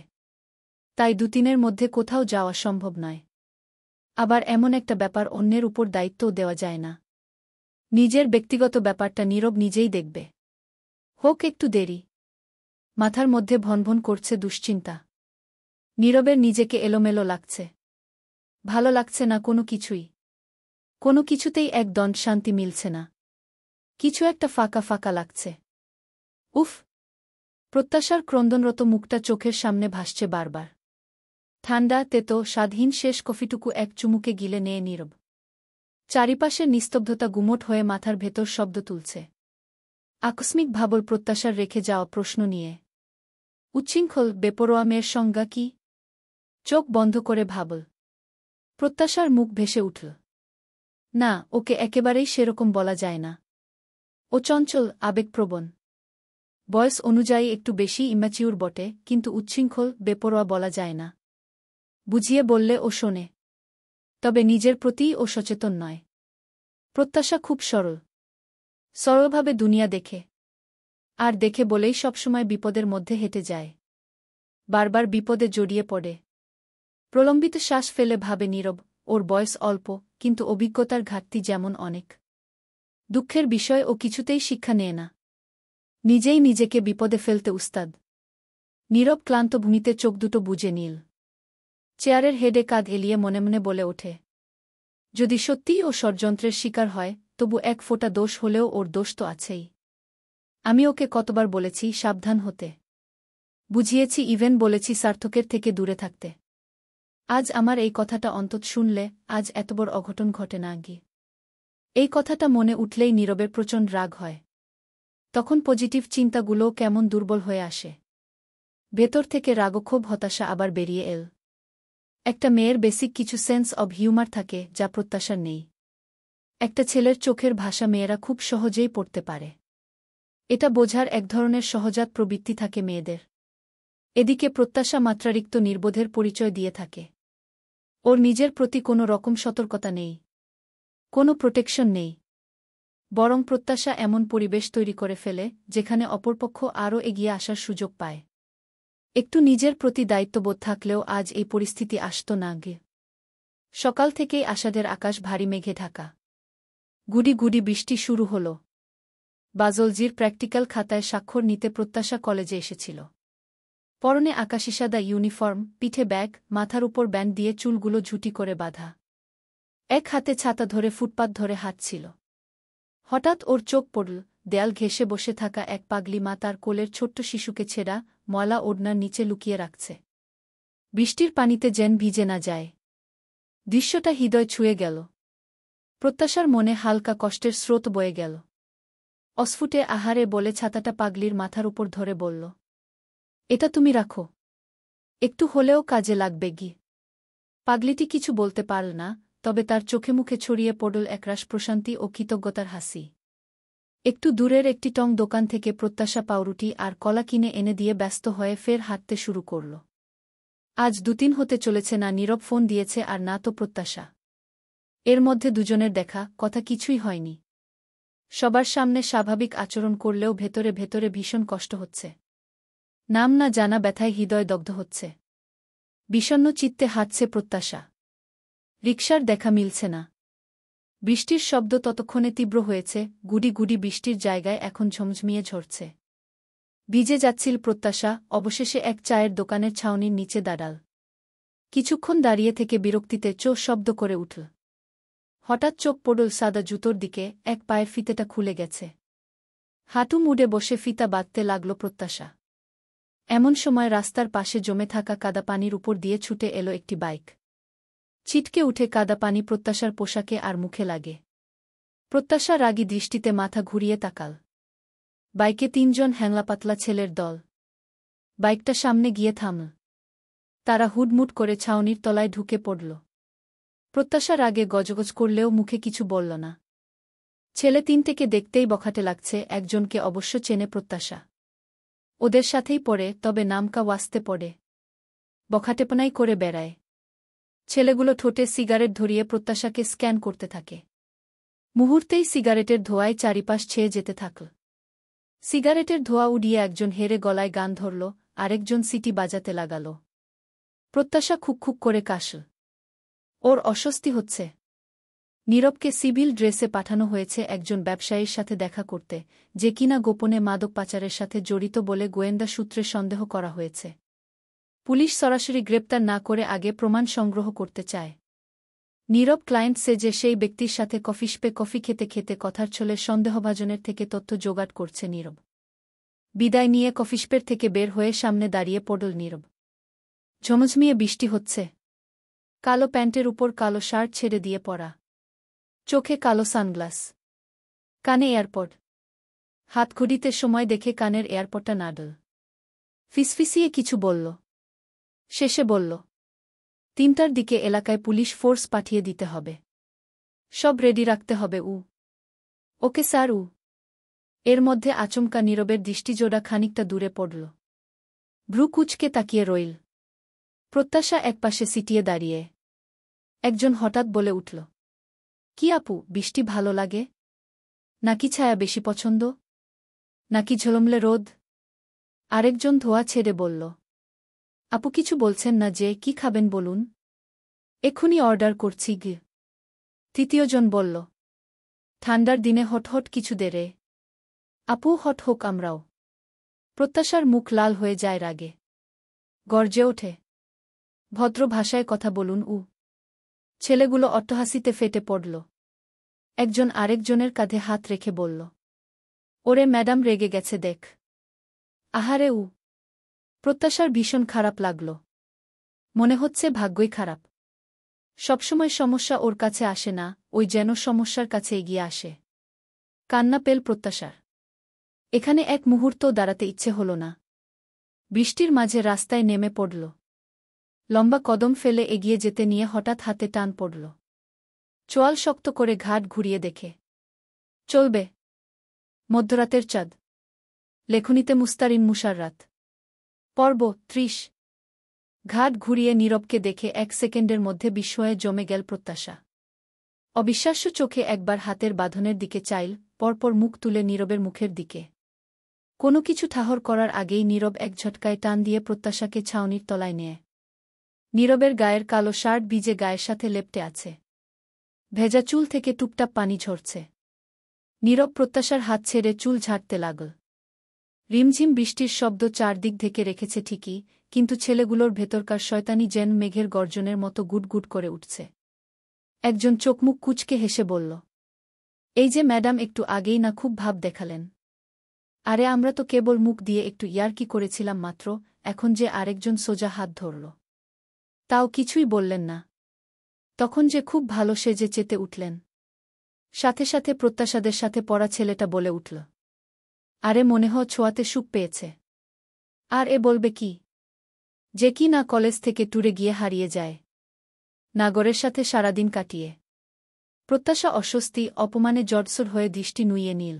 তাই ২-৩-এর মধ্যে কোথাও যাওয়া সম্ভব নয়। আবার এমন একটা ব্যাপার অন্যের উপর দায়িত্বও দেওয়া যায় না। নিজের ব্যক্তিগত ব্যাপারটা নীরব নিজেই দেখবে। হোক একটু দেরি। মাথার মধ্যে ভনভন করছে দুশ্চিন্তা। নীরবের নিজেকে এলোমেলো লাগছে। ভালো লাগছে না কোনো কিছুই। কোনো কিছুতেই এক দণ্ড শান্তি মিলছে না। কিছু একটা ফাঁকা ফাঁকা লাগছে। উফ! প্রত্যাশার ক্রন্দনরত মুখটা চোখের সামনে ভাসছে বারবার। ঠান্ডা, তেতো, স্বাদহীন শেষ কফিটুকু এক চুমুকে গিলে নেয় নীরব। চারিপাশের নিস্তব্ধতা গুমোট হয়ে মাথার ভেতর শব্দ তুলছে। আকস্মিক ভাবল প্রত্যাশার রেখে যাওয়া প্রশ্ন নিয়ে। উচ্ছৃঙ্খল, বেপরোয়া মেয়ের সংজ্ঞা কি? চোখ বন্ধ করে ভাবল। প্রত্যাশার মুখ ভেসে উঠল। না, ওকে একেবারেই সেরকম বলা যায় না। ও চঞ্চল, আবেগপ্রবণ। বয়স অনুযায়ী একটু বেশি ইম্যাচিউর বটে, কিন্তু উচ্ছৃঙ্খল, বেপরোয়া বলা যায় না। বুঝিয়ে বললে ও শোনে। তবে নিজের প্রতিই ও সচেতন নয়। প্রত্যাশা খুব সরল। সরলভাবে দুনিয়া দেখে। আর দেখে বলেই সবসময় বিপদের মধ্যে হেঁটে যায়। বারবার বিপদে জড়িয়ে পড়ে। প্রলম্বিত শ্বাস ফেলে ভাবে নীরব, ওর বয়স অল্প, কিন্তু অভিজ্ঞতার ঘাটতি যেমন অনেক। দুঃখের বিষয় ও কিছুতেই শিক্ষা নেয় না। নিজেই নিজেকে বিপদে ফেলতে উস্তাদ। নীরব ক্লান্ত ভূমিতে চোখ দুটো বুজে নীল। চেয়ারের হেডে কাঁধ এলিয়ে মনে মনে বলে ওঠে। যদি সত্যিই ও ষড়যন্ত্রের শিকার হয়, তবু এক ফোঁটা দোষ হলেও ওর দোষ তো আছেই। আমি ওকে কতবার বলেছি সাবধান হতে। বুঝিয়েছি, ইভেন বলেছি সার্থকের থেকে দূরে থাকতে। আজ আমার এই কথাটা অন্তত শুনলে, আজ এত বড় অঘটন ঘটে না গিয়ে। এই কথাটা মনে উঠলেই নীরবের প্রচণ্ড রাগ হয়। তখন পজিটিভ চিন্তাগুলোও কেমন দুর্বল হয়ে আসে। ভেতর থেকে রাগক্ষোভ, হতাশা আবার বেরিয়ে এল। একটা মেয়ের বেসিক কিছু সেন্স অব হিউমার থাকে, যা প্রত্যাশার নেই। একটা ছেলের চোখের ভাষা মেয়েরা খুব সহজেই পড়তে পারে। এটা বোঝার এক ধরনের সহজাত প্রবৃত্তি থাকে মেয়েদের। এদিকে প্রত্যাশা মাত্রারিক্ত নির্বোধের পরিচয় দিয়ে থাকে। ওর নিজের প্রতি কোনো রকম সতর্কতা নেই। কোনো প্রোটেকশন নেই। বরং প্রত্যাশা এমন পরিবেশ তৈরি করে ফেলে, যেখানে অপরপক্ষ আরও এগিয়ে আসার সুযোগ পায়। একটু নিজের প্রতি দায়িত্ববোধ থাকলেও আজ এই পরিস্থিতি আসত না গে। সকাল থেকেই আষাঢ়ের আকাশ ভারী মেঘে ঢাকা। গুড়ি গুড়ি বৃষ্টি শুরু হল। বাজলজির প্র্যাকটিক্যাল খাতায় স্বাক্ষর নিতে প্রত্যাশা কলেজে এসেছিল। পরনে আকাশিসাদা ইউনিফর্ম, পিঠে ব্যাগ, মাথার উপর ব্যান্ড দিয়ে চুলগুলো ঝুটি করে বাঁধা। এক হাতে ছাতা ধরে ফুটপাত ধরে হাঁটছিল। হঠাৎ ওর চোখ পড়ল, দেয়াল ঘেঁষে বসে থাকা এক পাগলি মা তার কোলের ছোট্ট শিশুকে ছেঁড়া ময়লা ওড়নার নিচে লুকিয়ে রাখছে। বৃষ্টির পানিতে যেন ভিজে না যায়। দৃশ্যটা হৃদয় ছুঁয়ে গেল। প্রত্যাশার মনে হালকা কষ্টের স্রোত বয়ে গেল। অস্ফুটে আহারে বলে ছাতাটা পাগলির মাথার উপর ধরে বলল, এটা তুমি রাখো। একটু হলেও কাজে লাগবে গি। পাগলিটি কিছু বলতে পারল না, তবে তার চোখে মুখে ছড়িয়ে পড়ল একরাশ প্রশান্তি ও কৃতজ্ঞতার হাসি। একটু দূরের একটি টং দোকান থেকে প্রত্যাশা পাউরুটি আর কলা কিনে এনে দিয়ে ব্যস্ত হয়ে ফের হাঁটতে শুরু করল। আজ 2 দিন হতে চলেছে না নীরব ফোন দিয়েছে আর না তো প্রত্যাশা। এর মধ্যে দুজনের দেখা কথা কিছুই হয়নি। সবার সামনে স্বাভাবিক আচরণ করলেও ভেতরে ভেতরে ভীষণ কষ্ট হচ্ছে। নাম না জানা ব্যথায় হৃদয় দগ্ধ হচ্ছে। বিষণ্ণ চিত্তে হাঁটছে প্রত্যাশা। রিকশার দেখা মিলছে না। বৃষ্টির শব্দ ততক্ষণে তীব্র হয়েছে, গুডি গুডি বৃষ্টির জায়গায় এখন ঝমঝমিয়ে ঝরছে। ভিজে যাচ্ছিল প্রত্যাশা, অবশেষে এক চায়ের দোকানের ছাউনির নিচে দাঁড়াল। কিছুক্ষণ দাঁড়িয়ে থেকে বিরক্তিতে চো শব্দ করে উঠল। হঠাৎ চোখ পড়ল সাদা জুতোর দিকে, এক পায়ের ফিতেটা খুলে গেছে। হাঁটু মুড়ে বসে ফিতা বাঁধতে লাগল প্রত্যাশা। এমন সময় রাস্তার পাশে জমে থাকা কাদা পানির উপর দিয়ে ছুটে এলো একটি বাইক। ছিটকে উঠে কাদা পানি প্রত্যাশার পোশাকে আর মুখে লাগে। প্রত্যাশা রাগী দৃষ্টিতে মাথা ঘুরিয়ে তাকাল। বাইকে 3জন হ্যাংলাপাতলা ছেলের দল। বাইকটা সামনে গিয়ে থামল। তারা হুডমুট করে ছাউনির তলায় ঢুকে পড়ল। প্রত্যাশা রাগে গজগজ করলেও মুখে কিছু বলল না। ছেলে 3টেকে দেখতেই বখাটে লাগছে, একজনকে অবশ্য চেনে প্রত্যাশা। ওদের সাথেই পড়ে, তবে নামকা ওয়াস্তে পড়ে। বখাটেপনাই করে বেড়ায়। ছেলেগুলো ঠোঁটে সিগারেট ধরিয়ে প্রত্যাশাকে স্ক্যান করতে থাকে। মুহূর্তেই সিগারেটের ধোঁয়ায় চারিপাশ ছেয়ে যেতে থাকল। সিগারেটের ধোঁয়া উড়িয়ে একজন হেরে গলায় গান ধরল, আরেকজন সিটি বাজাতে লাগাল। প্রত্যাশা খুক করে কাশল। ওর অস্বস্তি হচ্ছে। নীরবকে সিভিল ড্রেসে পাঠানো হয়েছে একজন ব্যবসায়ীর সাথে দেখা করতে, যে কিনা গোপনে মাদক পাচারের সাথে জড়িত বলে গোয়েন্দা সূত্রে সন্দেহ করা হয়েছে। পুলিশ সরাসরি গ্রেপ্তার না করে আগে প্রমাণ সংগ্রহ করতে চায়। নীরব ক্লায়েন্ট সেজে সেই ব্যক্তির সাথে কফি খেতে খেতে কথার ছলে সন্দেহভাজনের থেকে তথ্য জোগাড় করছে নীরব। বিদায় নিয়ে কফিশপের থেকে বের হয়ে সামনে দাঁড়িয়ে পড়ল নীরব। ঝমঝমিয়ে বৃষ্টি হচ্ছে। কালো প্যান্টের উপর কালো শার্ট ছেড়ে দিয়ে পরা। চোখে কালো সানগ্লাস। কানে এয়ারপড। হাতঘড়িতে সময় দেখে কানের এয়ারপডটা নাড়ল। ফিসফিসিয়ে কিছু বলল। শেষে বলল, 3টার দিকে এলাকায় পুলিশ ফোর্স পাঠিয়ে দিতে হবে। সব রেডি রাখতে হবে। Okay sir. এর মধ্যে আচমকা নীরবের দৃষ্টিজোড়া খানিকটা দূরে পড়ল। ভ্রু কুঁচকে তাকিয়ে রইল। প্রত্যাশা একপাশে সিটিয়ে দাঁড়িয়ে। একজন হঠাৎ বলে উঠল, কি আপু, বৃষ্টি ভালো লাগে? নাকি ছায়া বেশি পছন্দ? নাকি ঝলমলে রোদ? আরেকজন ধোয়া ছেড়ে বলল, আপু কিছু বলছেন না যে, কি খাবেন বলুন? এক্ষুনি অর্ডার করছি গে। তৃতীয়জন বলল, ঠান্ডার দিনে হট কিছু দে রে। আপু হট হোক আমরাও। প্রত্যাশার মুখ লাল হয়ে যায় রাগে। গর্জে ওঠে, ভদ্র ভাষায় কথা বলুন। ছেলেগুলো অট্টহাসিতে ফেটে পড়ল। একজন আরেকজনের কাঁধে হাত রেখে বলল, ওরে ম্যাডাম রেগে গেছে দেখ। আহারে। প্রত্যাশার ভীষণ খারাপ লাগল। মনে হচ্ছে ভাগ্যই খারাপ। সবসময় সমস্যা ওর কাছে আসে না, ওই যেন সমস্যার কাছে এগিয়ে আসে। কান্না পেল প্রত্যাশার। এখানে এক মুহূর্তও দাঁড়াতে ইচ্ছে হল না। বৃষ্টির মাঝে রাস্তায় নেমে পড়ল। লম্বা কদম ফেলে এগিয়ে যেতে নিয়ে হঠাৎ হাতে টান পড়ল। চোয়াল শক্ত করে ঘাট ঘুরিয়ে দেখে। চলবে। মধ্যরাতের চাঁদ। লেখনীতে মুস্তারিন মুশাররাত। পর্ব 30। ঘাট ঘুরিয়ে নীরবকে দেখে 1 সেকেন্ডের মধ্যে বিস্ময়ে জমে গেল প্রত্যাশা। অবিশ্বাস্য চোখে একবার হাতের বাঁধনের দিকে চাইল, পরপর মুখ তুলে নীরবের মুখের দিকে। কোনো কিছু ঠাহর করার আগেই নীরব এক ঝটকায় টান দিয়ে প্রত্যাশাকে ছাউনির তলায় নেয়। নীরবের গায়ের কালো শার্ট ভিজে গায়ের সাথে লেপ্টে আছে। ভেজা চুল থেকে টুপটাপ পানি ঝরছে। নীরব প্রত্যাশার হাত ছেড়ে চুল ঝাড়তে লাগল। রিমঝিম বৃষ্টির শব্দ চারদিক ঢেকে রেখেছে ঠিকই, কিন্তু ছেলেগুলোর ভেতরকার শয়তানি যেন মেঘের গর্জনের মতো গুটগুট করে উঠছে। একজন চোখমুখ কুঁচকে হেসে বলল, এই যে ম্যাডাম একটু আগেই না খুব ভাব দেখালেন। আরে আমরা তো কেবল মুখ দিয়ে একটু ইয়ার্কি করেছিলাম মাত্র, এখন যে আরেকজন সোজা হাত ধরল। তাও কিছুই বললেন না। তখন যে খুব ভালো সেজে চেতে উঠলেন। সাথে সাথে প্রত্যাশাদের সাথে পড়া ছেলেটা বলে উঠল, আরে মনে হয় ছোঁয়াতে সুখ পেয়েছে। আর এ বলবে কি? যে কি না কলেজ থেকে ট্যুরে গিয়ে হারিয়ে যায়। নাগরের সাথে সারাদিন কাটিয়ে প্রত্যাশা অস্বস্তি অপমানে জড়সড় হয়ে দৃষ্টি নুইয়ে নীল।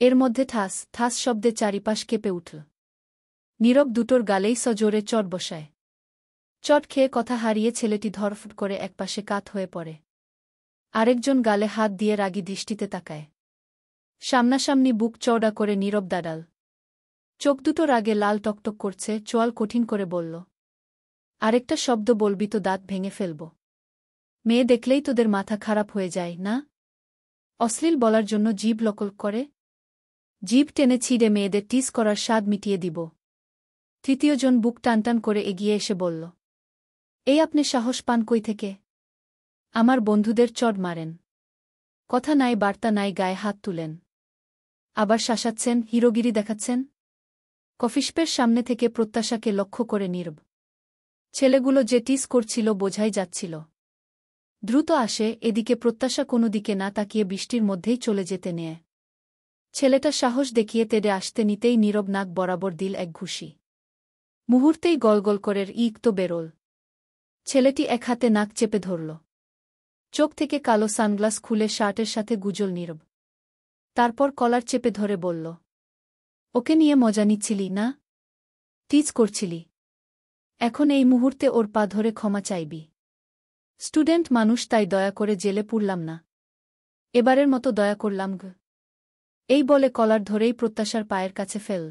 এর মধ্যে ঠাস ঠাস শব্দে চারিপাশ কেঁপে উঠল। নীরব দুটোর গালেই সজোরে চট বসায়। চট খেয়ে কথা হারিয়ে ছেলেটি ধরফট করে একপাশে কাত হয়ে পড়ে। আরেকজন গালে হাত দিয়ে রাগী দৃষ্টিতে তাকায়। সামনাসামনি বুক চওড়া করে নীরব দাঁড়াল। চোখ দুটো রাগে লাল টকটক করছে, চোয়াল কঠিন করে বলল, আরেকটা শব্দ বলবি তো দাঁত ভেঙে ফেলব। মেয়ে দেখলেই তোদের মাথা খারাপ হয়ে যায় না? অশ্লীল বলার জন্য জিভ লকল করে? জিভ টেনে ছিঁড়ে মেয়েদের টিস করার স্বাদ মিটিয়ে দিব। তৃতীয়জন বুক টানটান করে এগিয়ে এসে বলল, এই আপনি সাহস পান কই থেকে? আমার বন্ধুদের চড় মারেন। কথা নাই বার্তা নাই, গায়ে হাত তুলেন। আবার শাসাচ্ছেন, হিরোগিরি দেখাচ্ছেন। কফিশপের সামনে থেকে প্রত্যাশাকে লক্ষ্য করে নীরব। ছেলেগুলো যে টিস করছিল বোঝাই যাচ্ছিল। দ্রুত আসে, এদিকে প্রত্যাশা কোনো দিকে না তাকিয়ে বৃষ্টির মধ্যেই চলে যেতে নেয়। ছেলেটা সাহস দেখিয়ে তেড়ে আসতে নিতেই নীরব নাক বরাবর দিল এক ঘুষি। মুহূর্তেই গলগল করে ইক তো বেরোল। ছেলেটি এক হাতে নাক চেপে ধরল। চোখ থেকে কালো সানগ্লাস খুলে শার্টের সাথে গুজল নীরব। তারপর কলার চেপে ধরে বলল, ওকে নিয়ে মজা নিচ্ছিলি না? টিজ করছিলি? এখন এই মুহূর্তে ওর পা ধরে ক্ষমা চাইবি। স্টুডেন্ট মানুষ, তাই দয়া করে জেলে পুরলাম না। এবারের মতো দয়া করলাম গ। এই বলে কলার ধরেই প্রত্যাশার পায়ের কাছে ফেল।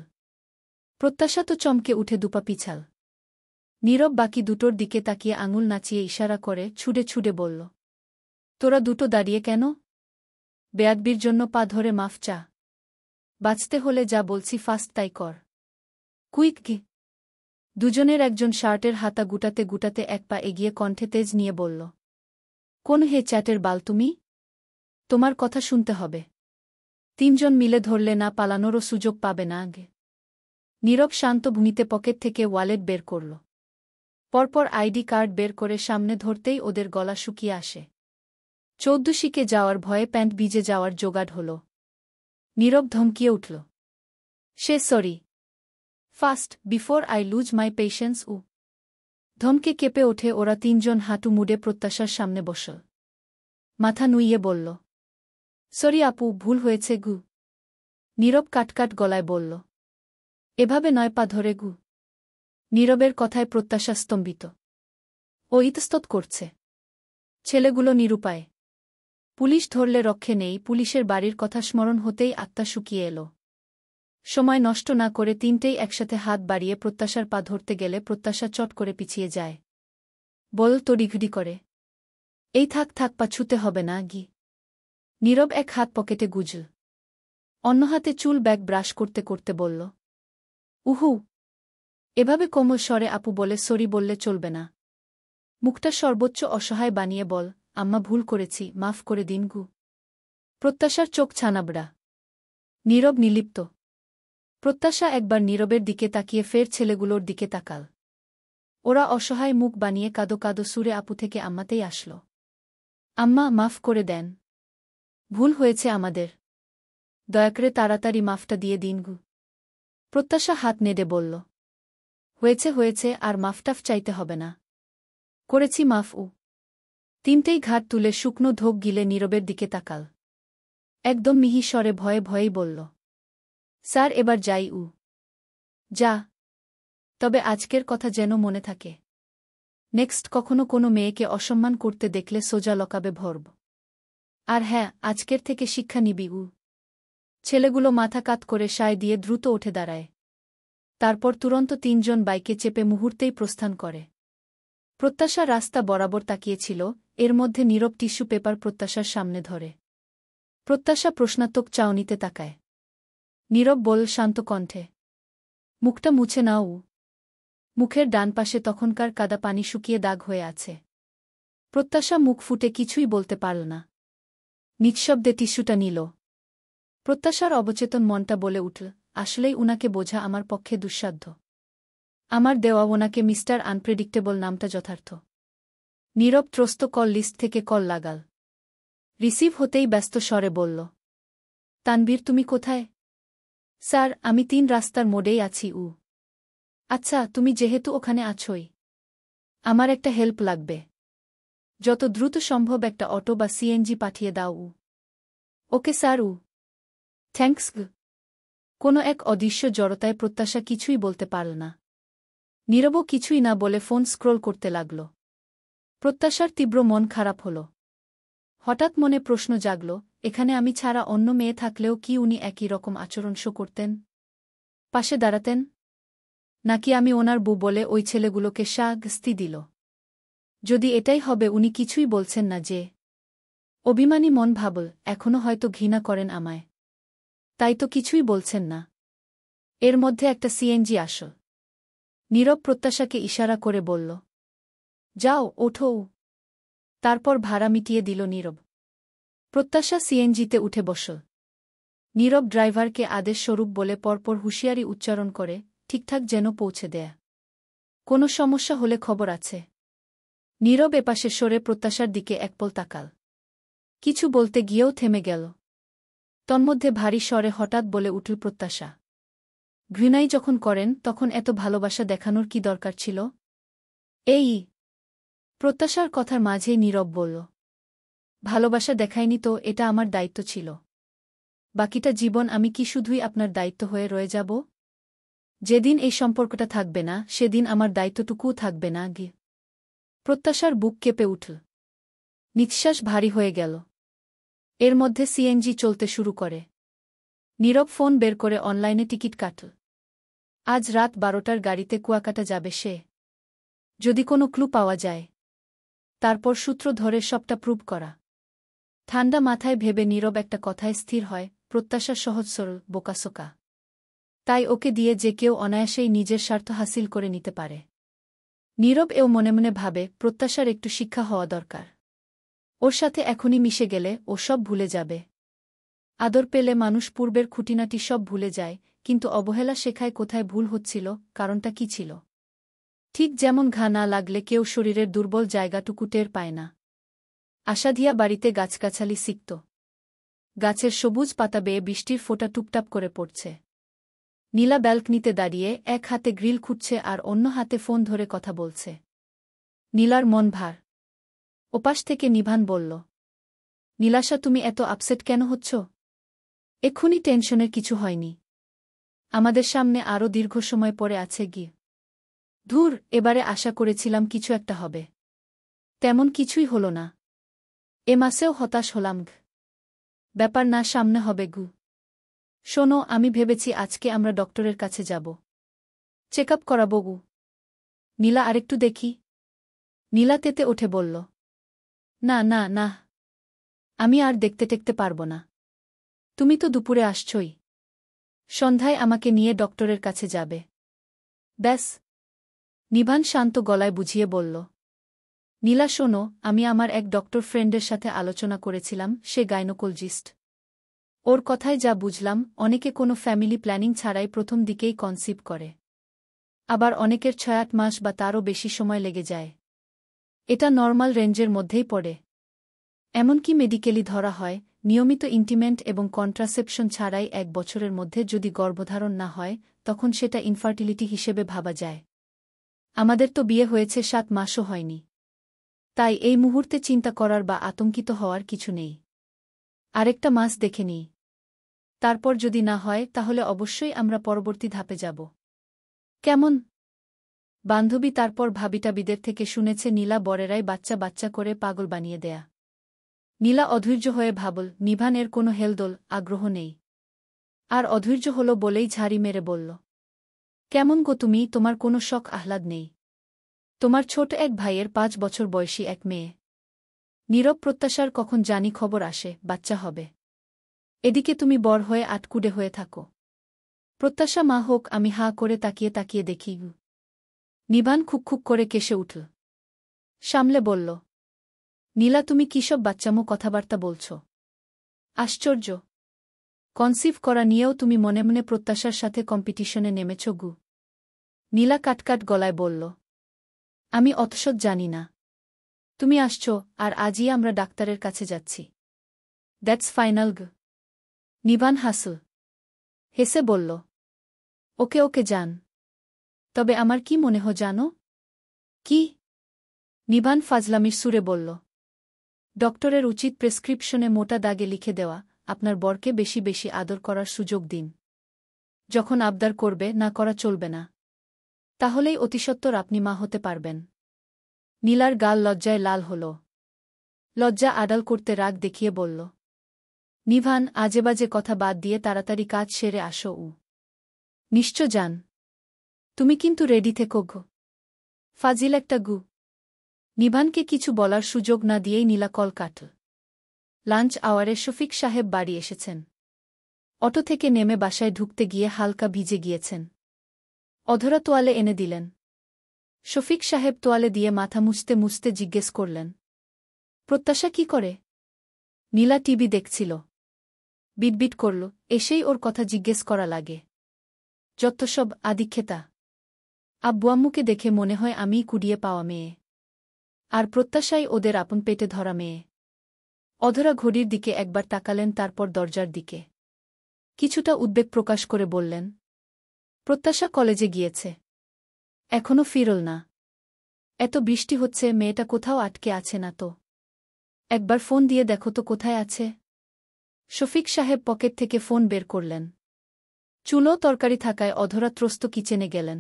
প্রত্যাশা তো চমকে উঠে দুপা পিছাল। নীরব বাকি দুটোর দিকে তাকিয়ে আঙুল নাচিয়ে ইশারা করে ছুড়ে ছুড়ে বলল, তোরা দুটো দাঁড়িয়ে কেন? বেয়াদবির জন্য পা ধরে মাফ চা। বাঁচতে হলে যা বলছি ফাস্ট তাই কর। কুইক গে। দুজনের একজন শার্টের হাতা গুটাতে গুটাতে এক পা এগিয়ে কণ্ঠে তেজ নিয়ে বলল, কোন হে চ্যাটের বাল তুমি? তোমার কথা শুনতে হবে। তিনজন মিলে ধরলে না পালানোরও সুযোগ পাবে না আগে। নীরব শান্ত ভূমিতে পকেট থেকে ওয়ালেট বের করল। পরপর আইডি কার্ড বের করে সামনে ধরতেই ওদের গলা শুকিয়ে আসে। চৌদ্দশিকে যাওয়ার ভয়ে প্যান্ট ভিজে যাওয়ার জোগাড় হল। নীরব ধমকিয়ে উঠল, সে sorry. Fast, before I lose my patience. ধমকে কেঁপে ওঠে ওরা তিনজন, হাঁটু মুড়ে প্রত্যাশার সামনে বসল। মাথা নুইয়ে বলল, সরি আপু, ভুল হয়েছে গু। নীরব কাটকাট গলায় বলল, এভাবে নয়, পা ধরে গু। নীরবের কথায় প্রত্যাশা স্তম্ভিত। ও ইতস্তত করছে। ছেলেগুলো নিরুপায়। পুলিশ ধরলে রক্ষে নেই। পুলিশের বাড়ির কথা স্মরণ হতেই আত্মা শুকিয়ে এল। সময় নষ্ট না করে তিনটেই একসাথে হাত বাড়িয়ে প্রত্যাশার পা ধরতে গেলে প্রত্যাশা চট করে পিছিয়ে যায়। বল তড়িঘড়ি করে, এই থাক থাক, পা ছুতে হবে না গি। নীরব এক হাত পকেটে গুজল, অন্য হাতে চুল ব্যাগ ব্রাশ করতে করতে বলল, উহু। এভাবে কোমল স্বরে আপু বলে সরি বললে চলবে না। মুখটা সর্বোচ্চ অসহায় বানিয়ে বল, আম্মা ভুল করেছি, মাফ করে দিন গু। প্রত্যাশার চোখ ছানাবড়া। নীরব নিলিপ্ত। প্রত্যাশা একবার নীরবের দিকে তাকিয়ে ফের ছেলেগুলোর দিকে তাকাল। ওরা অসহায় মুখ বানিয়ে কাদো কাদো সুরে আপু থেকে আম্মাতেই আসল। আম্মা, মাফ করে দেন। ভুল হয়েছে আমাদের। দয়া করে তাড়াতাড়ি মাফটা দিয়ে দিন গু। প্রত্যাশা হাত নেড়ে বলল, হয়েছে হয়েছে, আর মাফটাফ চাইতে হবে না। করেছি মাফ। তিনটেই ঘাট তুলে শুকনো ঢোক গিলে নীরবের দিকে তাকাল। একদম মিহি স্বরে ভয়ে ভয়েই বলল, স্যার এবার যাই। যা। তবে আজকের কথা যেন মনে থাকে। নেক্সট কখনো কোনো মেয়েকে অসম্মান করতে দেখলে সোজা লকাবে ভরব। আর হ্যাঁ, আজকের থেকে শিক্ষা নিবি। ছেলেগুলো মাথা কাত করে সায় দিয়ে দ্রুত উঠে দাঁড়ায়। তারপর তুরন্ত তিনজন বাইকে চেপে মুহূর্তেই প্রস্থান করে। প্রত্যাশা রাস্তা বরাবর তাকিয়েছিল, এর মধ্যে নীরব টিস্যু পেপার প্রত্যাশার সামনে ধরে। প্রত্যাশা প্রশ্নাত্মক চাউনিতে তাকায়। নীরব বল শান্ত কণ্ঠে, মুখটা মুছে নাও। মুখের ডান পাশে তখনকার কাদা পানি শুকিয়ে দাগ হয়ে আছে। প্রত্যাশা মুখ ফুটে কিছুই বলতে পারল না। নিঃশব্দে টিস্যুটা নিল। প্রত্যাশার অবচেতন মনটা বলে উঠল, আসলেই উনাকে বোঝা আমার পক্ষে দুঃসাধ্য। আমার দেওয়া ওনাকে মিস্টার আনপ্রেডিক্টেবল নামটা যথার্থ। নীরব ত্রস্ত কল লিস্ট থেকে কল লাগাল। রিসিভ হতেই ব্যস্ত স্বরে বলল, তানবীর তুমি কোথায়? স্যার, আমি 3 রাস্তার মোড়েই আছি। আচ্ছা, তুমি যেহেতু ওখানে আছোই, আমার একটা হেল্প লাগবে। যত দ্রুত সম্ভব একটা অটো বা সিএনজি পাঠিয়ে দাও। Okay sir. থ্যাঙ্কস। কোনো এক অদৃশ্য জড়তায় প্রত্যাশা কিছুই বলতে পারল না। নীরবও কিছুই না বলে ফোন স্ক্রোল করতে লাগল। প্রত্যাশার তীব্র মন খারাপ হল। হঠাৎ মনে প্রশ্ন জাগল, এখানে আমি ছাড়া অন্য মেয়ে থাকলেও কি উনি একই রকম আচরণ শো করতেন? পাশে দাঁড়াতেন? নাকি আমি ওনার বউ বলে ওই ছেলেগুলোকে শাস্তি দিল? যদি এটাই হবে, উনি কিছুই বলছেন না যে? অভিমানী মন ভাবল, এখনো হয়তো ঘৃণা করেন আমায়। তাই তো কিছুই বলছেন না। এর মধ্যে একটা সিএনজি আসল। নীরব প্রত্যাশাকে ইশারা করে বলল, যাও, ওঠো। তারপর ভাড়া মিটিয়ে দিল নীরব। প্রত্যাশা সিএনজিতে উঠে বসল। নীরব ড্রাইভারকে আদেশস্বরূপ বলে পরপর হুঁশিয়ারি উচ্চারণ করে, ঠিকঠাক যেন পৌঁছে দেয়া। কোনো সমস্যা হলে খবর আছে। নীরব এপাশে সরে প্রত্যাশার দিকে একপল তাকাল। কিছু বলতে গিয়েও থেমে গেল। তন্মধ্যে ভারী স্বরে হঠাৎ বলে উঠল প্রত্যাশা, ঘৃণাই যখন করেন তখন এত ভালোবাসা দেখানোর কি দরকার ছিল? এই প্রত্যাশার কথার মাঝেই নীরব বলল, ভালোবাসা দেখায়নি তো, এটা আমার দায়িত্ব ছিল। বাকিটা জীবন আমি কি শুধুই আপনার দায়িত্ব হয়ে রয়ে যাব? যেদিন এই সম্পর্কটা থাকবে না, সেদিন আমার দায়িত্বটুকুও থাকবে না। প্রত্যাশার বুক কেঁপে উঠল। নিঃশ্বাস ভারী হয়ে গেল। এর মধ্যে সিএনজি চলতে শুরু করে। নীরব ফোন বের করে অনলাইনে টিকিট কাটল। আজ রাত 12টার গাড়িতে কুয়াকাটা যাবে সে। যদি কোনো ক্লু পাওয়া যায়, তারপর সূত্র ধরে সবটা প্রুভ করা। ঠান্ডা মাথায় ভেবে নীরব একটা কথায় স্থির হয়, প্রত্যাশা সহজ সরল, বোকাসোকা। তাই ওকে দিয়ে যে কেউ অনায়াসেই নিজের স্বার্থ হাসিল করে নিতে পারে। নীরব এও মনে মনে ভাবে, প্রত্যাশার একটু শিক্ষা হওয়া দরকার। ওর সাথে এখনই মিশে গেলে ও সব ভুলে যাবে। আদর পেলে মানুষ পূর্বের খুঁটিনাটি সব ভুলে যায়, কিন্তু অবহেলা শেখায় কোথায় ভুল হচ্ছিল, কারণটা কি ছিল। ঠিক যেমন ঘা না লাগলে কেউ শরীরের দুর্বল জায়গাটুকু টের পায় না। আশাধিয়া বাড়িতে গাছগাছালি সিক্ত। গাছের সবুজ পাতা বেয়ে বৃষ্টির ফোঁটা টুপটাপ করে পড়ছে। নীলা ব্যালকনিতে দাঁড়িয়ে এক হাতে গ্রিল খুঁটছে আর অন্য হাতে ফোন ধরে কথা বলছে। নীলার মন ভার। ওপাশ থেকে নিভান বলল, নীলাশা, তুমি এত আপসেট কেন হচ্ছ? এক্ষুনি টেনশনের কিছু হয়নি। আমাদের সামনে আরও দীর্ঘ সময় পড়ে আছে। ধুর, এবারে আশা করেছিলাম কিছু একটা হবে। তেমন কিছুই হলো না। এ মাসেও হতাশ হলাম। ব্যাপার না সামনে হবে। শোনো, আমি ভেবেছি আজকে আমরা ডক্টরের কাছে যাব। চেক আপ করাবো। নীলা, আরেকটু দেখি। নীলা তেতে ওঠে বলল, না না না, আমি আর দেখতে টেকতে পারব না। তুমি তো দুপুরে আসছই। সন্ধ্যায় আমাকে নিয়ে ডক্টরের কাছে যাবে। ব্যাস। নিভান শান্ত গলায় বুঝিয়ে বলল, নীলা শোনো, আমি আমার এক ডক্টর ফ্রেন্ডের সাথে আলোচনা করেছিলাম, সে গাইনোকোলজিস্ট। ওর কথায় যা বুঝলাম, অনেকে কোনো ফ্যামিলি প্ল্যানিং ছাড়াই প্রথম দিকেই কনসিভ করে। আবার অনেকের 6-8 মাস বা তারও বেশি সময় লেগে যায়। এটা নর্মাল রেঞ্জের মধ্যেই পড়ে। এমনকি মেডিকেলি ধরা হয়, নিয়মিত ইন্টিমেন্ট এবং কন্ট্রাসেপশন ছাড়াই 1 বছরের মধ্যে যদি গর্ভধারণ না হয়, তখন সেটা ইনফার্টিলিটি হিসেবে ভাবা যায়। আমাদের তো বিয়ে হয়েছে 7 মাসও হয়নি। তাই এই মুহূর্তে চিন্তা করার বা আতঙ্কিত হওয়ার কিছু নেই। আরেকটা মাস দেখে নিই। তারপর যদি না হয়, তাহলে অবশ্যই আমরা পরবর্তী ধাপে যাব। কেমন? বান্ধবী তারপর ভাবিটাবিদের থেকে শুনেছে নীলা বরেরাই বাচ্চা বাচ্চা করে পাগল বানিয়ে দেয়া। নীলা অধৈর্য হয়ে ভাবল, নিভান এর কোনো হেলদোল, আগ্রহ নেই। আর অধৈর্য হল বলেই ঝাড়ি মেরে বলল, কেমন গো তুমি, তোমার কোনো শখ আহ্লাদ নেই? তোমার ছোট এক ভাইয়ের 5 বছর বয়সী এক মেয়ে। নীরব প্রত্যাশার কখন জানি খবর আসে, বাচ্চা হবে। এদিকে তুমি বর হয়ে আটকুডে হয়ে থাকো। প্রত্যাশা মা হোক, আমি হাঁ করে তাকিয়ে তাকিয়ে দেখি। নিভান খুকখুক করে কেসে উঠল। সামলে বলল, নীলা, তুমি কিসব বাচ্চামো কথাবার্তা বলছ? আশ্চর্য! কনসিভ করা নিয়েও তুমি মনে মনে প্রত্যাশার সাথে কম্পিটিশনে নেমেছ। নীলা কাটকাট গলায় বলল, আমি অতসব জানি না। তুমি আসছ, আর আজই আমরা ডাক্তারের কাছে যাচ্ছি। That's final. নিভান হাসল। হেসে বলল, ওকে ওকে যান। তবে আমার কি মনে হয় জানো? কি? নিভান ফাজলামির সুরে বলল, ডক্টরের উচিত প্রেসক্রিপশনে মোটা দাগে লিখে দেওয়া, আপনার বরকে বেশি বেশি আদর করার সুযোগ দিন। যখন আবদার করবে, না করা চলবে না। তাহলেই অতিসত্বর আপনি মা হতে পারবেন। নীলার গাল লজ্জায় লাল হল। লজ্জা আড়াল করতে রাগ দেখিয়ে বলল, নিভান, আজেবাজে কথা বাদ দিয়ে তাড়াতাড়ি কাজ সেরে আসো। নিশ্চয় যান। তুমি কিন্তু রেডি থেকো গো। ফাজিল একটা গু। নিভানকে কিছু বলার সুযোগ না দিয়েই নীলা কল কাটল। লাঞ্চ আওয়ারে শফিক সাহেব বাড়ি এসেছেন। অটো থেকে নেমে বাসায় ঢুকতে গিয়ে হালকা ভিজে গিয়েছেন। অধরা তোয়ালে এনে দিলেন। শফিক সাহেব তোয়ালে দিয়ে মাথা মুছতে মুছতে জিজ্ঞেস করলেন, প্রত্যাশা কি করে? নীলা টিভি দেখছিল। বিটবিট করল, এসেই ওর কথা জিজ্ঞেস করা লাগে। যত সব আদিক্ষেতা। আব্বু আম্মুকে দেখে মনে হয় আমিই কুড়িয়ে পাওয়া মেয়ে। আর প্রত্যাশাই ওদের আপন পেটে ধরা মেয়ে। অধরা ঘড়ির দিকে একবার তাকালেন, তারপর দরজার দিকে। কিছুটা উদ্বেগ প্রকাশ করে বললেন, প্রত্যাশা কলেজে গিয়েছে। এখনো ফিরল না। এত বৃষ্টি হচ্ছে, মেয়েটা কোথাও আটকে আছে না তো? একবার ফোন দিয়ে দেখো তো কোথায় আছে। শফিক সাহেব পকেট থেকে ফোন বের করলেন। চুলো তরকারি থাকায় অধরা ত্রস্ত কিচেনে গেলেন।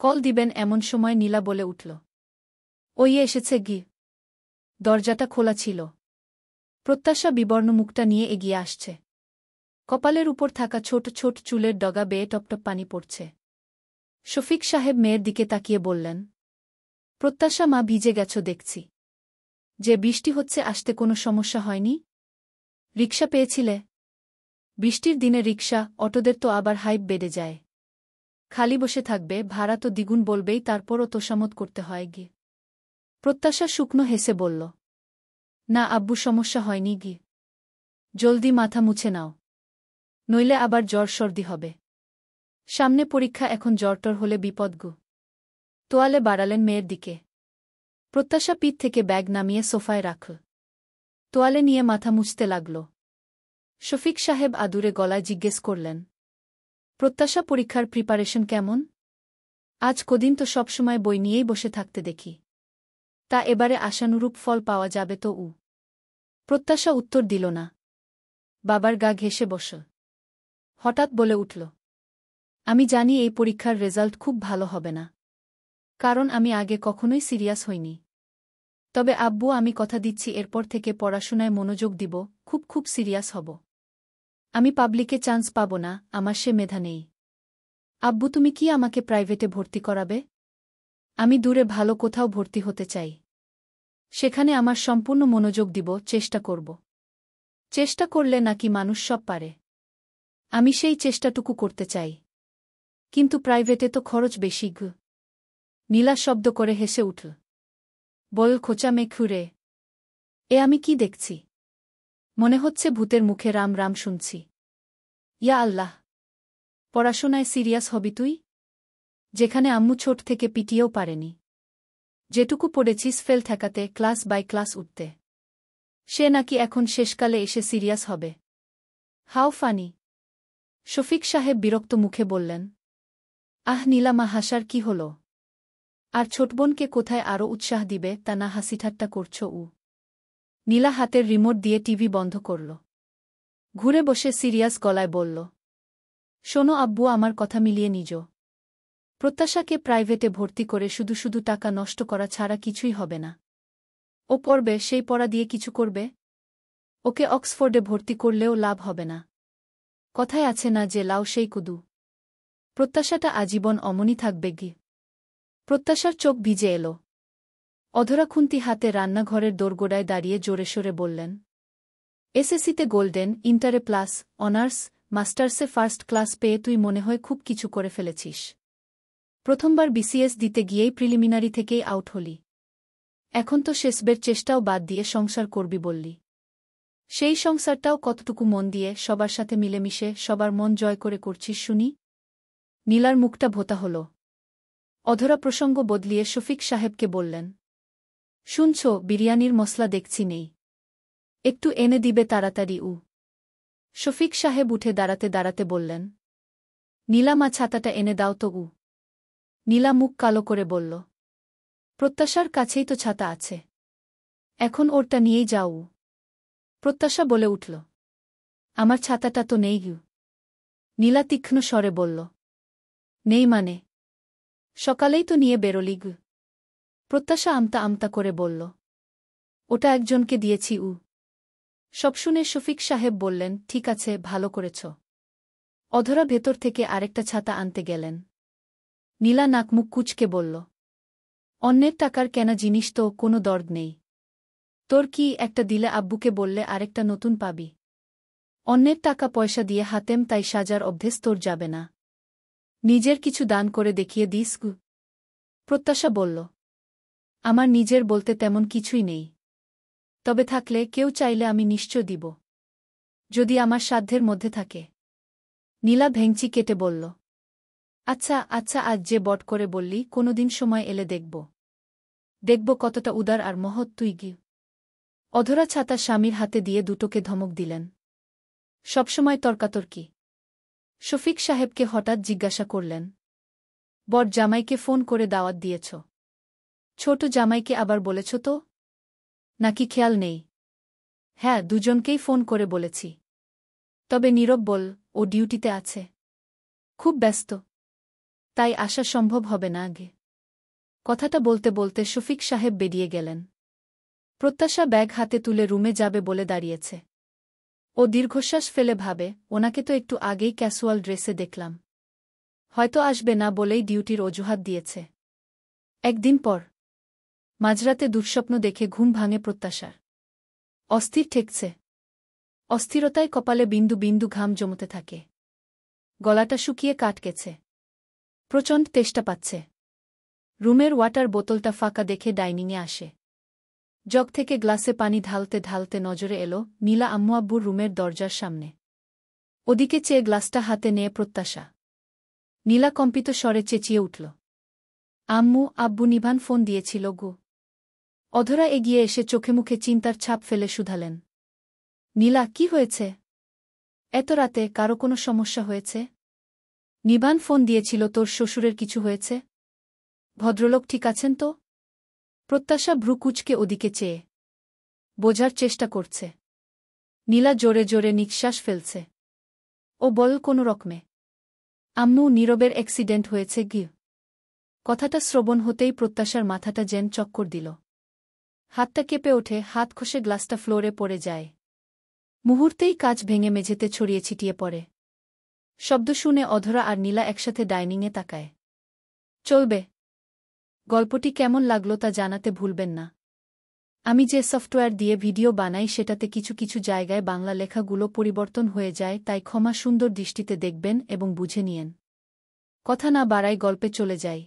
কল দিবেন এমন সময় নীলা বলে উঠল, ওই এসেছে গি। দরজাটা খোলা ছিল। প্রত্যাশা বিবর্ণ মুখটা নিয়ে এগিয়ে আসছে। কপালের উপর থাকা ছোট ছোট চুলের ডগা বেয়ে টপটপ পানি পড়ছে। শফিক সাহেব মেয়ের দিকে তাকিয়ে বললেন, প্রত্যাশা মা, ভিজে গেছ দেখছি। যে বৃষ্টি হচ্ছে, আসতে কোনো সমস্যা হয়নি? রিকশা পেয়েছিলে? বৃষ্টির দিনে রিকশা, অটোদের তো আবার হাইপ বেড়ে যায়। খালি বসে থাকবে, ভাড়া তো দ্বিগুণ বলবেই, তারপরও তোষামত করতে হয় গি। প্রত্যাশা শুকনো হেসে বলল, না আব্বু, সমস্যা হয়নি গি। জলদি মাথা মুছে নাও, নইলে আবার জ্বর সর্দি হবে। সামনে পরীক্ষা, এখন জ্বরটর হলে বিপদ গু। তোয়ালে বাড়ালেন মেয়ের দিকে। প্রত্যাশা পিঠ থেকে ব্যাগ নামিয়ে সোফায় রাখল। তোয়ালে নিয়ে মাথা মুছতে লাগল। শফিক সাহেব আদুরে গলায় জিজ্ঞেস করলেন, প্রত্যাশা, পরীক্ষার প্রিপারেশন কেমন? আজ কদিন তো সবসময় বই নিয়েই বসে থাকতে দেখি। তা এবারে আশানুরূপ ফল পাওয়া যাবে তো? প্রত্যাশা উত্তর দিল না। বাবার গা ঘেঁষে বসল। হঠাৎ বলে উঠল, আমি জানি এই পরীক্ষার রেজাল্ট খুব ভালো হবে না। কারণ আমি আগে কখনোই সিরিয়াস হইনি। তবে আব্বু, আমি কথা দিচ্ছি, এরপর থেকে পড়াশোনায় মনোযোগ দিব, খুব খুব সিরিয়াস হব। আমি পাবলিকে চান্স পাব না, আমার সে মেধা নেই। আব্বু, তুমি কি আমাকে প্রাইভেটে ভর্তি করাবে? আমি দূরে ভালো কোথাও ভর্তি হতে চাই। সেখানে আমার সম্পূর্ণ মনোযোগ দিব, চেষ্টা করব। চেষ্টা করলে নাকি মানুষ সব পারে? আমি সেই চেষ্টাটুকু করতে চাই। কিন্তু প্রাইভেটে তো খরচ বেশি গু। নীলা শব্দ করে হেসে উঠল। বল, খোঁচা মেয়ে খুঁড়ে। এ আমি কি দেখছি? মনে হচ্ছে ভূতের মুখে রাম রাম শুনছি। ইয়া আল্লাহ! পড়াশোনায় সিরিয়াস হবি তুই? যেখানে আম্মু ছোট থেকে পিটিয়েও পারেনি। যেটুকু পড়েছিস ফেল ঠেকাতে, ক্লাস বাই ক্লাস উঠতে। সে নাকি এখন শেষকালে এসে সিরিয়াস হবে। How funny! শফিক সাহেব বিরক্ত মুখে বললেন, আহ নীলামা, হাসার কি হল? আর ছোটবোনকে কোথায় আরও উৎসাহ দিবে তা না হাসিঠাট্টা করছ? নীলা হাতের রিমোট দিয়ে টিভি বন্ধ করল। ঘুরে বসে সিরিয়াস গলায় বলল, শোনো আব্বু, আমার কথা মিলিয়ে নিজ। প্রত্যাশাকে প্রাইভেটে ভর্তি করে শুধু শুধু টাকা নষ্ট করা ছাড়া কিছুই হবে না। ও পড়বে, সেই পড়া দিয়ে কিছু করবে। ওকে অক্সফোর্ডে ভর্তি করলেও লাভ হবে না। কথায় আছে না যে লাউ সেই কুদু। প্রত্যাশাটা আজীবন অমনি থাকবে গি। প্রত্যাশার চোখ ভিজে এল। অধরা খুন্তি হাতে রান্নাঘরের দোরগোড়ায় দাঁড়িয়ে জোরে সোরে বললেন, এসএসসিতে গোল্ডেন, ইন্টারে প্লাস, অনার্স, মাস্টার্সে ফার্স্ট ক্লাস পেয়ে তুই মনে হয় খুব কিছু করে ফেলেছিস। প্রথমবার বিসিএস দিতে গিয়েই প্রিলিমিনারি থেকেই আউট হলি। এখন তো শেষবের চেষ্টাও বাদ দিয়ে সংসার করবি বললি। সেই সংসারটাও কতটুকু মন দিয়ে, সবার সাথে মিলেমিশে, সবার মন জয় করে করছিস শুনি? নীলার মুখটা ভোতা হল। অধরা প্রসঙ্গ বদলিয়ে শফিক সাহেবকে বললেন, শুনছ, বিরিয়ানির মশলা দেখছি নেই। একটু এনে দিবে তাড়াতাড়ি? শফিক সাহেব উঠে দাঁড়াতে দাঁড়াতে বললেন, নীলামা, ছাতাটা এনে দাও তো। নীলা মুখ কালো করে বলল, প্রত্যাশার কাছেই তো ছাতা আছে। এখন ওরটা নিয়েই যাও। প্রত্যাশা বলে উঠল। আমার ছাতাটা তো নেই গু। নীলা তীক্ষ্ণ স্বরে বলল। নেই মানে? সকালেই তো নিয়ে বেরোলি গু। প্রত্যাশা আমতা আমতা করে বলল। ওটা একজনকে দিয়েছি। সব শুনে শফিক সাহেব বললেন, ঠিক আছে, ভালো করেছ। অধরা ভেতর থেকে আরেকটা ছাতা আনতে গেলেন। নীলা নাকমুখ কুঁচকে বলল। অন্যের টাকার কেনা জিনিস তো কোনো দরদ নেই। তোর কি একটা দিলে আব্বুকে বললে আরেকটা নতুন পাবি। অন্যের টাকা পয়সা দিয়ে হাতেম তাই সাজার অভ্যেস তোর যাবে না। নিজের কিছু দান করে দেখিয়ে দিস গু। প্রত্যাশা বলল। আমার নিজের বলতে তেমন কিছুই নেই। তবে থাকলে কেউ চাইলে আমি নিশ্চয় দিব। যদি আমার সাধ্যের মধ্যে থাকে। নীলা ভেংচি কেটে বলল। আচ্ছা আচ্ছা, আজ যে বট করে বললি, কোনোদিন সময় এলে দেখব। দেখব কতটা উদার আর মহৎ তুই গি। অধরা ছাতা স্বামীর হাতে দিয়ে দুটোকে ধমক দিলেন। সবসময় তর্কাতর্কি। শফিক সাহেবকে হঠাৎ জিজ্ঞাসা করলেন। বড় জামাইকে ফোন করে দাওয়াত দিয়েছ? ছোট জামাইকে আবার বলেছ তো? নাকি খেয়াল নেই? হ্যাঁ, দুজনকেই ফোন করে বলেছি। তবে নীরব বল, ও ডিউটিতে আছে। খুব ব্যস্ত। তাই আসা সম্ভব হবে না আগে। কথাটা বলতে বলতে শফিক সাহেব বেরিয়ে গেলেন। প্রত্যাশা ব্যাগ হাতে তুলে রুমে যাবে বলে দাঁড়িয়েছে। ও দীর্ঘশ্বাস ফেলে ভাবে, ওনাকে তো একটু আগেই ক্যাসুয়াল ড্রেসে দেখলাম। হয়তো আসবে না বলেই ডিউটির অজুহাত দিয়েছে। একদিন পর মাঝরাতে দুঃস্বপ্ন দেখে ঘুম ভাঙে প্রত্যাশার। অস্থির ঠেকছে। অস্থিরতায় কপালে বিন্দু বিন্দু ঘাম জমতে থাকে। গলাটা শুকিয়ে কাটকেছে। প্রচণ্ড তেষ্টা পাচ্ছে। রুমের ওয়াটার বোতলটা ফাঁকা দেখে ডাইনিংয়ে আসে। জগ থেকে গ্লাসে পানি ঢালতে ঢালতে নজরে এলো নীলা আম্মু আব্বুর রুমের দরজার সামনে। ওদিকে চেয়ে গ্লাসটা হাতে নিয়ে প্রত্যাশা। নীলা কম্পিত স্বরে চেঁচিয়ে উঠল। আম্মু আব্বু নিভান ফোন দিয়েছিল গো। অধরা এগিয়ে এসে চোখে মুখে চিন্তার ছাপ ফেলে শুধালেন। নীলা, কি হয়েছে? এত রাতে কারো কোনো সমস্যা হয়েছে? নিভান ফোন দিয়েছিল তোর শ্বশুরের কিছু হয়েছে? ভদ্রলোক ঠিক আছেন তো? প্রত্যাশা ভ্রু কুঁচকে ওদিকে চেয়ে বোঝার চেষ্টা করছে। নীলা জোরে জোরে নিঃশ্বাস ফেলছে। ও বল কোনো রকমে। আম্মু, নীরবের অ্যাক্সিডেন্ট হয়েছে গি। কথাটা শ্রবণ হতেই প্রত্যাশার মাথাটা যেন চক্কর দিল। হাতটা কেঁপে ওঠে, হাত খসে গ্লাসটা ফ্লোরে পড়ে যায়। মুহূর্তেই কাঁচ ভেঙে মেঝেতে ছড়িয়ে ছিটিয়ে পড়ে। শব্দ শুনে অধরা আর নীলা একসাথে ডাইনিংয়ে তাকায়। চলবে। গল্পটি কেমন লাগলো তা জানাতে ভুলবেন না। আমি যে সফটওয়্যার দিয়ে ভিডিও বানাই সেটাতে কিছু কিছু জায়গায় বাংলা লেখাগুলো পরিবর্তন হয়ে যায়, তাই ক্ষমা সুন্দর দৃষ্টিতে দেখবেন এবং বুঝে নিয়েন। কথা না বাড়াই গল্পে চলে যাই।